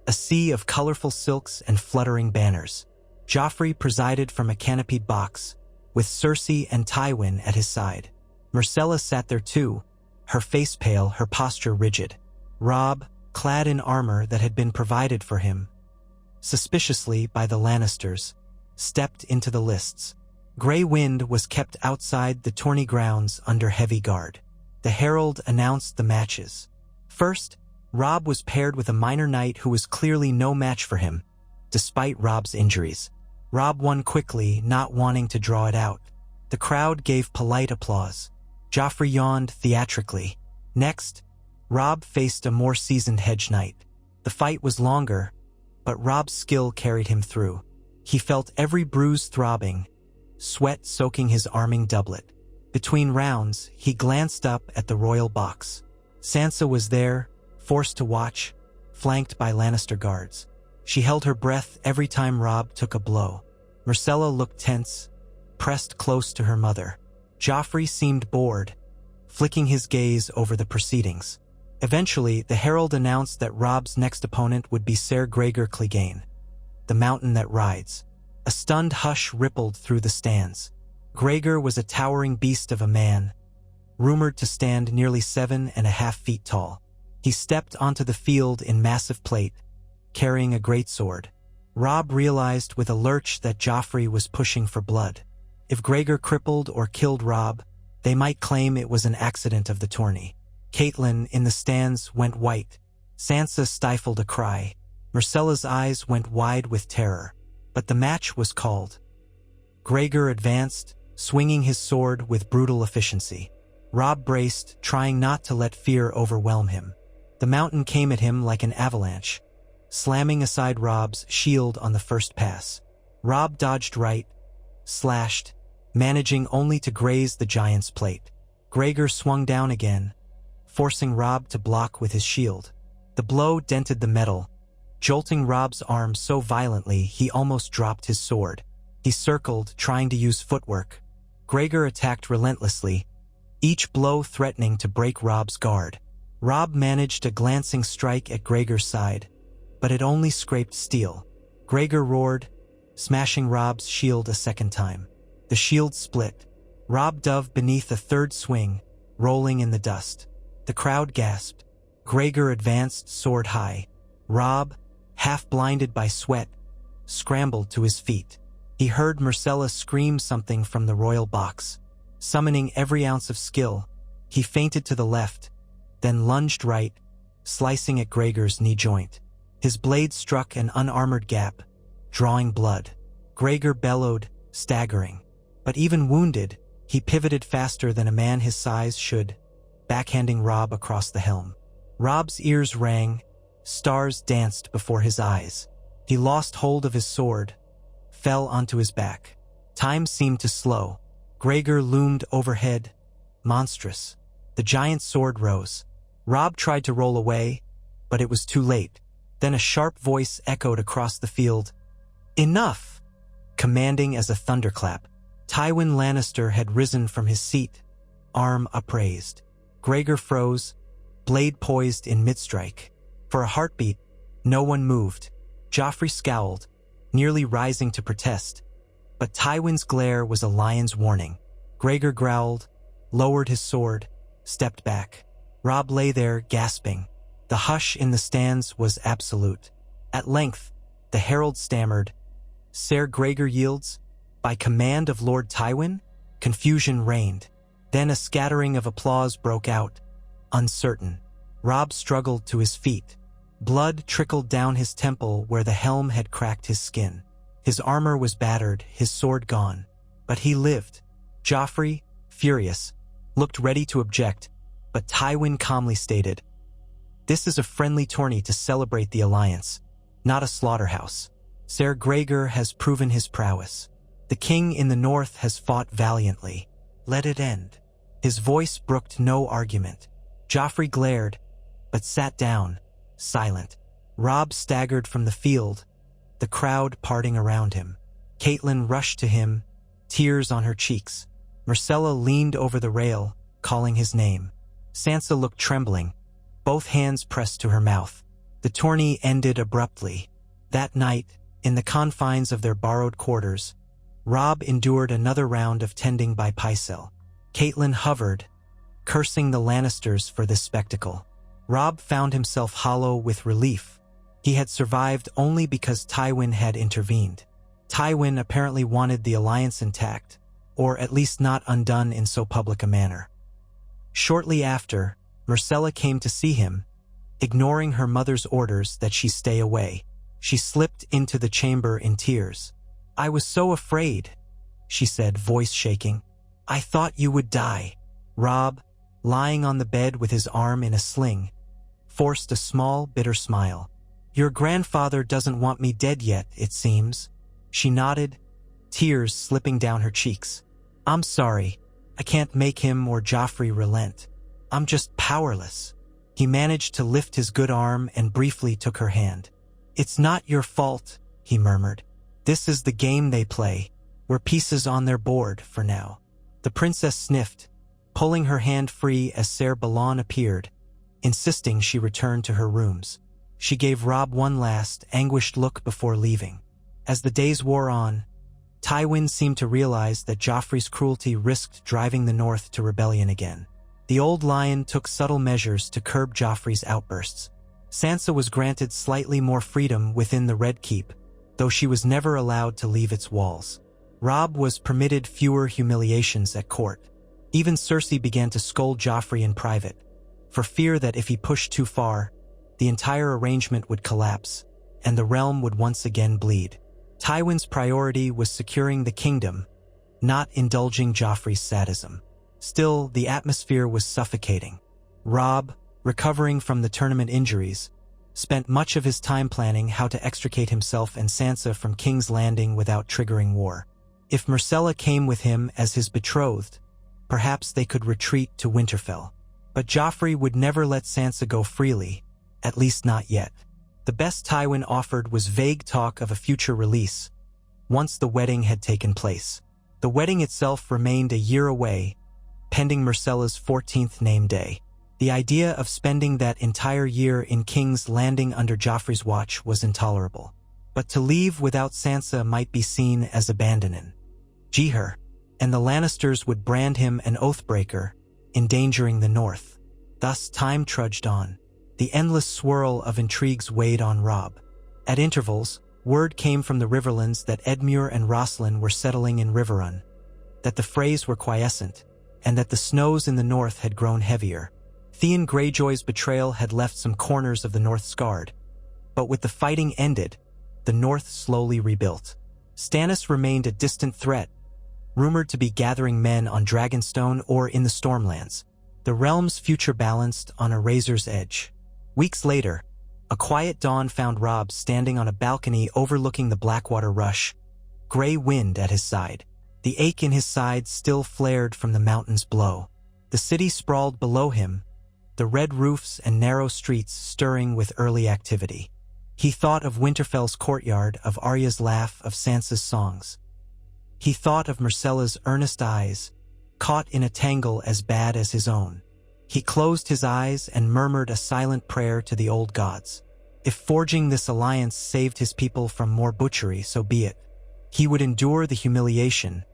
a sea of colorful silks and fluttering banners. Joffrey presided from a canopied box, with Cersei and Tywin at his side. Myrcella sat there too, her face pale, her posture rigid. Robb, clad in armor that had been provided for him, suspiciously by the Lannisters, stepped into the lists. Grey Wind was kept outside the tourney grounds under heavy guard. The herald announced the matches. First, Robb was paired with a minor knight who was clearly no match for him, despite Robb's injuries. Robb won quickly, not wanting to draw it out. The crowd gave polite applause. Joffrey yawned theatrically. Next, Robb faced a more seasoned hedge knight. The fight was longer, but Robb's skill carried him through. He felt every bruise throbbing, sweat soaking his arming doublet. Between rounds, he glanced up at the royal box. Sansa was there, forced to watch, flanked by Lannister guards. She held her breath every time Robb took a blow. Myrcella looked tense, pressed close to her mother. Joffrey seemed bored, flicking his gaze over the proceedings. Eventually, the herald announced that Robb's next opponent would be Ser Gregor Clegane, the mountain that rides. A stunned hush rippled through the stands. Gregor was a towering beast of a man, rumored to stand nearly 7.5 feet tall. He stepped onto the field in massive plate, carrying a greatsword. Robb realized with a lurch that Joffrey was pushing for blood. If Gregor crippled or killed Robb, they might claim it was an accident of the tourney. Catelyn, in the stands, went white. Sansa stifled a cry. Myrcella's eyes went wide with terror. But the match was called. Gregor advanced, swinging his sword with brutal efficiency. Robb braced, trying not to let fear overwhelm him. The mountain came at him like an avalanche, slamming aside Robb's shield on the first pass. Robb dodged right, slashed, managing only to graze the giant's plate. Gregor swung down again, forcing Robb to block with his shield. The blow dented the metal, jolting Robb's arm so violently he almost dropped his sword. He circled, trying to use footwork. Gregor attacked relentlessly, each blow threatening to break Robb's guard. Robb managed a glancing strike at Gregor's side, but it only scraped steel. Gregor roared, smashing Robb's shield a second time. The shield split. Robb dove beneath a third swing, rolling in the dust. The crowd gasped. Gregor advanced sword high. Robb, half blinded by sweat, scrambled to his feet. He heard Myrcella scream something from the royal box. Summoning every ounce of skill, he feinted to the left, then lunged right, slicing at Gregor's knee joint. His blade struck an unarmored gap, drawing blood. Gregor bellowed, staggering. But even wounded, he pivoted faster than a man his size should, backhanding Robb across the helm. Robb's ears rang, stars danced before his eyes. He lost hold of his sword, fell onto his back. Time seemed to slow. Gregor loomed overhead, monstrous. The giant's sword rose. Robb tried to roll away, but it was too late. Then a sharp voice echoed across the field. "Enough!" Commanding as a thunderclap. Tywin Lannister had risen from his seat, arm upraised. Gregor froze, blade poised in mid-strike. For a heartbeat, no one moved. Joffrey scowled, nearly rising to protest. But Tywin's glare was a lion's warning. Gregor growled, lowered his sword, stepped back. Robb lay there, gasping. The hush in the stands was absolute. At length, the herald stammered, "Ser Gregor yields? By command of Lord Tywin?" Confusion reigned. Then a scattering of applause broke out, uncertain. Robb struggled to his feet. Blood trickled down his temple where the helm had cracked his skin. His armor was battered, his sword gone. But he lived. Joffrey, furious, looked ready to object, but Tywin calmly stated, "This is a friendly tourney to celebrate the alliance, not a slaughterhouse. Ser Gregor has proven his prowess. The king in the north has fought valiantly. Let it end." His voice brooked no argument. Joffrey glared, but sat down, silent. Robb staggered from the field, the crowd parting around him. Catelyn rushed to him, tears on her cheeks. Myrcella leaned over the rail, calling his name. Sansa looked trembling, both hands pressed to her mouth. The tourney ended abruptly. That night, in the confines of their borrowed quarters, Robb endured another round of tending by Pycelle. Catelyn hovered, cursing the Lannisters for this spectacle. Robb found himself hollow with relief. He had survived only because Tywin had intervened. Tywin apparently wanted the alliance intact, or at least not undone in so public a manner. Shortly after, Myrcella came to see him, ignoring her mother's orders that she stay away. She slipped into the chamber in tears. "I was so afraid," she said, voice shaking. "I thought you would die." Robb, lying on the bed with his arm in a sling, forced a small, bitter smile. "Your grandfather doesn't want me dead yet, it seems." She nodded, tears slipping down her cheeks. "I'm sorry. I can't make him or Joffrey relent. I'm just powerless." He managed to lift his good arm and briefly took her hand. "It's not your fault," he murmured. "This is the game they play. We're pieces on their board for now." The princess sniffed, pulling her hand free as Ser Balon appeared, insisting she return to her rooms. She gave Robb one last, anguished look before leaving. As the days wore on, Tywin seemed to realize that Joffrey's cruelty risked driving the North to rebellion again. The old lion took subtle measures to curb Joffrey's outbursts. Sansa was granted slightly more freedom within the Red Keep, though she was never allowed to leave its walls. Robb was permitted fewer humiliations at court. Even Cersei began to scold Joffrey in private, for fear that if he pushed too far, the entire arrangement would collapse, and the realm would once again bleed. Tywin's priority was securing the kingdom, not indulging Joffrey's sadism. Still, the atmosphere was suffocating. Robb, recovering from the tournament injuries, spent much of his time planning how to extricate himself and Sansa from King's Landing without triggering war. If Myrcella came with him as his betrothed, perhaps they could retreat to Winterfell. But Joffrey would never let Sansa go freely, at least not yet. The best Tywin offered was vague talk of a future release, once the wedding had taken place. The wedding itself remained a year away, pending Myrcella's 14th name day. The idea of spending that entire year in King's Landing under Joffrey's watch was intolerable. But to leave without Sansa might be seen as abandoning her, and the Lannisters would brand him an oathbreaker, endangering the North. Thus time trudged on. The endless swirl of intrigues weighed on Robb. At intervals, word came from the Riverlands that Edmure and Rosslyn were settling in Riverrun, that the Freys were quiescent, and that the snows in the north had grown heavier. Theon Greyjoy's betrayal had left some corners of the north scarred, but with the fighting ended, the north slowly rebuilt. Stannis remained a distant threat, rumored to be gathering men on Dragonstone or in the Stormlands, the realm's future balanced on a razor's edge. Weeks later, a quiet dawn found Robb standing on a balcony overlooking the Blackwater Rush, gray wind at his side. The ache in his side still flared from the mountain's blow. The city sprawled below him, the red roofs and narrow streets stirring with early activity. He thought of Winterfell's courtyard, of Arya's laugh, of Sansa's songs. He thought of Myrcella's earnest eyes, caught in a tangle as bad as his own. He closed his eyes and murmured a silent prayer to the old gods. If forging this alliance saved his people from more butchery, so be it. He would endure the humiliation,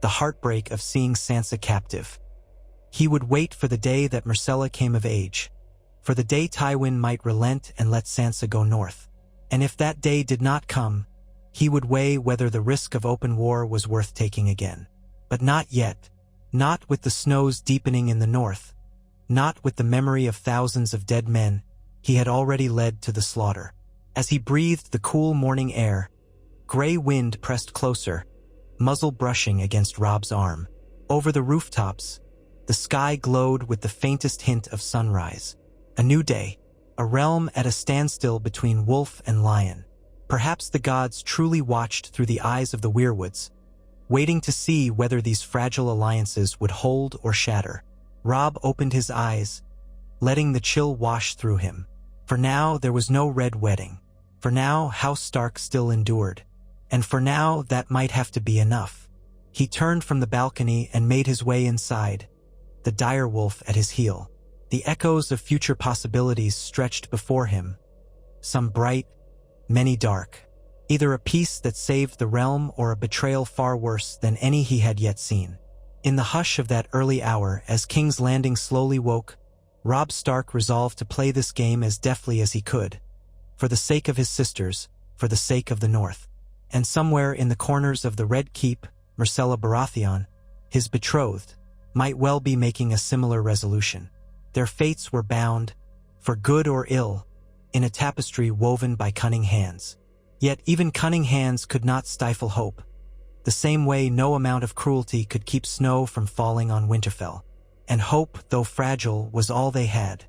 the heartbreak of seeing Sansa captive. He would wait for the day that Myrcella came of age, for the day Tywin might relent and let Sansa go north. And if that day did not come, he would weigh whether the risk of open war was worth taking again. But not yet. Not with the snows deepening in the north. Not with the memory of thousands of dead men he had already led to the slaughter. As he breathed the cool morning air, gray wind pressed closer, muzzle brushing against Robb's arm. Over the rooftops, the sky glowed with the faintest hint of sunrise. A new day, a realm at a standstill between wolf and lion. Perhaps the gods truly watched through the eyes of the weirwoods, waiting to see whether these fragile alliances would hold or shatter. Robb opened his eyes, letting the chill wash through him. For now, there was no red wedding. For now, House Stark still endured. And for now, that might have to be enough. He turned from the balcony and made his way inside, the direwolf at his heel. The echoes of future possibilities stretched before him, some bright, many dark. Either a peace that saved the realm or a betrayal far worse than any he had yet seen. In the hush of that early hour, as King's Landing slowly woke, Robb Stark resolved to play this game as deftly as he could, for the sake of his sisters, for the sake of the North. And somewhere in the corners of the Red Keep, Myrcella Baratheon, his betrothed, might well be making a similar resolution. Their fates were bound, for good or ill, in a tapestry woven by cunning hands. Yet even cunning hands could not stifle hope, the same way no amount of cruelty could keep snow from falling on Winterfell. And hope, though fragile, was all they had.